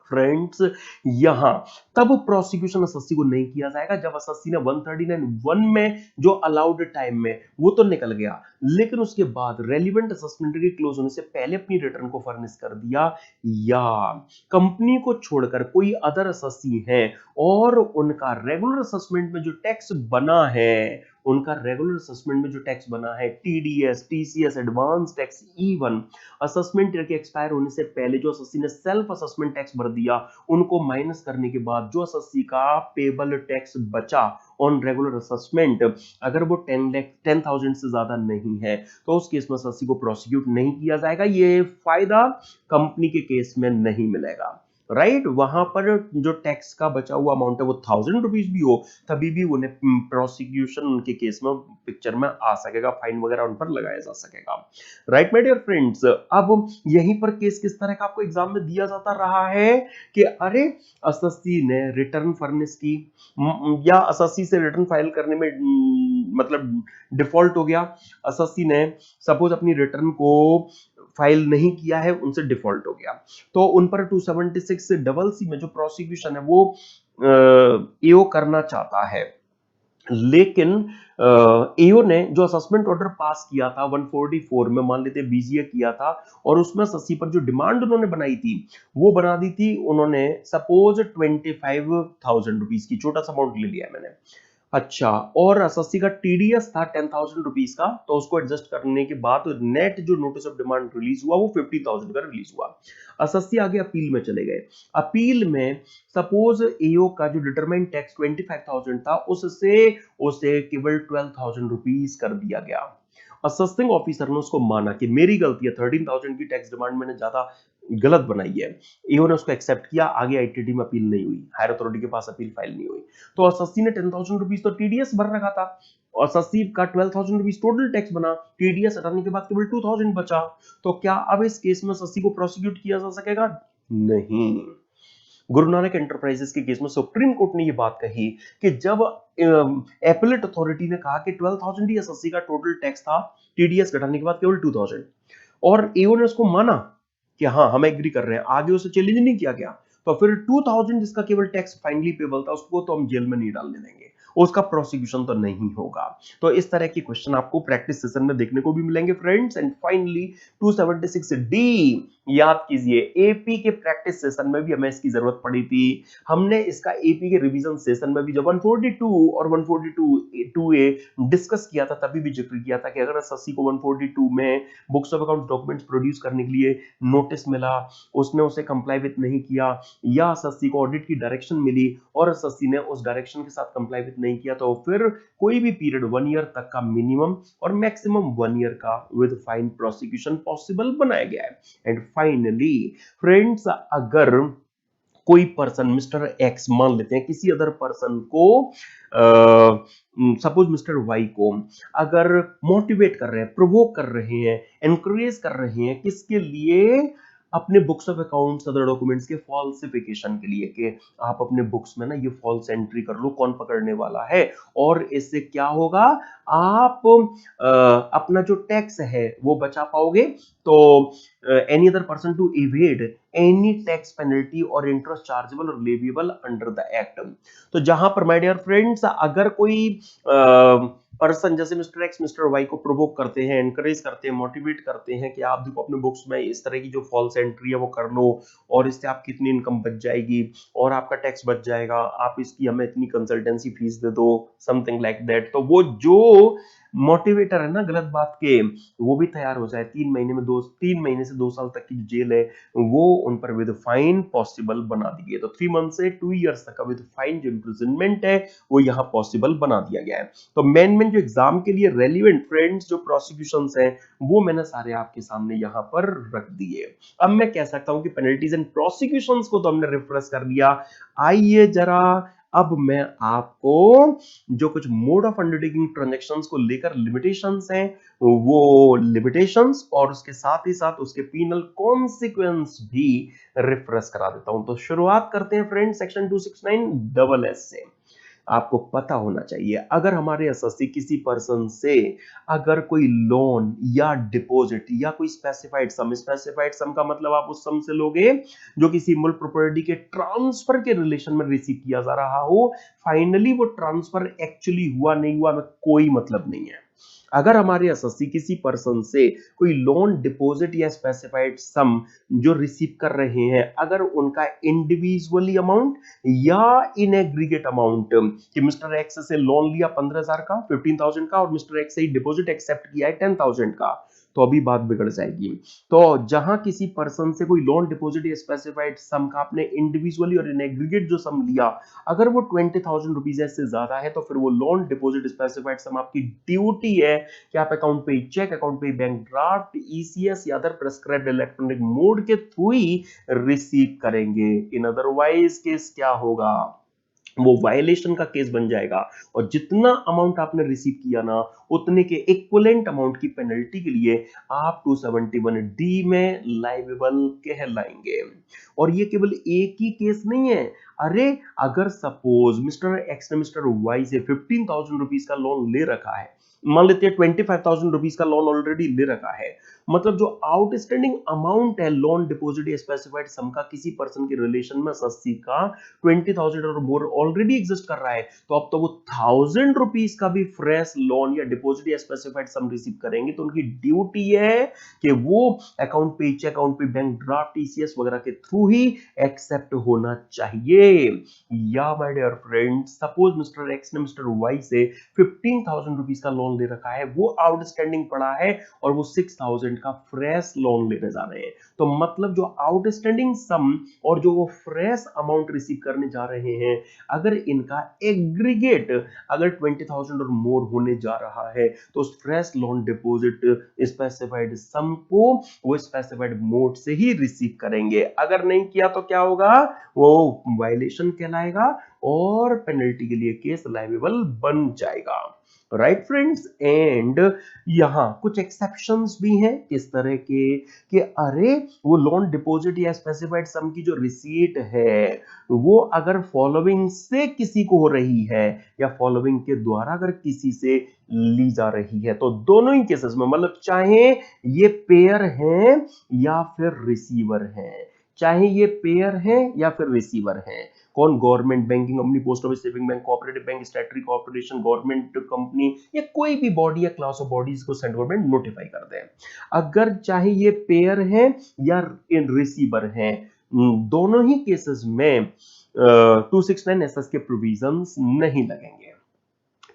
फ्रेंड्स यहां तब प्रोसिक्यूशन एसएससी को नहीं किया जाएगा जब एसएससी ने 139(1) में जो अलाउड टाइम में वो तो निकल गया, लेकिन उसके बाद रेलिवेंट असेसमेंट क्लोज होने से पहले अपनी रिटर्न को फर्निश कर दिया, या कंपनी को छोड़कर कोई अदर एसएससी है और उनका रेगुलर असेसमेंट में जो टैक्स बना है, उनका रेगुलर असेसमेंट में जो टैक्स बना है TDS, TCS, advance tax, even assessment year के एक्सपायर होने से पहले जो एसएससी ने सेल्फ असेसमेंट टैक्स भर दिया, उनको माइनस करने के बाद जो एसएससी का पेबल टैक्स बचा ऑन रेगुलर असेसमेंट, अगर वो 10,000 से ज्यादा नहीं है तो उस केस में एसएससी को प्रोसिक्यूट नहीं किया जाएगा। ये फायदा कंपनी के केस में नहीं मिलेगा, राइट। वहां पर जो टैक्स का बचा हुआ अमाउंट है वो 1,000 रुपीज भी हो तभी भी उन्हें प्रोसिक्यूशन उनके केस में पिक्चर में आ सकेगा, फाइन वगैरह उन पर लगाया जा सकेगा, राइट माय डियर फ्रेंड्स। अब यहीं पर केस किस तरह का आपको एग्जाम में दिया जाता रहा है कि अरे एसएससी ने रिटर्न फर्निश की या एसएससी से रिटर्न फाइल करने में मतलब डिफॉल्ट हो गया, एसएससी ने सपोज अपनी रिटर्न को फाइल नहीं किया है, उनसे डिफॉल्ट हो गया, तो उन पर 276(c) में जो प्रोसिक्यूशन है वो एओ करना चाहता है, लेकिन एओ ने जो असेसमेंट ऑर्डर पास किया था 144 में, मान लेते बीजीए किया था, और उसमें एसएससी पर जो डिमांड उन्होंने बनाई थी वो बना दी थी उन्होंने सपोज 25,000 रुपीज की, छोटा सा अमाउंट ले लिया है मैंने, अच्छा, और एसएससी का टीडीएस था 10,000 रुपीज का, तो उसको एडजस्ट करने के बाद नेट जो नोटिस ऑफ डिमांड रिलीज हुआ वो 50,000 का रिलीज हुआ। एसएससी आगे अपील में चले गए, अपील में सपोज एओ का जो डिटरमाइंड टैक्स 25,000 था उससे उसे केवल 12,000 रुपीज कर दिया गया। असेसिंग ऑफिसर ने उसको माना कि मेरी गलती है, 13,000 की टैक्स डिमांड मैंने ज्यादा गलत बनाई है, एओ ने उसको एक्सेप्ट किया, आगे आईटीटी में अपील नहीं हुई, हायर अथॉरिटी के पास अपील फाइल नहीं हुई, तो एसएससी ने 10,000 रुपीज तो टीडीएस भर रखा था और एसएससी का 12,000 रुपीज टोटल टैक्स बना, टीडीएस हटाने के बाद केवल 2,000 बचा, तो क्या अब इस केस में एसएससी को प्रोसिक्यूट किया जा सकेगा? नहीं। गुरु नानक एंटरप्राइजेस के केस में सुप्रीम कोर्ट ने यह बात कही कि जब एपेलेट अथॉरिटी ने कहा कि 12,000 ही एसएससी का टोटल टैक्स था, टीडीएस घटाने के बाद केवल 2,000, और एओ ने उसको माना कि हाँ हम एग्री कर रहे हैं, आगे उसे चैलेंज नहीं किया गया, तो फिर 2,000 जिसका केवल टैक्स फाइनली पेबल था उसको तो हम जेल में नहीं डालने देंगे, उसका प्रोसिक्यूशन तो नहीं होगा। तो इस तरह के क्वेश्चन आपको प्रैक्टिस सेशन में देखने को भी मिलेंगे फ्रेंड्स। एंड फाइनली 276D याद कीजिए, एपी के प्रैक्टिस सेशन में भी हमें इसकी जरूरत पड़ी थी, हमने इसका एपी के रिवीजन सेशन में भी जब 142 और 142(2)(a) डिस्कस किया था तभी भी जिक्र किया था कि अगर एसएससी को 142 में books of account documents produce करने के लिए नोटिस मिला, उसने उसे कंप्लाई विद नहीं किया, या एसएससी को ऑडिट की डायरेक्शन मिली और एसएससी ने उस डायरेक्शन के साथ कंप्लाई विद नहीं किया, तो फिर कोई भी पीरियड 1 ईयर तक का मिनिमम और मैक्सिमम 1 ईयर का विद फाइन प्रोसिक्यूशन पॉसिबल बनाया गया है। एंड फाइनली फ्रेंड्स, अगर कोई पर्सन मिस्टर एक्स, मान लेते हैं किसी अदर पर्सन को सपोज मिस्टर वाई को अगर मोटिवेट कर रहे हैं, प्रोवोक कर रहे हैं, एनकरेज कर रहे हैं, किसके लिए? अपने books of accounts other documents के फॉल्सिफिकेशन के लिए, कि आप अपने बुक्स में ना ये फॉल्स एंट्री कर लो, कौन पकड़ने वाला है, और इससे क्या होगा, आप अपना जो टैक्स है वो बचा पाओगे, तो any other person to evade any tax penalty और इंटरेस्ट चार्जेबल और लेविएबल अंडर द एक्ट। तो जहां पर माय डियर फ्रेंड्स, अगर कोई पर्सन जैसे मिस्टर एक्स मिस्टर वाई को प्रोवोक करते हैं, एनकरेज करते हैं, मोटिवेट करते हैं कि आप देखो अपने बुक्स में इस तरह की जो फॉल्स एंट्री है वो कर लो और इससे आपकी इतनी इनकम बच जाएगी और आपका टैक्स बच जाएगा, आप इसकी हमें इतनी कंसल्टेंसी फीस दे दो, समथिंग लाइक दैट, तो वो जो मोटिवेटर है ना गलत बात के, वो भी तैयार हो जाए, 3 महीने से 2 साल तक की जेल है वो उन पर विद फाइन पॉसिबल बना दी गई है। तो 3 मंथ से 2 इयर्स तक का विद फाइन जो इम्प्रिजनमेंट है वो यहाँ पॉसिबल बना दिया गया है। तो मेन जो एग्जाम के लिए रेलिवेंट फ्रेंड्स जो प्रोसिक्यूशंस हैं वो मैंने सारे आपके सामने यहाँ पर रख दिए। अब मैं कह सकता हूं कि पेनल्टीज एंड प्रोसिक्यूशंस को तो हमने रिफ्रेश कर दिया, आइए जरा अब मैं आपको जो कुछ मोड ऑफ अंडरटेकिंग ट्रांजैक्शंस को लेकर लिमिटेशंस हैं वो लिमिटेशंस और उसके साथ ही साथ उसके पीनल कॉन्सिक्वेंस भी रिफ्रेश करा देता हूं। तो शुरुआत करते हैं फ्रेंड सेक्शन 269(s) से। आपको पता होना चाहिए, अगर हमारे एसएससी किसी पर्सन से अगर कोई लोन या डिपॉजिट या कोई स्पेसिफाइड सम का मतलब आप उस सम से लोगे जो किसी मूल प्रॉपर्टी के ट्रांसफर के रिलेशन में रिसीव किया जा रहा हो, फाइनली वो ट्रांसफर एक्चुअली हुआ नहीं हुआ में कोई मतलब नहीं है। अगर हमारे एसएससी किसी पर्सन से कोई लोन डिपॉजिट या स्पेसिफाइड सम जो रिसीव कर रहे हैं, अगर उनका इंडिविजुअली अमाउंट या इन एग्रीगेट अमाउंट, कि मिस्टर एक्स से लोन लिया 15,000 का, 15,000 का, और मिस्टर एक्स से ही डिपॉजिट एक्सेप्ट किया है 10,000 का, तो अभी बात बिगड़ जाएगी। तो जहां किसी पर्सन से कोई लोन डिपॉजिट या स्पेसिफाइड सम का आपने इंडिविजुअली और इन एग्रीगेट जो सम लिया, अगर वो 20,000 रुपीज से ज्यादा है, तो फिर वो लोन डिपॉजिट स्पेसिफाइड सम आपकी ड्यूटी है कि आप account pay cheque, account pay bank draft, ECS या अदर प्रेस्क्राइब्ड इलेक्ट्रॉनिक मोड के थ्रू ही रिसीव करेंगे। इन अदरवाइज केस क्या होगा, वो वायलेशन का केस बन जाएगा, और जितना अमाउंट आपने रिसीव किया ना, उतने के इक्विवेलेंट अमाउंट की पेनल्टी के लिए आप 271 डी में लाइबल कहलाएंगे। और ये केवल एक ही केस नहीं है। अरे अगर सपोज मिस्टर एक्स ने मिस्टर वाई से 15,000 रुपीज का लोन ले रखा है, मान लेते हैं 25,000 रुपीज का लोन ऑलरेडी ले रखा है, मतलब जो आउटस्टैंडिंग अमाउंट है लोन डिपॉजिट या स्पेसिफाइड सम का किसी पर्सन के रिलेशन में एसएससी का 20,000 और मोर ऑलरेडी एग्जिस्ट कर रहा है, तो अब तो वो 1,000 रुपीज का भी फ्रेश लोन या डिपॉजिट या स्पेसिफाइड सम रिसीव करेंगे, तो उनकी ड्यूटी है कि वो account pay cheque, account pay bank draft, ECS वगैरह के थ्रू ही एक्सेप्ट होना चाहिए। या my dear friend, suppose mister X ने मिस्टर वाई से 15,000 रुपीज का लोन ले रखा है, वो आउटस्टैंडिंग पड़ा है, और वो 6,000 का फ्रेश लोन लेने जा रहे हैं, तो मतलब जो आउटस्टैंडिंग सम और जो वो फ्रेश अमाउंट रिसीव करने जा रहे हैं, अगर इनका एग्रीगेट अगर 20,000 और मोर होने जा रहा है, तो उस फ्रेश लोन डिपॉजिट स्पेसिफाइड सम को वो स्पेसिफाइड मोड से ही रिसीव करेंगे। अगर नहीं किया तो क्या होगा, वो वायलेशन कहलाएगा और पेनल्टी के लिए केस लाइबल बन जाएगा। राइट फ्रेंड्स, एंड यहां कुछ एक्सेप्शंस भी हैं इस तरह के कि अरे वो लोन डिपॉजिट या स्पेसिफाइड सम की जो रिसीट है, वो अगर फॉलोइंग से किसी को हो रही है या फॉलोइंग के द्वारा अगर किसी से ली जा रही है, तो दोनों ही केसेस में, मतलब चाहे ये पेयर हैं या फिर रिसीवर हैं, चाहे ये पेयर हैं या फिर रिसीवर हैं, कौन, government, banking company, post office, saving bank, cooperative bank, statutory corporation, government company, या कोई भी बॉडी या क्लास ऑफ बॉडीज को सेंट्रल गवर्नमेंट नोटिफाई कर दे, अगर चाहे ये पेयर है या रिसीवर है, दोनों ही केसेस में 269 एसएस के प्रोविजंस नहीं लगेंगे।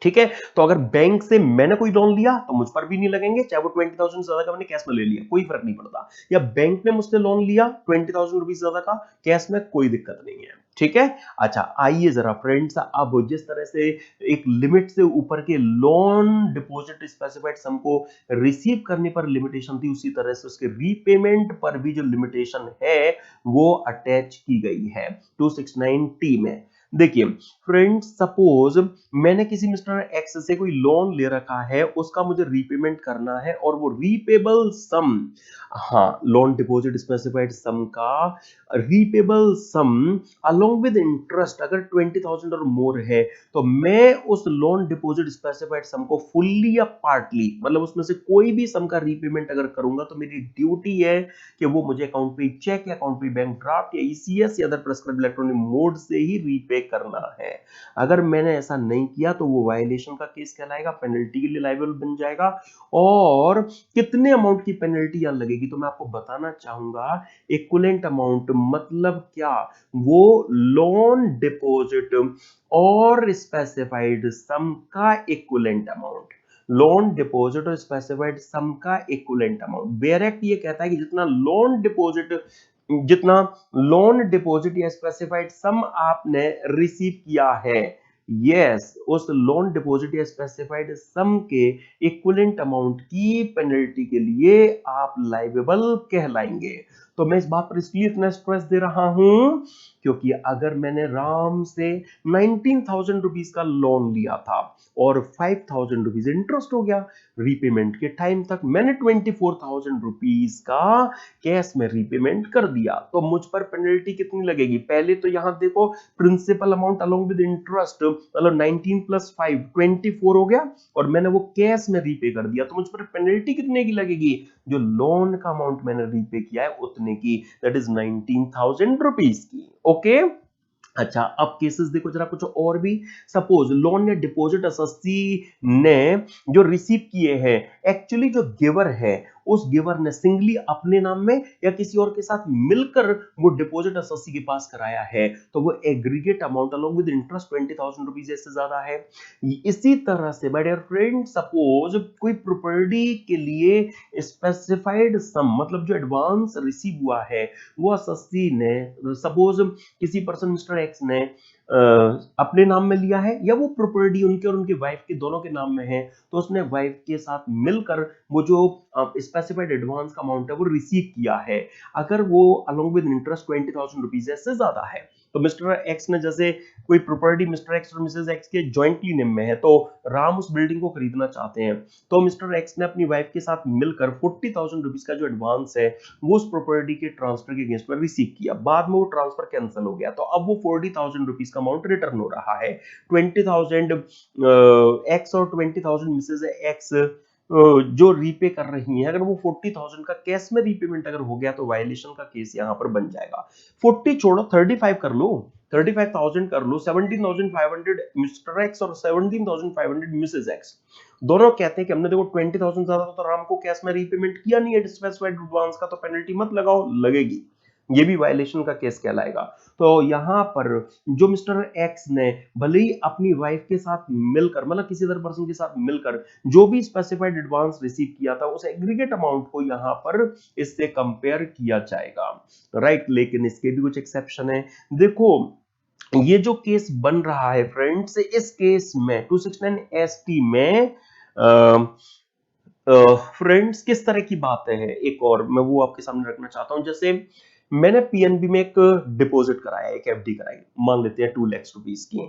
ठीक है, तो अगर बैंक से मैंने कोई लोन लिया तो मुझ पर भी नहीं लगेंगे, चाहे वो 20,000 से ज्यादा का मैंने कैश में ले लिया, कोई फर्क नहीं पड़ता, या बैंक ने मुझसे लोन लिया 20,000 रुपीज ज्यादा का, कैश में कोई दिक्कत नहीं है। ठीक है, अच्छा आइए जरा फ्रेंड्स, अब जिस तरह से एक लिमिट से ऊपर के लोन डिपॉजिट स्पेसिफाइड सम को रिसीव करने पर लिमिटेशन थी, उसी तरह से उसके रीपेमेंट पर भी जो लिमिटेशन है वो अटैच की गई है 269 टी में। देखिए फ्रेंड्स, सपोज मैंने किसी मिस्टर एक्स से कोई लोन ले रखा है, उसका मुझे रीपेमेंट करना है, और वो रीपेबल सम, हाँ लोन डिपॉजिट स्पेसिफाइड सम का repayable sum along with interest अगर 20,000 और मोर है, तो मैं उस लोन डिपॉजिट स्पेसिफाइड सम को फुल्ली या पार्टली, मतलब उसमें से कोई भी सम का रीपेमेंट अगर करूंगा, तो मेरी ड्यूटी है कि वो मुझे अकाउंट पे चेक या अकाउंट पे बैंक ड्राफ्ट या ईसीएस या अदर प्रेस्क्राइब्ड इलेक्ट्रॉनिक मोड से ही रीपे करना है। अगर मैंने ऐसा नहीं किया तो वो वायलेशन का केस कहलाएगा, पेनल्टी के लिए लायबल बन जाएगा। और कितने अमाउंट की पेनल्टी यहां लगेगी, तो मैं आपको बताना चाहूंगा। इक्विवेलेंट अमाउंट मतलब क्या, वो लोन डिपॉजिट और स्पेसिफाइड सम का इक्विवेलेंट अमाउंट, लोन डिपॉजिट और स्पेसिफाइड सम का इक्विवेलेंट अमाउंट। बेयर एक्ट ये कहता है कि जितना लोन डिपॉजिट या स्पेसिफाइड सम आपने रिसीव किया है, यस उस लोन डिपॉजिट या स्पेसिफाइड सम के इक्विवेलेंट अमाउंट की पेनल्टी के लिए आप लाइबल कहलाएंगे। तो मैं इस बात पर इसलिए इतना स्ट्रेस दे रहा हूं क्योंकि अगर मैंने राम से 19,000 रुपीज का लोन लिया था और 5,000 रुपीज इंटरेस्ट हो गया, रीपेमेंट के टाइम तक मैंने 24,000 रुपीज का कैश में रीपेमेंट कर दिया, तो मुझ पर पेनल्टी कितनी लगेगी? पहले तो यहां देखो, principal amount along with interest मतलब 19 प्लस 5 24 हो गया और मैंने वो कैश में रीपे कर दिया, तो मुझ पर पेनल्टी कितने की लगेगी? जो लोन का अमाउंट मैंने रीपे किया है उतने की, दैट इज 19,000 रुपीज की। ओके, अच्छा अब केसेस देखो जरा कुछ और भी। सपोज लोन या डिपॉजिट एसएससी ने जो रिसीव किए हैं, एक्चुअली जो गिवर है उस गिवर ने सिंगली अपने नाम में या किसी और के साथ मिलकर वो डिपॉजिट एसएससी के पास कराया है, तो वो aggregate amount along with interest 20,000 rupees से ज्यादा है। इसी तरह से माय डियर फ्रेंड, सपोज कोई प्रॉपर्टी के लिए स्पेसिफाइड सम मतलब जो एडवांस रिसीव हुआ है वो एसएससी ने, सपोज किसी पर्सन मिस्टर एक्स ने अपने नाम में लिया है या वो प्रॉपर्टी उनके और उनके वाइफ के दोनों के नाम में है, तो उसने वाइफ के साथ मिलकर वो जो स्पेसिफाइड एडवांस का अमाउंट है वो रिसीव किया है, अगर वो अलोंग विद इंटरेस्ट 20,000 रुपीज से ज्यादा है, तो मिस्टर एक्स ने जैसे कोई प्रॉपर्टी मिस्टर एक्स और मिसेस एक्स के जॉइंटली नेम में है, तो राम उस बिल्डिंग को खरीदना चाहते हैं, तो मिस्टर एक्स ने अपनी वाइफ के साथ मिलकर 40,000 रुपीज का जो एडवांस है वो उस प्रॉपर्टी के ट्रांसफर के अगेंस्ट में रिसीव किया, बाद में वो ट्रांसफर कैंसिल हो गया, तो अब वो 40,000 रुपीज का अमाउंट रिटर्न हो रहा है। 20,000 एक्स और 20,000 मिसेज एक्स जो रीपे कर रही हैं, अगर वो 40,000 का कैश में रीपेमेंट अगर हो गया तो वायलेशन का केस यहां पर बन जाएगा। 40 छोड़ो 35 कर लो, 35,000 कर लो, 17,500 मिस्टर एक्स और 17,500 मिसेज एक्स दोनों कहते हैं कि हमने देखो 20,000 ज्यादा तो राम को कैश में रीपेमेंट किया नहीं है स्पेसिफाइड एडवांस का, तो पेनल्टी मत लगाओ, लगेगी, ये भी वायलेशन का केस कहलाएगा। तो यहां पर जो मिस्टर एक्स ने भले ही अपनी वाइफ के साथ मिलकर मतलब किसी अदर पर्सन के साथ मिलकर जो भी स्पेसिफाइड एडवांस रिसीव किया था उस एग्रीगेट अमाउंट को यहां पर इससे कंपेयर किया जाएगा, राइट। लेकिन इसके भी कुछ एक्सेप्शन है। देखो ये जो केस बन रहा है फ्रेंड्स, इस केस में 269 एसटी में फ्रेंड्स किस तरह की बातें हैं, एक और मैं वो आपके सामने रखना चाहता हूं। जैसे मैंने पीएनबी में एक डिपॉजिट कराया, एक एफडी कराई, मान लेते हैं 2 लाख रुपीस की,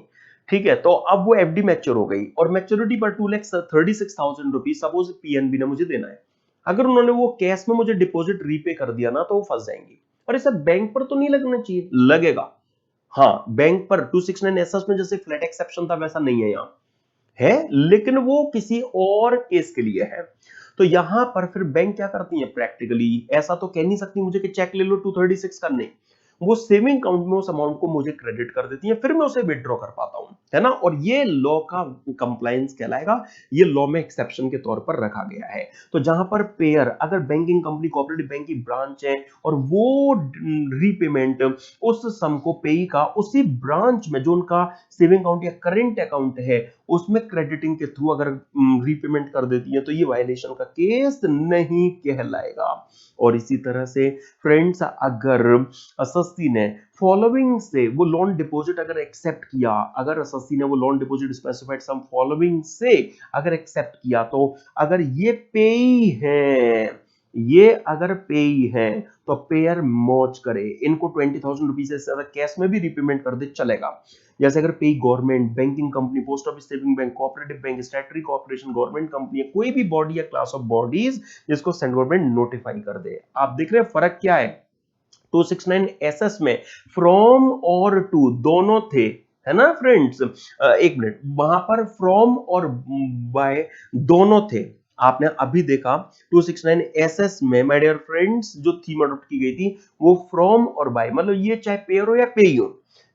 ठीक है, तो अब वो एफडी मैच्योर हो गई और मैच्योरिटी पर 2,36,000 रुपीस सपोज पीएनबी ने मुझे देना है, अगर उन्होंने वो कैश में मुझे डिपॉजिट रीपे कर दिया ना तो वो फंस जाएंगी। और ऐसा बैंक पर तो नहीं लगना चाहिए, लगेगा। हाँ, बैंक पर 269 एसएस में जैसे फ्लैट एक्सेप्शन था वैसा नहीं है यहाँ, है, लेकिन वो किसी और केस के लिए है। तो यहां पर फिर बैंक क्या करती है, प्रैक्टिकली ऐसा तो कह नहीं सकती मुझे कि चेक ले लो 236 का, नहीं, वो सेविंग अकाउंट में उस अमाउंट को मुझे क्रेडिट कर देती है, फिर मैं उसे विड्रॉ कर पाता हूं, है ना। और ये लॉ का कंप्लायंस कहलाएगा, ये लॉ में एक्सेप्शन के तौर पर रखा गया है। तो जहां पर पेयर अगर बैंकिंग कंपनी कोऑपरेटिव बैंक की ब्रांच है और वो रीपेमेंट उस सम को पेई का उसी ब्रांच में जो उनका सेविंग अकाउंट या करेंट अकाउंट है उसमें क्रेडिटिंग के थ्रू अगर रीपेमेंट कर देती है तो ये वायलेशन का केस नहीं कहलाएगा। और इसी तरह से फ्रेंड्स, अगर एसएससी ने फॉलोइंग से वो लोन डिपॉजिट अगर एक्सेप्ट किया, अगर एसएससी ने वो लोन डिपॉजिट स्पेसिफाइड सम फॉलोइंग से अगर एक्सेप्ट किया, तो अगर ये पेई है, ये अगर पेई है तो पेयर मौज करे, इनको 20,000 रुपीज से ज्यादा कैश में भी रीपेमेंट कर दे चलेगा। जैसे अगर पेई government, banking company, post office saving bank, cooperative bank, statutory corporation, government company, कोई भी बॉडी या क्लास ऑफ बॉडीज जिसको सेंट्रल गवर्नमेंट नोटिफाई कर दे। आप देख रहे हैं फर्क क्या है, 269 एसएस में फ्रॉम और टू दोनों थे, है ना फ्रेंड्स। एक मिनट, वहां पर फ्रॉम और बाय दोनों थे, आपने अभी देखा 269 एसएस में माय डियर फ्रेंड्स जो थीम अडॉप्ट की गई थी वो फ्रॉम और बाय, मतलब ये चाहे पेयर हो या पेई हो,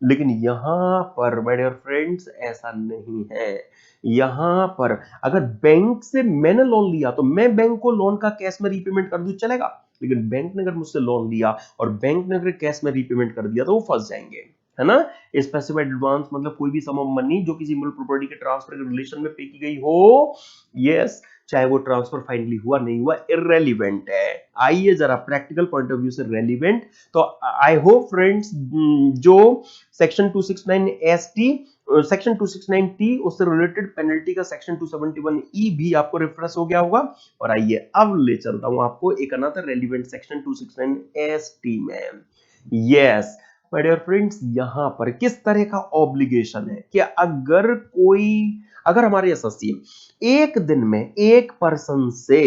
लेकिन यहां पर माय डियर फ्रेंड्स ऐसा नहीं है। यहां पर अगर बैंक से मैंने लोन लिया तो मैं बैंक को लोन का कैश में रीपेमेंट कर दूं चलेगा, लेकिन बैंक ने अगर मुझसे लोन लिया और बैंक ने अगर कैश में रीपेमेंट कर दिया तो वो फंस जाएंगे, है ना। स्पेसिफाइड एडवांस मतलब कोई भी सम ऑफ मनी जो किसी मूल प्रॉपर्टी के ट्रांसफर के रिलेशन में पे की गई हो, यस, चाहे वो ट्रांसफर फाइनली हुआ नहीं हुआ, इररेलेवेंट है। आइए जरा प्रैक्टिकल पॉइंट ऑफ व्यू से रेलिवेंट। तो आई होप फ्रेंड्स जो सेक्शन 269 एसटी सेक्शन 269T उससे रिलेटेड पेनल्टी का सेक्शन 271E भी आपको रिफ्रेश हो गया होगा। और आइए अब ले चलता हूं आपको एक अनदर रेलिवेंट सेक्शन 269ST में। यस माय डियर फ्रेंड्स, यहां पर किस तरह का ऑब्लिगेशन है कि अगर हमारे एसएससी एक दिन में एक पर्सन से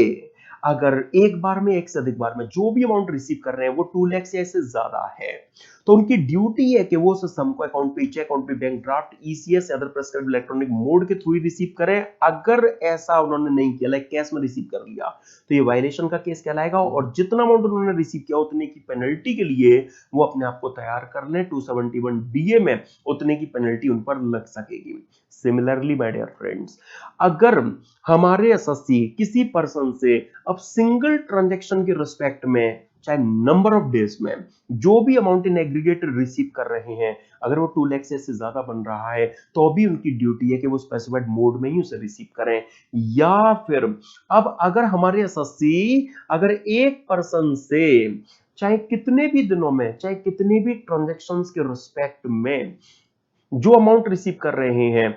अगर एक बार में एक से अधिक बार में जो भी अमाउंट रिसीव कर रहे हैं वो 2 लाख से ऐसे ज्यादा है, तो उनकी ड्यूटी है कि वो उस सम को account pay, cheque account pay, bank draft, ECS या अदर प्रेस्क्राइब्ड इलेक्ट्रॉनिक मोड के थ्रू ही रिसीव करें। अगर ऐसा उन्होंने नहीं किया, लाइक कैश में रिसीव कर लिया, तो ये वायलेशन का केस कहलाएगा और जितना अमाउंट उन्होंने रिसीव किया उतने की पेनल्टी के लिए वो अपने आप को तैयार कर लें। 271DA में उतने की पेनल्टी उन पर लग सकेगी। सिमिलरली माय डियर फ्रेंड्स, अगर हमारे एसएससी किसी पर्सन से अब सिंगल ट्रांजैक्शन के रिस्पेक्ट में चाहे नंबर ऑफ डेज में जो भी अमाउंट इन एग्रीगेट रिसीव कर रहे हैं, अगर वो 2 लाख से ज्यादा बन रहा है, तो भी उनकी ड्यूटी है कि वो स्पेसिफाइड मोड में ही उसे रिसीव करें। या फिर अब अगर हमारे एसएससी अगर एक पर्सन से चाहे कितने भी दिनों में, चाहे कितने भी ट्रांजैक्शंस के रिस्पेक्ट में जो अमाउंट रिसीव कर रहे हैं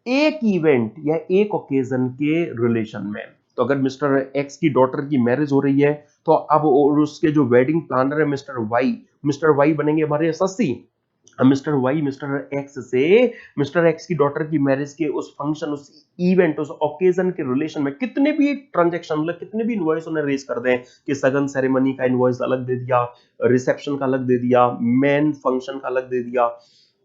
एक इवेंट या एक ओकेजन के रिलेशन में, तो अगर मिस्टर एक्स की डॉटर की मैरिज हो रही है, तो अब उसके जो वेडिंग प्लानर है मिस्टर वाई बनेंगे हमारे SSC. Mister Y mister X से मिस्टर एक्स की डॉटर की मैरिज के उस फंक्शन, उस इवेंट, उस ओकेजन के रिलेशन में कितने भी ट्रांजैक्शन, मतलब कितने भी इनवॉइस उन्हें रेज कर दें कि सगन सेरेमनी का इनवॉइस अलग दे दिया, रिसेप्शन का अलग दे दिया, मेन फंक्शन का अलग दे दिया,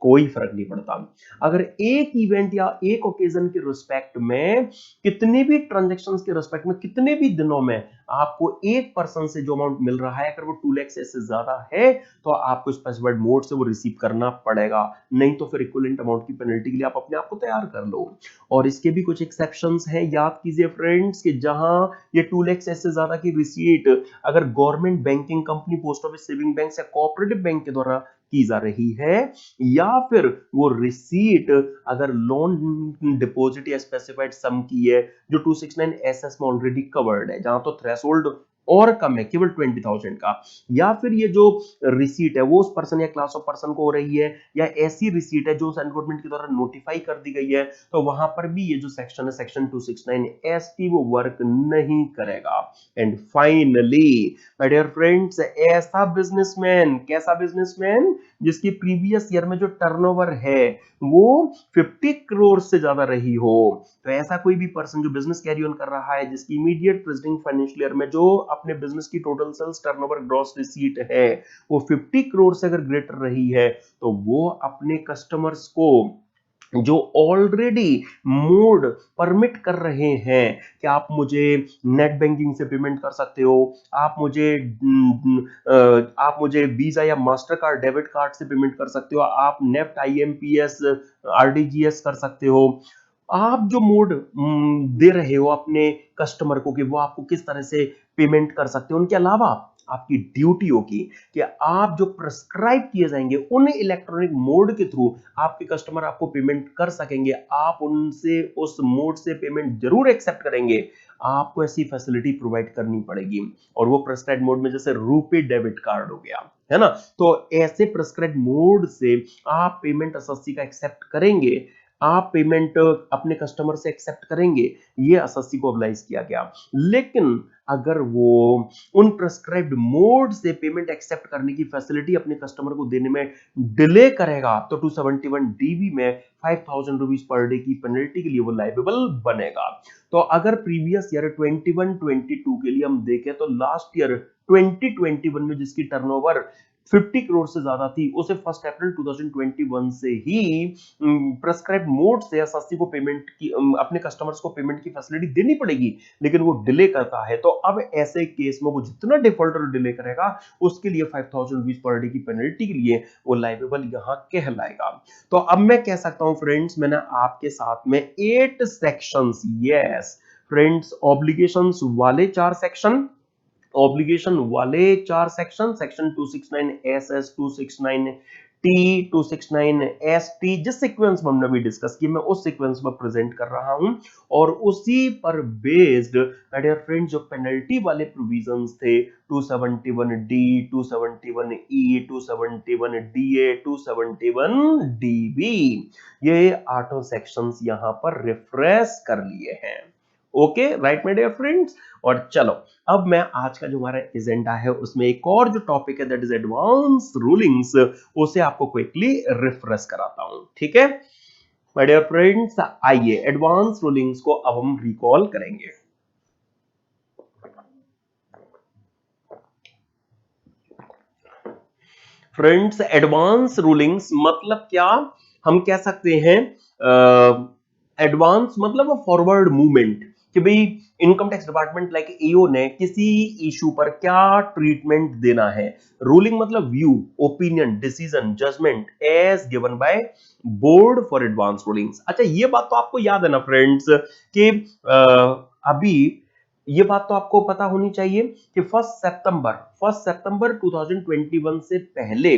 कोई फर्क नहीं पड़ता। अगर एक इवेंट या एक ओकेजन के रिस्पेक्ट में कितने भी ट्रांजैक्शंस के रिस्पेक्ट में कितने भी दिनों में आपको एक पर्सन से जो अमाउंट मिल रहा है, अगर वो 2 लाख से ज्यादा है, तो आपको स्पेसिफाइड मोड से वो रिसीव करना पड़ेगा। नहीं तो फिर इक्विवेलेंट अमाउंट की पेनल्टी के लिए आप अपने आप को तैयार कर लो। और इसके भी कुछ एक्सेप्शंस हैं, याद कीजिए फ्रेंड्स, कि जहां ये 2 लाख से ज्यादा की रिसीट अगर government banking company, post office, saving bank या कोऑपरेटिव बैंक के द्वारा की जा रही है, या फिर वो रिसीट अगर लोन डिपॉजिट या स्पेसिफाइड सम की है जो 269 एसएस में ऑलरेडी कवर्ड है, जहां तो थ्रेशोल्ड और कम है केवल 20,000 का, या फिर ये जो रिसीट है वो उस पर्सन या क्लास ऑफ पर्सन को हो रही है, या ऐसी रिसीट है जो गवर्नमेंट के द्वारा नोटिफाई कर दी गई है, तो वहां पर भी ये जो सेक्शन है सेक्शन 269ST वो वर्क नहीं करेगा। And finally my dear friends, ऐसा बिजनेसमैन, कैसा बिजनेसमैन जिसकी प्रीवियस ईयर में जो टर्नओवर है वो 50 करोड़ से ज्यादा रही हो, तो ऐसा कोई भी पर्सन जो बिजनेस कैरी ऑन कर रहा है जिसकी इमीडिएट प्रेसिडिंग फाइनेंशियल ईयर में जो अपने बिजनेस की total sales, turnover, gross receipt है वो 50 करोड़ से अगर ग्रेटर रही है, तो वो अपने कस्टमर्स को जो ऑलरेडी मोड परमिट कर रहे हैं कि आप मुझे नेट बैंकिंग से पेमेंट कर सकते हो, आप मुझे वीजा या मास्टर कार्ड, डेबिट कार्ड से पेमेंट कर सकते हो, आप नेफ्ट, आईएमपीएस, आरडीजीएस कर सकते हो, आप जो मोड दे रहे हो अपने कस्टमर को कि वो आपको किस तरह से पेमेंट कर सकते हो, उनके अलावा आपकी ड्यूटी होगी कि आप जो प्रेस्क्राइब किए जाएंगे उन इलेक्ट्रॉनिक मोड के थ्रू आपके कस्टमर आपको पेमेंट कर सकेंगे, आप उनसे उस मोड से पेमेंट जरूर एक्सेप्ट करेंगे, आपको ऐसी फैसिलिटी प्रोवाइड करनी पड़ेगी। और वो प्रेस्क्राइब मोड में जैसे रुपे डेबिट कार्ड हो गया है ना, तो ऐसे प्रेस्क्राइब मोड से आप पेमेंट एसएससी का एक्सेप्ट करेंगे, आप पेमेंट अपने कस्टमर से एक्सेप्ट करेंगे, ये एसएससी को अप्लाई किया गया। लेकिन अगर वो उन प्रेस्क्राइब्ड मोड से पेमेंट एक्सेप्ट करने की फैसिलिटी अपने कस्टमर को देने में डिले करेगा, तो 271DB में 5,000 रुपीज पर डे की पेनल्टी के लिए वो लाइबेबल बनेगा। तो अगर प्रीवियस ईयर 21-22 के लिए हम देखें, तो लास्ट ईयर 2021 में जिसकी टर्नओवर 50 करोड़ से ज्यादा थी, उसे 1 अप्रैल 2021 से ही प्रेस्क्राइब मोड से एसएससी को पेमेंट की, अपने कस्टमर्स को पेमेंट की फैसिलिटी देनी पड़ेगी, लेकिन वो डिले करता है, तो अब ऐसे केस में वो जितना डिफॉल्टर डिले करेगा उसके लिए 5,000 रुपीज पर डे की पेनल्टी के लिए वो लाइबेबल यहां कहलाएगा। तो अब मैं कह सकता हूं फ्रेंड्स, मैंने आपके साथ में 8 सेक्शंस, यस फ्रेंड्स, ऑब्लिगेशंस वाले 4 सेक्शन, ऑब्लिगेशन वाले 4 section, section 269 S S, 269 T269ST जिस सीक्वेंस में हमने अभी डिस्कस की, मैं उस सीक्वेंस में प्रेजेंट कर रहा हूं और उसी पर बेस्ड माय डियर फ्रेंड्स जो पेनल्टी वाले प्रोविजंस थे 271D, 271E, 271DA, 271DB, ये आठों सेक्शंस यहां पर रिफ्रेश कर लिए हैं। Okay right my dear friends. और चलो अब मैं आज का जो हमारा एजेंडा है उसमें एक और जो टॉपिक है दैट इज एडवांस रूलिंग्स, उसे आपको क्विकली रिफ्रेश कराता हूं। ठीक है माय डियर फ्रेंड्स, आइए एडवांस रूलिंग्स को अब हम रिकॉल करेंगे। फ्रेंड्स एडवांस रूलिंग्स मतलब क्या, हम कह सकते हैं एडवांस मतलब फॉरवर्ड मूवमेंट कि भाई income tax department like EO ने किसी इशू पर क्या ट्रीटमेंट देना है। रूलिंग मतलब view, opinion, decision, judgement as given by board for advance rulings. अच्छा ये बात तो आपको याद है ना फ्रेंड्स कि अभी ये बात तो आपको पता होनी चाहिए कि 1 सितंबर 2021 से पहले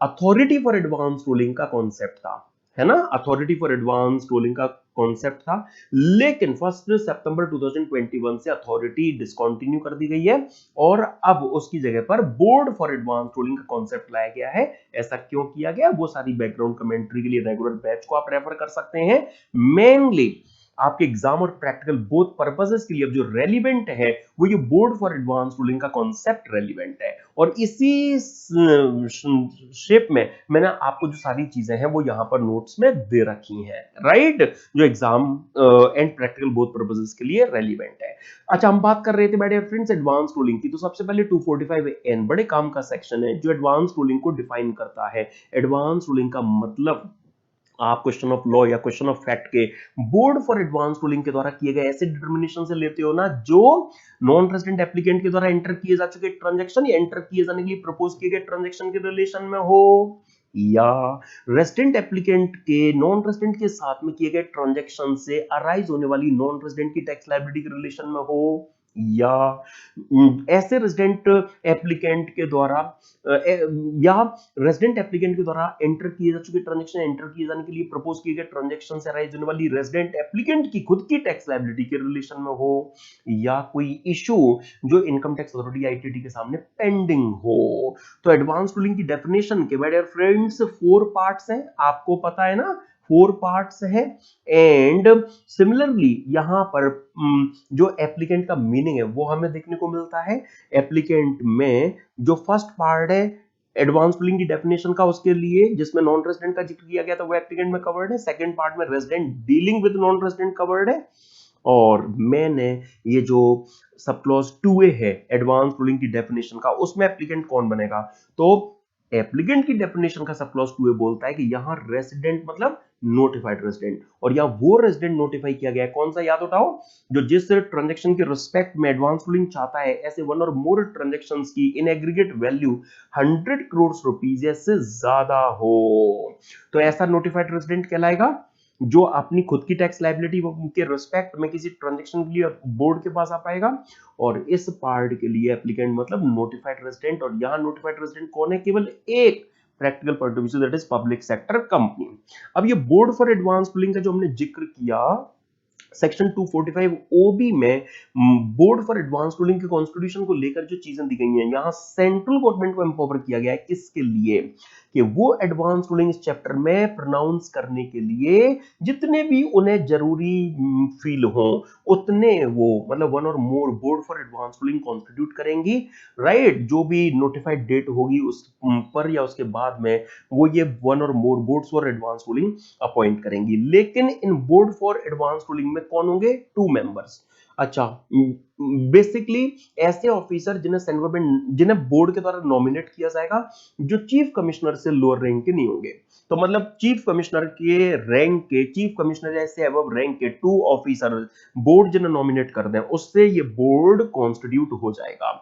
अथॉरिटी फॉर एडवांस रूलिंग का कॉन्सेप्ट था, है ना, अथॉरिटी फॉर एडवांस रूलिंग का कॉन्सेप्ट था, लेकिन 1 सितंबर 2021 से अथॉरिटी डिसकंटिन्यू कर दी गई है और अब उसकी जगह पर बोर्ड फॉर एडवांस रूलिंग का कॉन्सेप्ट लाया गया है। ऐसा क्यों किया गया, वो सारी बैकग्राउंड कमेंट्री के लिए रेगुलर बैच को आप रेफर कर सकते हैं। मेनली आपके एग्जाम और प्रैक्टिकल बोथ पर्पसेस के लिए अब जो रेलिवेंट है वो ये बोर्ड फॉर एडवांस रूलिंग का कॉन्सेप्ट रेलिवेंट है और इसी शेप में मैंने आपको जो सारी चीजें हैं वो यहां पर नोट्स में दे रखी हैं, राइट, जो exam and practical both purposes के लिए रेलिवेंट है। अच्छा हम बात कर रहे थे my dear friends advance ruling की, तो सबसे पहले 245N बड़े काम का सेक्शन है जो एडवांस रूलिंग को डिफाइन करता है। एडवांस रूलिंग का मतलब आप क्वेश्चन ऑफ लॉ या क्वेश्चन ऑफ फैक्ट के बोर्ड फॉर एडवांस रूलिंग के द्वारा किए गए ऐसे डिटर्मिनेशन से लेते हो ना जो नॉन रेजिडेंट एप्लीकेंट के द्वारा एंटर किए जा चुके ट्रांजैक्शन या एंटर किए जाने के लिए प्रपोज किए गए ट्रांजैक्शन के रिलेशन में हो, या रेजिडेंट एप्लीकेंट के नॉन रेजिडेंट के साथ में किए गए ट्रांजैक्शन से अराइज होने वाली नॉन रेजिडेंट की टैक्स लायबिलिटी के रिलेशन में हो, या ऐसे रेजिडेंट एप्लीकेंट के द्वारा या रेजिडेंट एप्लीकेंट के द्वारा एंटर किए जा चुके ट्रांजैक्शन एंटर किए जाने के लिए प्रपोज किए गए ट्रांजैक्शन से अराइज होने वाली रेजिडेंट एप्लीकेंट की खुद की टैक्स लायबिलिटी के रिलेशन में हो, या कोई इशू जो इनकम टैक्स अथॉरिटी आईटीटी के सामने पेंडिंग हो। तो एडवांस रूलिंग की डेफिनेशन के माय डियर फ्रेंड्स 4 पार्ट्स हैं, आपको पता है ना 4 पार्ट्स है। एंड सिमिलरली यहां पर जो एप्लीकेंट का मीनिंग है वो हमें देखने को मिलता है। एप्लीकेंट में जो फर्स्ट पार्ट है एडवांस रूलिंग की डेफिनेशन का उसके लिए जिसमें नॉन रेजिडेंट का जिक्र किया गया था वो एप्लीकेंट में कवर्ड है। सेकंड पार्ट में resident dealing with non resident covered है। और मैंने ये जो सब क्लॉज 2A है एडवांस रूलिंग की डेफिनेशन का उसमें एप्लीकेंट कौन बनेगा, तो एप्लीकेंट की डेफिनेशन का सब क्लॉज 2A बोलता है कि यहां रेजिडेंट मतलब नोटिफाइड रेजिडेंट, और यहां वो रेजिडेंट नोटिफाई किया गया है कौन सा, याद उठाओ, जो जिस ट्रांजैक्शन के रिस्पेक्ट में एडवांस रूलिंग चाहता है ऐसे वन और मोर ट्रांजैक्शंस की in aggregate value 100 crore rupees या से ज्यादा हो, तो ऐसा नोटिफाइड रेजिडेंट कहलाएगा जो अपनी खुद की टैक्स लायबिलिटी के रिस्पेक्ट में किसी ट्रांजैक्शन के लिए बोर्ड के पास आ पाएगा। और इस पार्ट के लिए एप्लीकेंट मतलब नोटिफाइड रेजिडेंट, और यहां नोटिफाइड रेजिडेंट कौन है, केवल एक practical point of view that is public sector company. अब ये बोर्ड फॉर एडवांस रूलिंग का जो हमने जिक्र किया सेक्शन 245 ओबी में बोर्ड फॉर एडवांस रूलिंग के कॉन्स्टिट्यूशन को लेकर जो चीजें दी गई हैं यहां सेंट्रल गवर्नमेंट को एम्पावर किया गया है किसके लिए, कि वो एडवांस रूलिंग इस चैप्टर में प्रोनाउंस करने के लिए जितने भी उन्हें जरूरी फील हो उतने वो मतलब वन और more board for advance ruling constitute करेंगी, राइट, जो भी नोटिफाइड डेट होगी उस पर या उसके बाद में वो ये वन और more boards for advance ruling appoint करेंगी। लेकिन इन बोर्ड फॉर एडवांस रूलिंग में कौन होंगे, 2 मेंबर्स। अच्छा बेसिकली ऐसे ऑफिसर जिन्हें बोर्ड के द्वारा नॉमिनेट किया जाएगा जो चीफ कमिश्नर से लोअर रैंक के नहीं होंगे, तो मतलब चीफ कमिश्नर के रैंक के चीफ कमिश्नर ऐसे अबव रैंक के 2 ऑफिसर बोर्ड जिन्हें नॉमिनेट कर दें उससे ये बोर्ड कॉन्स्टिट्यूट हो जाएगा।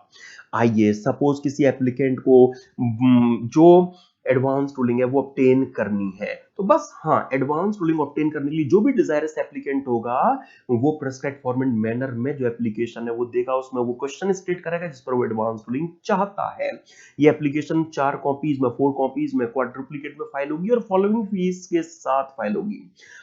आइए सपोज किसी एप्लीकेंट को जो एडवांस रूलिंग है वो ऑब्टेन करनी है, तो बस हाँ, एडवांस रूलिंग ऑब्टेन करने के लिए जो भी डिजायरस एप्लीकेंट होगा वो प्रेस्क्राइब्ड फॉर्मेट मैनर में जो एप्लीकेशन है वो देगा, उसमें वो क्वेश्चन स्टेट करेगा जिस पर वो एडवांस रूलिंग चाहता है। ये एप्लीकेशन 4 कॉपीज में, 4 कॉपीज में, क्वाड्रुप्लिकेट में फाइल होगी और फॉलोइंग फीस के साथ फाइल होगी।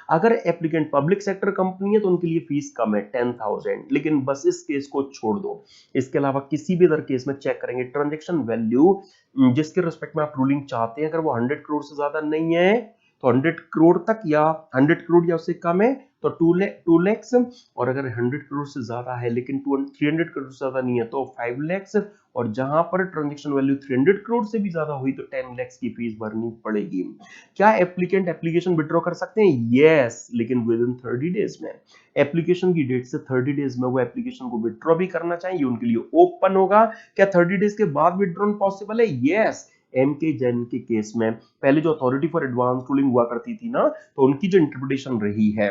अगर एप्लीकेंट पब्लिक सेक्टर कंपनी है तो उनके लिए फीस कम है 10,000, लेकिन बस इस केस को छोड़ दो। इसके अलावा किसी भी अदर केस में चेक करेंगे ट्रांजैक्शन वैल्यू जिसके रिस्पेक्ट में आप रूलिंग चाहते हैं, अगर वो 100 करोड़ से ज्यादा नहीं है तो 100 करोड़ तक, या 100 करोड़ या उससे कम है तो 2 लाख, और अगर 100 करोड़ से ज्यादा है लेकिन 300 करोड़ से ज्यादा नहीं है तो 5 लाख, और जहां पर ट्रांजैक्शन वैल्यू 300 करोड़ से भी ज्यादा हुई तो 10 लाख की फीस भरनी पड़ेगी। क्या एप्लीकेंट एप्लीकेशन विड्रॉ कर सकते हैं? यस, लेकिन विद इन 30 डेज में। एप्लीकेशन की डेट से 30 डेज में वो एप्लीकेशन को विड्रॉ भी करना चाहिए, उनके लिए ओपन होगा। क्या 30 डेज के बाद विड्रॉ पॉसिबल है? यस। एम के जैन के केस में पहले जो अथॉरिटी फॉर एडवांस रूलिंग हुआ करती थी ना, तो उनकी जो इंटरप्रिटेशन रही है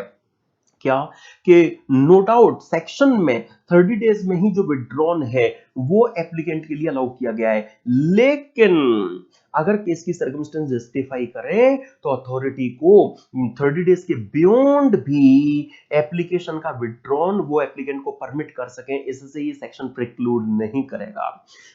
क्या कि नो डाउट सेक्शन में 30 डेज में ही जो विड्रॉन है वो एप्लीकेंट के लिए अलाउ किया गया है, लेकिन अगर केस की सर्कमस्टेंस जस्टिफाई करे तो अथॉरिटी को 30 डेज के बियॉन्ड भी एप्लीकेशन का विड्रॉन वो एप्लीकेंट को परमिट कर सके, इससे ये सेक्शन प्रिक्लूड नहीं करेगा।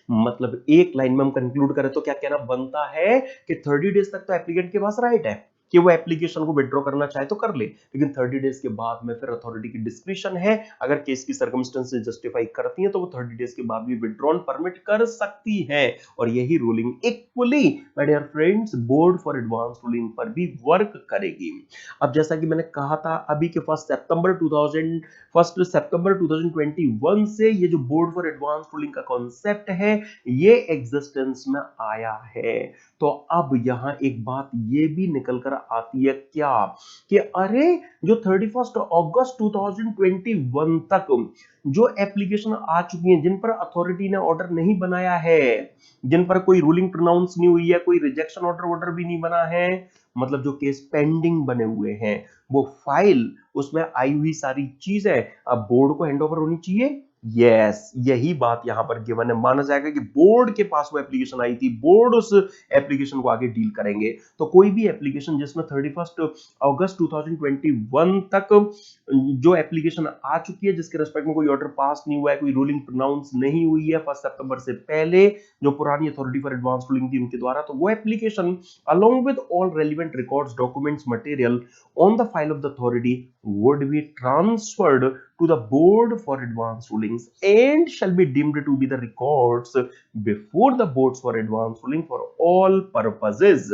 मतलब एक लाइन में हम कंक्लूड करें तो क्या कहना बनता है कि 30 डेज तक तो एप्लीकेंट के पास राइट है कि वो एप्लीकेशन को विड्रॉ करना चाहे तो कर ले, लेकिन 30 डेज के बाद में फिर अथॉरिटी की डिस्क्रिप्शन है, अगर केस की सर्कमस्टेंसेस जस्टिफाई करती है तो वो 30 डेज के बाद भी विड्रॉन परमिट कर सकती है। और यही ruling equally my dear friends board for advance ruling पर भी वर्क करेगी। अब जैसा कि मैंने कहा था अभी के 1 सितंबर 2021 से ये जो बोर्ड फॉर एडवांस रूलिंग का कॉन्सेप्ट है ये एग्जिस्टेंस में आया है। तो अब यहां एक बात ये भी निकल कर आती है क्या कि अरे जो 31 अगस्त 2021 तक जो एप्लीकेशन आ चुकी हैं जिन पर अथॉरिटी ने ऑर्डर नहीं बनाया है, जिन पर कोई रूलिंग प्रोनाउंस नहीं हुई है, कोई रिजेक्शन ऑर्डर भी नहीं बना है, मतलब जो केस पेंडिंग बने हुए हैं वो फाइल उसमें आई हुई सारी चीजें अब बोर्ड को हैंडओवर होनी चाहिए। यस, यही बात यहां पर गिवन है, माना जाएगा कि बोर्ड के पास वो एप्लीकेशन आई थी, बोर्ड उस एप्लीकेशन को आगे डील करेंगे। तो कोई भी एप्लीकेशन जिसमें 31 अगस्त 2021 तक जो एप्लीकेशन आ चुकी है जिसके रेस्पेक्ट में कोई ऑर्डर पास नहीं हुआ है, कोई रूलिंग प्रोनाउंस नहीं हुई है 1 सितंबर से पहले, जो पुरानी अथॉरिटी फॉर एडवांस रूलिंग थी उनके द्वारा, तो वो application along with all relevant records, documents, material on the file of the authority would be transferred to the board for advanced rulings and shall be deemed to be the records before the boards for advanced ruling for all purposes।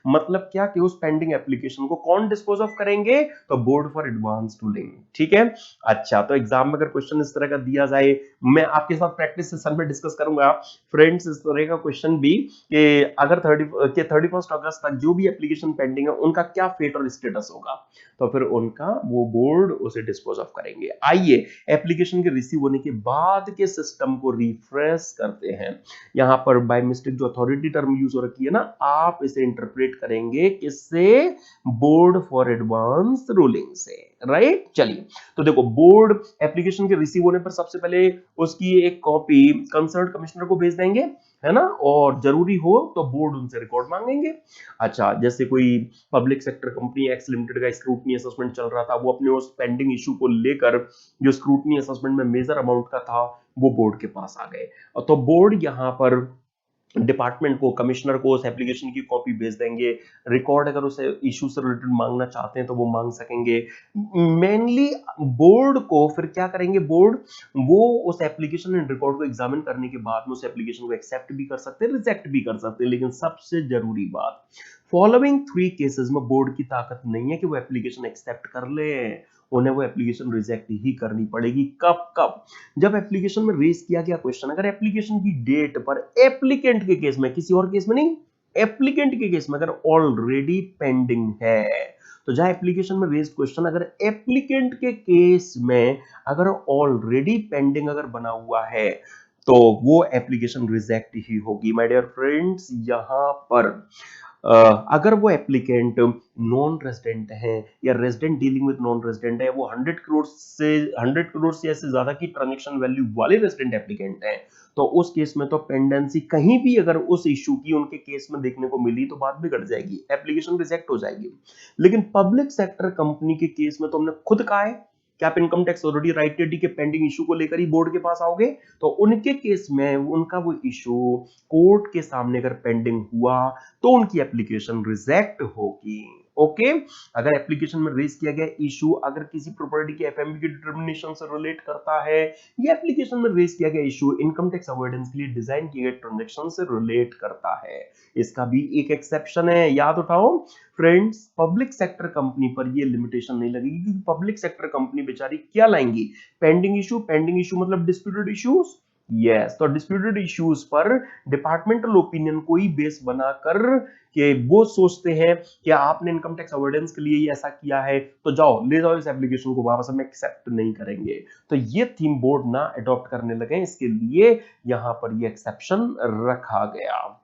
मतलब क्या कि उस pending application को कौन dispose of करेंगे? तो board for advance ruling. ठीक है, अच्छा, तो एग्जाम में अगर क्वेश्चन इस तरह का दिया जाए, मैं आपके साथ प्रैक्टिस सेशन में डिस्कस करूंगा फ्रेंड्स इस तरह का क्वेश्चन भी कि अगर 31 अगस्त तक जो भी एप्लीकेशन पेंडिंग है उनका क्या फेट और स्टेटस होगा, तो फिर उनका वो बोर्ड उसे डिस्पोज ऑफ करेंगे। आइए एप्लीकेशन के रिसीव होने के बाद के सिस्टम को रिफ्रेश करते हैं। यहां पर बाय मिस्टेक जो अथॉरिटी टर्म यूज हो रखी है ना, आप इसे इंटरप्रेट करेंगे किससे? बोर्ड फॉर एडवांस रूलिंग से, राइट। चलिए, तो देखो बोर्ड एप्लीकेशन के रिसीव होने पर सबसे पहले उसकी एक कॉपी कंसर्न कमिश्नर को भेज देंगे, है ना, और जरूरी हो तो बोर्ड उनसे रिकॉर्ड मांगेंगे। अच्छा, जैसे कोई public sector company x limited का स्क्रूटनी असेसमेंट चल रहा था, वो अपने उस पेंडिंग इशू को लेकर जो स्क्रूटनी असेसमेंट में मेजर अमाउंट का था वो बोर्ड के पास आ गए, तो बोर्ड यहां पर डिपार्टमेंट को, कमिश्नर को उस एप्लीकेशन की कॉपी भेज देंगे। रिकॉर्ड अगर उसे इशू से रिलेटेड मांगना चाहते हैं तो वो मांग सकेंगे। मेनली बोर्ड को फिर क्या करेंगे? बोर्ड वो उस एप्लीकेशन एंड रिकॉर्ड को एग्जामिन करने के बाद में उस एप्लीकेशन को एक्सेप्ट भी कर सकते हैं, रिजेक्ट भी कर सकते हैं, लेकिन सबसे जरूरी बात, फॉलोइंग 3 केसेस में बोर्ड की ताकत नहीं है कि वो एप्लीकेशन एक्सेप्ट कर ले, उन्हें वो एप्लीकेशन रिजेक्ट ही करनी पड़ेगी। कब कब? जब एप्लीकेशन में रेज किया गया क्वेश्चन अगर एप्लीकेशन की डेट पर एप्लीकेंट के केस में, किसी और केस में नहीं, एप्लीकेंट के केस में अगर ऑलरेडी पेंडिंग है, तो जहां एप्लीकेशन में रेज क्वेश्चन अगर एप्लीकेंट के केस में अगर ऑलरेडी पेंडिंग अगर बना हुआ है तो वो एप्लीकेशन रिजेक्ट ही होगी। माय डियर फ्रेंड्स, यहां पर अगर वो एप्लीकेंट नॉन रेजिडेंट है या resident dealing with non resident है, वो 100 करोड़ से ऐसे ज्यादा की ट्रांजेक्शन वैल्यू वाले रेजिडेंट एप्लीकेंट है, तो उस केस में तो पेंडेंसी कहीं भी अगर उस इशू की उनके केस में देखने को मिली तो बात बिगड़ जाएगी, एप्लीकेशन रिजेक्ट हो जाएगी। लेकिन पब्लिक सेक्टर कंपनी के केस में तो हमने खुद कहा है कि आप इनकम टैक्स ऑथोरिटी राइट के पेंडिंग इशू को लेकर ही बोर्ड के पास आओगे, तो उनके केस में उनका वो इशू कोर्ट के सामने अगर पेंडिंग हुआ तो उनकी एप्लीकेशन रिजेक्ट होगी। ओके, अगर एप्लीकेशन में रेज किया गया इशू अगर किसी प्रॉपर्टी के एफएमवी की डिटर्मिनेशन से रिलेट करता है, या एप्लीकेशन में रेज किया गया इशू इनकम टैक्स अवॉइडेंस के लिए डिजाइन किए गए ट्रांजैक्शन से रिलेट करता है, इसका भी एक एक्सेप्शन है, याद उठाओ फ्रेंड्स। पब्लिक सेक्टर कंपनी पर ये लिमिटेशन नहीं लगेगी, क्योंकि पब्लिक सेक्टर कंपनी बेचारी क्या लाएंगी, पेंडिंग इशू मतलब डिस्प्यूटेड इश्यूज। यस, तो डिस्प्यूटेड इश्यूज पर डिपार्टमेंटल ओपिनियन को ही बेस बनाकर कि वो सोचते हैं कि आपने इनकम टैक्स अवॉइडेंस के लिए ही ऐसा किया है, तो जाओ ले जाओ इस एप्लीकेशन को वापस, हम एक्सेप्ट नहीं करेंगे। तो ये थीम बोर्ड ना अडॉप्ट करने लगे, इसके लिए यहां पर ये एक्सेप्शन रखा गया।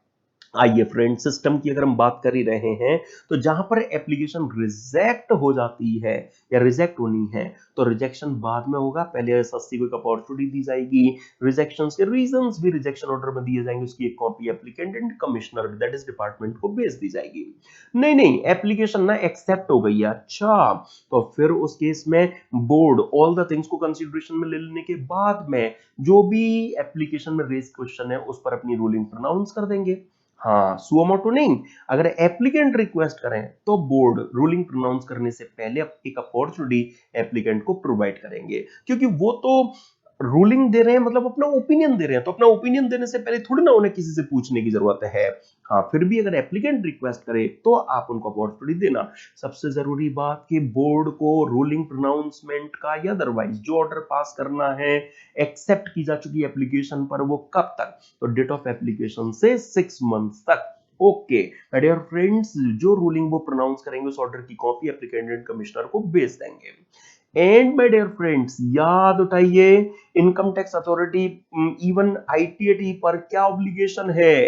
आइए फ्रेंड, सिस्टम की अगर हम बात कर ही रहे हैं, तो जहां पर एप्लीकेशन रिजेक्ट हो जाती है या रिजेक्ट होनी है, तो रिजेक्शन बाद में होगा, पहले एसएससी को एक अपॉर्चुनिटी दी जाएगी, रिजेक्शन के रीजंस भी रिजेक्शन ऑर्डर में दिए जाएंगे, उसकी एक copy applicant and commissioner that is department को भेज दी जाएगी। नहीं नहीं, एप्लीकेशन ना एक्सेप्ट हो गई है, अच्छा, तो फिर उस केस में बोर्ड ऑल द थिंग्स को कंसीडरेशन में ले लेने के बाद में जो भी एप्लीकेशन में रेज क्वेश्चन है उस पर अपनी रूलिंग प्रोनाउंस कर देंगे। हाँ, सुओ मोटो नहीं, अगर एप्लीकेंट रिक्वेस्ट करें तो बोर्ड रूलिंग प्रोनाउंस करने से पहले एक अपॉर्चुनिटी एप्लीकेंट को प्रोवाइड करेंगे, क्योंकि वो तो रूलिंग दे रहे हैं, मतलब अपना ओपिनियन दे रहे हैं, तो अपना ओपिनियन देने से पहले थोड़ी ना उन्हें किसी से पूछने की जरूरत है। हाँ, फिर भी अगर एप्लीकेंट रिक्वेस्ट करे तो आप उनको अपॉर्चुनिटी देना। सबसे जरूरी बात कि बोर्ड को रूलिंग प्रोनाउंसमेंट का या अदरवाइज जो ऑर्डर पास करना है एक्सेप्ट की जा चुकी एप्लीकेशन पर, वो कब तक, तो डेट ऑफ एप्लीकेशन से 6 मंथ्स तक। ओके डियर फ्रेंड्स, जो रूलिंग वो प्रोनाउंस करेंगे उस ऑर्डर की कॉपी एप्लीकेंट एंड कमिश्नर को भेज देंगे। एंड माय डियर फ्रेंड्स, याद उठाइए, income tax authority even ITAT पर क्या ऑब्लिगेशन है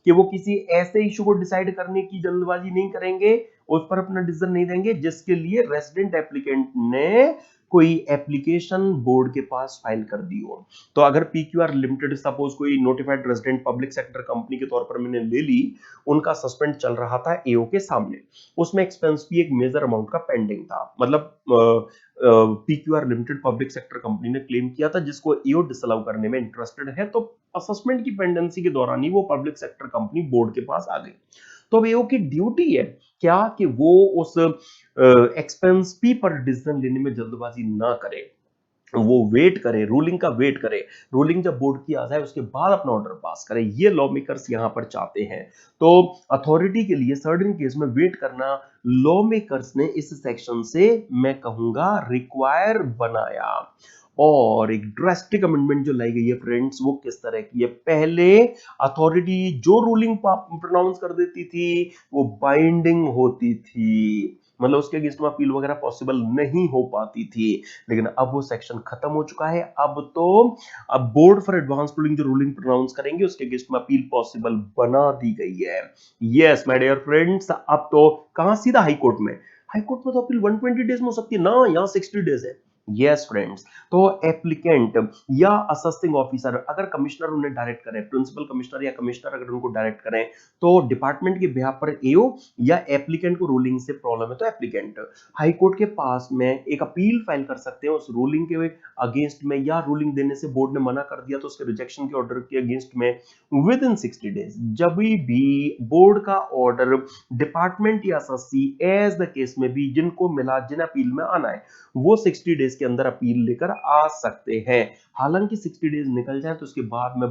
कि वो किसी ऐसे इशू को डिसाइड करने की जल्दबाजी नहीं करेंगे, उस पर अपना डिसीजन नहीं देंगे जिसके लिए रेजिडेंट एप्लीकेंट ने कोई एप्लीकेशन बोर्ड के पास फाइल कर दी हो। तो अगर पीक्यूआर लिमिटेड सपोज कोई notified resident public sector company के तौर पर मैंने ले ली, उनका सस्पेंड चल रहा था एओ के सामने, उसमें एक्सपेंस भी एक मेजर अमाउंट का पेंडिंग था, मतलब PQR limited public sector company ने क्लेम किया था जिसको एओ डिसअलाउ करने में इंटरेस्टेड है, तो असेसमेंट की पेंडेंसी के दौरान ही वो पब्लिक सेक्टर कंपनी बोर्ड के पास आ गई। तो अब एओ की ड्यूटी है क्या कि वो उस एक्सपेंस पी पर डिसीजन लेने में जल्दबाजी ना करे, वो वेट करे, रूलिंग का वेट करे, रूलिंग जब बोर्ड की आ जाए उसके बाद अपना ऑर्डर पास करे, ये लॉ मेकर्स यहां पर चाहते हैं। तो अथॉरिटी के लिए सर्टेन केस में वेट करना लॉ मेकर्स ने इस सेक्शन से मैं कहूंगा रिक्वायर बनाया। और एक ड्रास्टिक अमेंडमेंट जो लाई गई है फ्रेंड्स, वो किस तरह की है, पहले अथॉरिटी जो रूलिंग प्रोनाउंस कर देती थी वो बाइंडिंग होती थी, मतलब उसके अगेंस्ट में अपील वगैरह पॉसिबल नहीं हो पाती थी, लेकिन अब वो सेक्शन खत्म हो चुका है। अब बोर्ड फॉर एडवांस रूलिंग जो रूलिंग प्रोनाउंस करेंगे उसके अगेंस्ट में अपील पॉसिबल बना दी गई है। यस माय डियर फ्रेंड्स, अब तो कहां, सीधा हाई कोर्ट में, हाई कोर्ट में तो अपील 120 डेज में हो सकती है ना, यहाँ 60 डेज है। यस फ्रेंड्स, तो एप्लीकेंट या असेसिंग ऑफिसर अगर कमिश्नर उन्हें डायरेक्ट करें, प्रिंसिपल कमिश्नर या कमिश्नर अगर उनको डायरेक्ट करें, तो डिपार्टमेंट के बिहाफ पर एओ या एप्लीकेंट को रूलिंग से प्रॉब्लम है तो एप्लीकेंट हाई कोर्ट के पास में एक अपील फाइल कर सकते हैं उस रूलिंग के अगेंस्ट में, या रूलिंग देने से बोर्ड ने मना कर दिया तो उसके रिजेक्शन के ऑर्डर के अगेंस्ट में विद इन 60 डेज। जब भी बोर्ड का ऑर्डर डिपार्टमेंट या एसएससी एज द केस में भी जिनको मिला, जिन अपील में आना है, वो 60 डेज के अंदर अपील लेकर आ सकते हैं। हालांकि 60 डेज निकल जाए तो उसके बाद में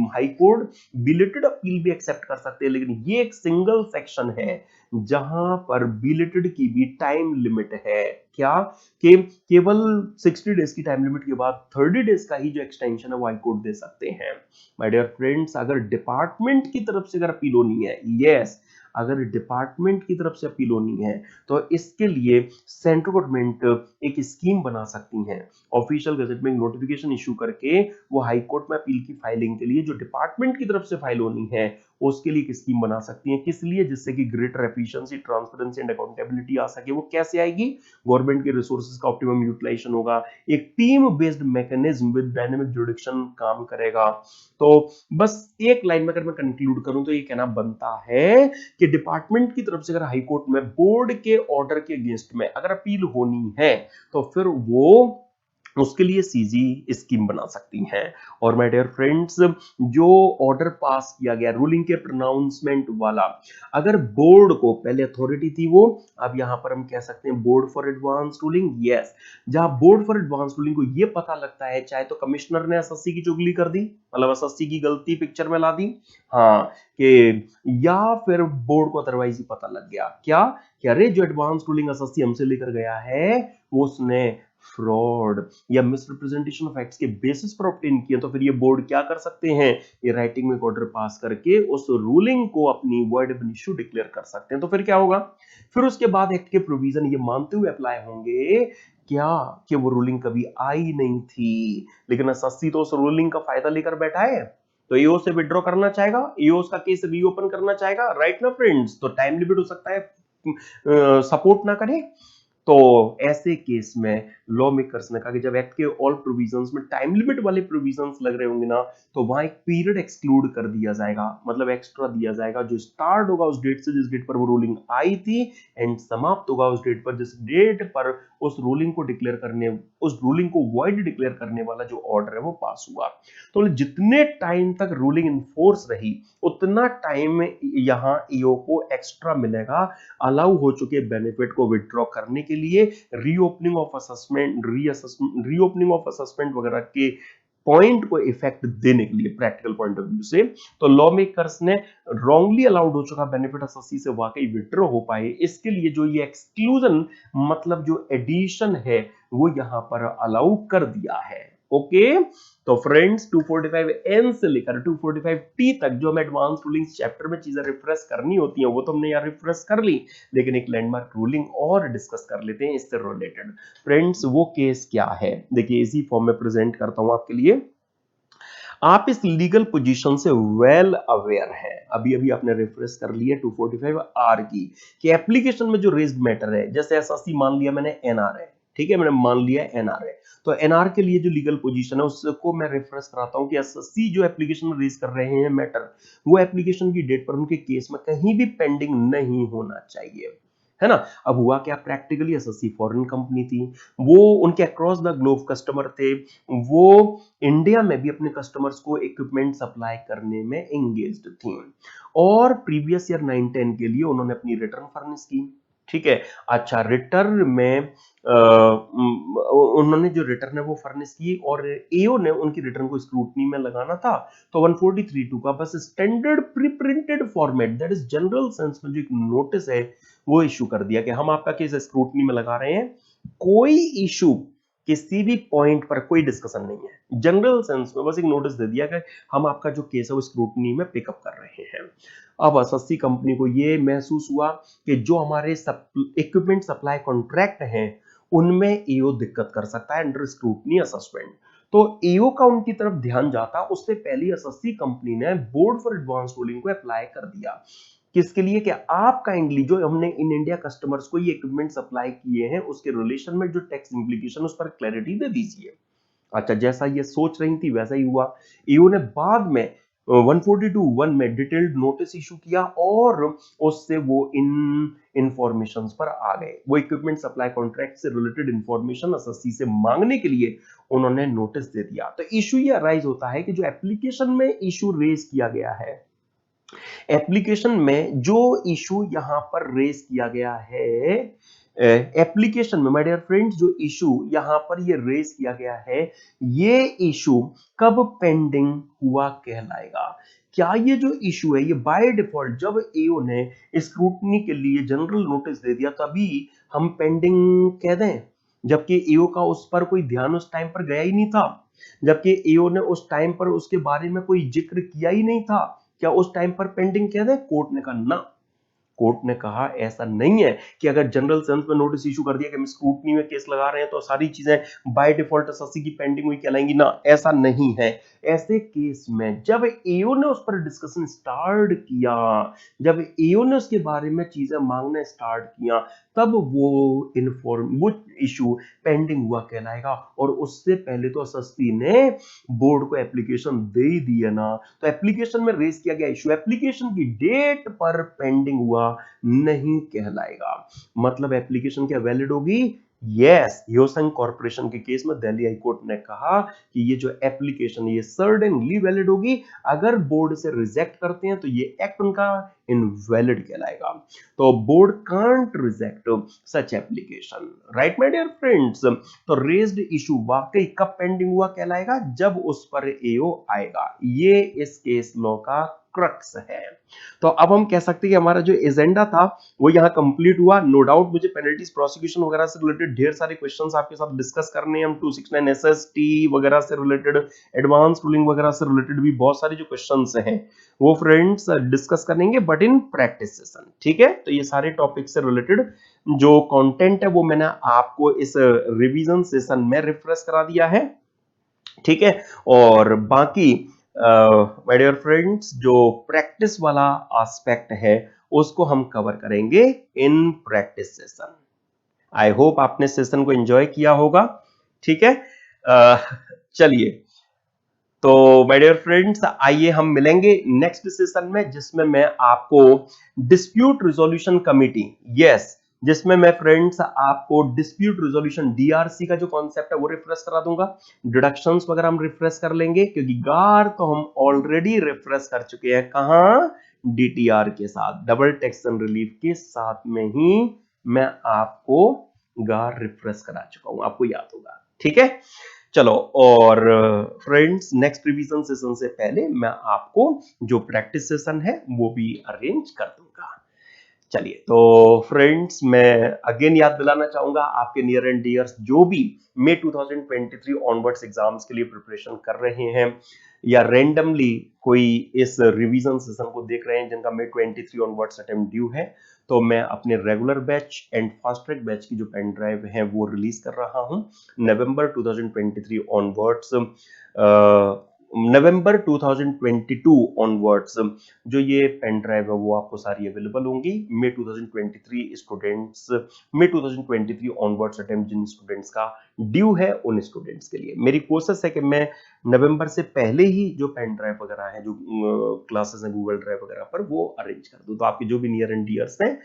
हाई कोर्ट बिलेटेड अपील भी एक्सेप्ट कर सकते हैं, लेकिन ये एक सिंगल सेक्शन है जहां पर बिलेटेड की भी टाइम लिमिट है, क्या कि केवल 60 डेज की टाइम लिमिट के बाद 30 डेज का ही जो एक्सटेंशन है वो हाई कोर्ट दे सकते हैं। माय डियर फ्रेंड्स, अगर डिपार्टमेंट की तरफ से अगर अपील होनी है, यस, अगर डिपार्टमेंट की तरफ से अपील होनी है तो इसके लिए सेंट्रल गवर्नमेंट एक स्कीम बना सकती है, ऑफिशियल गजट में नोटिफिकेशन इशू करके वो हाई कोर्ट में अपील की फाइलिंग के लिए जो डिपार्टमेंट की तरफ से फाइल होनी है उसके लिए एक स्कीम बना सकती हैं। किस लिए? जिससे कि greater efficiency, transparency and accountability आ सके। वो कैसे आएगी? गवर्नमेंट के रिसोर्सेज का ऑप्टिमम यूटिलाइजेशन होगा, एक team based mechanism with dynamic jurisdiction काम करेगा। तो बस एक लाइन में अगर मैं कंक्लूड करूं तो ये कहना बनता है कि डिपार्टमेंट की तरफ से अगर हाईकोर्ट में बोर्ड के ऑर्डर के अगेंस्ट में अगर अपील होनी है तो फिर वो उसके लिए सीजी स्कीम बना सकती हैं। और माय डियर फ्रेंड्स, जो ऑर्डर पास किया गया रूलिंग के प्रोनाउंसमेंट वाला, अगर बोर्ड को पहले अथॉरिटी थी वो, अब यहां पर हम कह सकते हैं board for advance ruling. Yes, जहां बोर्ड फॉर एडवांस रूलिंग को ये पता लगता है चाहे तो कमिश्नर ने एसएससी की चुगली कर दी, मतलब एसएससी की गलती पिक्चर में ला दी, हाँ, कि या फिर बोर्ड को अदरवाइज ही पता लग गया क्या कि अरे जो एडवांस रूलिंग एसएससी हमसे लेकर गया है उसने फ्रॉड या मिसरिप्रेजेंटेशन ऑफ फैक्ट्स के बेसिस पर ऑब्टेन किया, तो फिर ये बोर्ड क्या कर सकते हैं? ये राइटिंग में ऑर्डर पास करके उस रूलिंग को अपनी वर्ड एब इश्यू डिक्लेयर कर सकते हैं। तो फिर क्या होगा? फिर उसके बाद एक्ट के प्रोविजन ये मानते हुए अप्लाई होंगे क्या कि वो रूलिंग कभी आई नहीं थी, लेकिन एसएससी तो उस रूलिंग का फायदा लेकर बैठा है, तो ईओ से विड्रॉ करना चाहेगा, ईओ का केस रीओपन करना चाहेगा, राइट ना फ्रेंड्स? तो टाइम लिमिट हो सकता है सपोर्ट ना करे। तो ऐसे केस में लॉ मेकर्स ने कहा कि जब एक्ट के ऑल प्रोविजंस में टाइम लिमिट वाले प्रोविजंस लग रहे होंगे ना, तो वहां एक पीरियड एक्सक्लूड कर दिया जाएगा, मतलब एक्स्ट्रा दिया जाएगा, जो स्टार्ट होगा उस डेट से जिस डेट पर वो रूलिंग आई थी, एंड समाप्त होगा उस डेट पर जिस डेट पर उस रूलिंग को डिक्लेयर करने, उस रूलिंग को वॉइड डिक्लेयर करने वाला जो ऑर्डर है वो पास हुआ। तो जितने टाइम तक रूलिंग इनफोर्स रही उतना टाइम यहां ईओ को एक्स्ट्रा मिलेगा अलाउ हो चुके बेनिफिट को विड्रॉ करने के लिए, reopening of assessment, reopening of assessment वगैरह के पॉइंट को इफेक्ट देने के लिए प्रैक्टिकल पॉइंट ऑफ व्यू से। तो लॉ मेकर्स ने रॉन्गली अलाउड हो चुका बेनिफिट एसएससी से वाकई विड्रॉ हो पाए, इसके लिए जो ये एक्सक्लूजन मतलब जो एडिशन है वो यहां पर अलाउ कर दिया है। ओके, तो फ्रेंड्स 245 एन से लेकर 245 टी तक जो हमें एडवांस रूलिंग्स चैप्टर में चीजें रिफ्रेश करनी होती हैं वो तो हमने यार रिफ्रेश कर ली, लेकिन एक लैंडमार्क रूलिंग और डिस्कस कर लेते हैं इससे रिलेटेड। फ्रेंड्स वो केस क्या है, देखिए इसी फॉर्म में प्रेजेंट करता हूं आपके लिए। आप इस लीगल पोजीशन से वेल अवेयर हैं, अभी अभी आपने रिफ्रेश कर लिया 245 आर की, कि एप्लीकेशन में जो रेज्ड मैटर है, जैसे एसएससी मान लिया मैंने एनआर है, ठीक है, मैंने मान लिया एनआर है, तो एनआर के लिए जो लीगल पोजीशन है उसको मैं रेफरेंस कराता हूं कि एसएससी जो एप्लीकेशन रेज कर रहे हैं मैटर, वो एप्लीकेशन की डेट पर उनके केस में कहीं भी पेंडिंग नहीं होना चाहिए, है ना। अब हुआ क्या, प्रैक्टिकली एसएससी फॉरेन कंपनी थी, वो उनके अक्रॉस द ग्लोब कस्टमर थे, वो इंडिया में भी अपने कस्टमर्स को इक्विपमेंट सप्लाई करने में एंगेज्ड थी, और प्रीवियस ईयर 9-10 के लिए उन्होंने अपनी रिटर्न फर्निश की, ठीक है। अच्छा, रिटर्न में उन्होंने जो रिटर्न है वो फर्निश की, और एओ ने उनकी रिटर्न को स्क्रूटनी में लगाना था, तो 143(2) का बस standard pre printed format, that is general sense में जो एक नोटिस है वो इशू कर दिया कि हम आपका केस स्क्रूटनी में लगा रहे हैं, कोई इशू किसी भी पॉइंट पर कोई डिस्कशन नहीं है, जनरल सेंस में बस एक नोटिस दे दिया कि हम आपका जो केस है वो स्क्रूटनी में पिकअप कर रहे हैं। अब एसएससी कंपनी को ये महसूस हुआ कि जो हमारे इक्विपमेंट सप्लाई कॉन्ट्रैक्ट हैं उनमें ईओ दिक्कत कर सकता है अंडर स्क्रूटनी असेसमेंट, तो ईओ का उनकी तरफ ध्यान जाता उससे पहले एसएससी कंपनी ने बोर्ड फॉर एडवांस रूलिंग को अप्लाई कर दिया, किसके लिए कि आप काइंडली जो हमने इन इंडिया कस्टमर्स को ये इक्विपमेंट सप्लाई किए हैं उसके रिलेशन में जो टैक्स इंप्लीकेशन उस पर क्लैरिटी दे दीजिए। अच्छा, जैसा ये सोच रही थी वैसा ही हुआ, ईओ ने बाद में 142(1) में डिटेल्ड नोटिस इशू किया और उससे वो इन इंफॉर्मेशंस पर आ गए, वो इक्विपमेंट सप्लाई कॉन्ट्रैक्ट से रिलेटेड इंफॉर्मेशन एसएससी से मांगने के लिए उन्होंने नोटिस दे दिया। तो इशू ये अराइज होता है कि जो एप्लीकेशन में इशू रेज किया गया है, एप्लीकेशन में जो इशू यहां पर रेज किया गया है, एप्लीकेशन में माय डियर फ्रेंड्स जो इशू यहां पर ये रेज किया गया है, ये इशू कब पेंडिंग हुआ कहलाएगा? क्या ये जो इशू है ये बाय डिफॉल्ट जब एओ ने स्क्रूटनी के लिए जनरल नोटिस दे दिया तभी हम पेंडिंग कह दें, जबकि एओ का उस पर कोई ध्यान उस टाइम पर गया ही नहीं था, जबकि एओ ने उस टाइम पर उसके बारे में कोई जिक्र किया ही नहीं था, क्या उस टाइम पर पेंडिंग कह दें? कोर्ट ने कहा ना, कोर्ट ने कहा ऐसा नहीं है कि अगर जनरल सेंस में नोटिस इशू कर दिया कि हम स्क्रूटनी में केस लगा रहे हैं तो सारी चीजें बाय डिफॉल्ट एसएससी की पेंडिंग हुई कहलाएंगी ना, ऐसा नहीं है। ऐसे केस में जब एओ ने उस पर डिस्कशन स्टार्ट किया, जब एओ ने उसके बारे में चीजें मांगना स्टार्ट किया, तब वो इशू पेंडिंग हुआ कहलाएगा। और उससे पहले तो एसएससी ने बोर्ड को एप्लीकेशन दे ही दी है ना, तो एप्लीकेशन में रेज किया गया इशू एप्लीकेशन की डेट पर पेंडिंग हुआ नहीं कहलाएगा। मतलब एप्लीकेशन क्या वैलिड होगी? यस, ह्योसन कॉर्पोरेशन के केस में दिल्ली हाई कोर्ट ने कहा कि ये जो एप्लीकेशन ये सर्टेनली वैलिड होगी। अगर बोर्ड से रिजेक्ट करते हैं तो ये एक्ट उनका इनवैलिड कहलाएगा। तो board can't reject such application, right my dear friends. तो रेज्ड इशू वाकई कब पेंडिंग हुआ कहलाएगा? जब उस पर एओ आएगा। ये इस केस लॉ का क्रक्स है। तो अब हम कह सकते हैं कि हमारा जो एजेंडा था वो यहाँ कंप्लीट हुआ। नो डाउट मुझे पेनल्टीज प्रोसिक्यूशन वगैरह से रिलेटेड ढेर सारे क्वेश्चंस आपके साथ डिस्कस करने हैं। हम 269 एसएसटी वगैरह से रिलेटेड, एडवांस रूलिंग वगैरह से रिलेटेड भी बहुत सारे जो क्वेश्चंस हैं वो फ्रेंड्स डिस्कस करेंगे, बट इन प्रैक्टिस सेशन। ठीक है, तो ये सारे टॉपिक से रिलेटेड जो कंटेंट है वो मैंने आपको इस रिवीजन सेशन में रिफ्रेश करा दिया है। ठीक है, और बाकी माय डियर फ्रेंड्स जो प्रैक्टिस वाला एस्पेक्ट है उसको हम कवर करेंगे in practice session. I hope आपने सेशन को एंजॉय किया होगा। ठीक है, चलिए, तो माय डियर फ्रेंड्स आइए हम मिलेंगे नेक्स्ट सेशन में, जिसमें मैं आपको डिस्प्यूट रिजोल्यूशन कमिटी, यस, जिसमें मैं फ्रेंड्स आपको डिस्प्यूट रिजोल्यूशन डीआरसी का जो कॉन्सेप्ट है वो रिफ्रेश करा दूंगा। डिडक्शंस वगैरह हम रिफ्रेश कर लेंगे, क्योंकि गार तो हम ऑलरेडी रिफ्रेश कर चुके हैं। कहां? डीटीआर के साथ, डबल टैक्सेशन रिलीफ के साथ में ही मैं आपको गार रिफ्रेश करा चुका हूं, आपको याद होगा। ठीक है, चलो, और फ्रेंड्स नेक्स्ट रिवीजन सेशन से पहले मैं आपको जो प्रैक्टिस सेशन है वो भी अरेंज कर दूंगा। चलिए, तो फ्रेंड्स मैं अगेन याद दिलाना चाहूंगा आपके नियर एंड डियर्स जो भी मई 2023 ऑनवर्ड्स एग्जाम्स के लिए प्रिपरेशन कर रहे हैं या रैंडमली कोई इस रिवीजन सेशन को देख रहे हैं जिनका मई 23 ऑनवर्ड्स अटेम्प्ट ड्यू है, तो मैं अपने regular batch and fast track batch की जो पेन ड्राइव है वो रिलीज कर रहा हूं नवंबर 2023 ऑनवर्ड्स। नवंबर 2022 ऑनवर्ड्स जो ये पेन ड्राइव है वो आपको सारी अवेलेबल होंगी। मई 2023 स्टूडेंट्स, मई 2023 ऑनवर्ड्स अटेम्प्ट जिन स्टूडेंट्स का ड्यू है उन स्टूडेंट्स के लिए मेरी कोशिश है कि मैं नवंबर से पहले ही जो पेन ड्राइव वगैरह है, जो क्लासेस हैं गूगल ड्राइव वगैरह पर, वो अरेंज कर दूं। तो आपके जो भी नियर एंड डियर्स हैं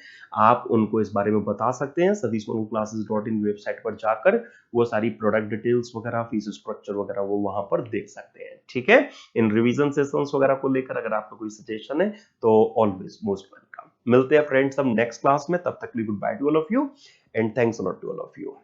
आप उनको इस बारे में बता सकते हैं। satish.classes.in वेबसाइट पर जाकर वो सारी प्रोडक्ट डिटेल्स वगैरह, फीस स्ट्रक्चर वगैरह वो वहां पर देख सकते हैं। ठीक है, इन रिवीजन सेशंस वगैरह को लेकर अगर आपका कोई सजेशन है तो ऑलवेज मोस्ट वेलकम। मिलते हैं फ्रेंड्स हम नेक्स्ट क्लास में, तब तक goodbye to all of you and thanks a lot to all of you.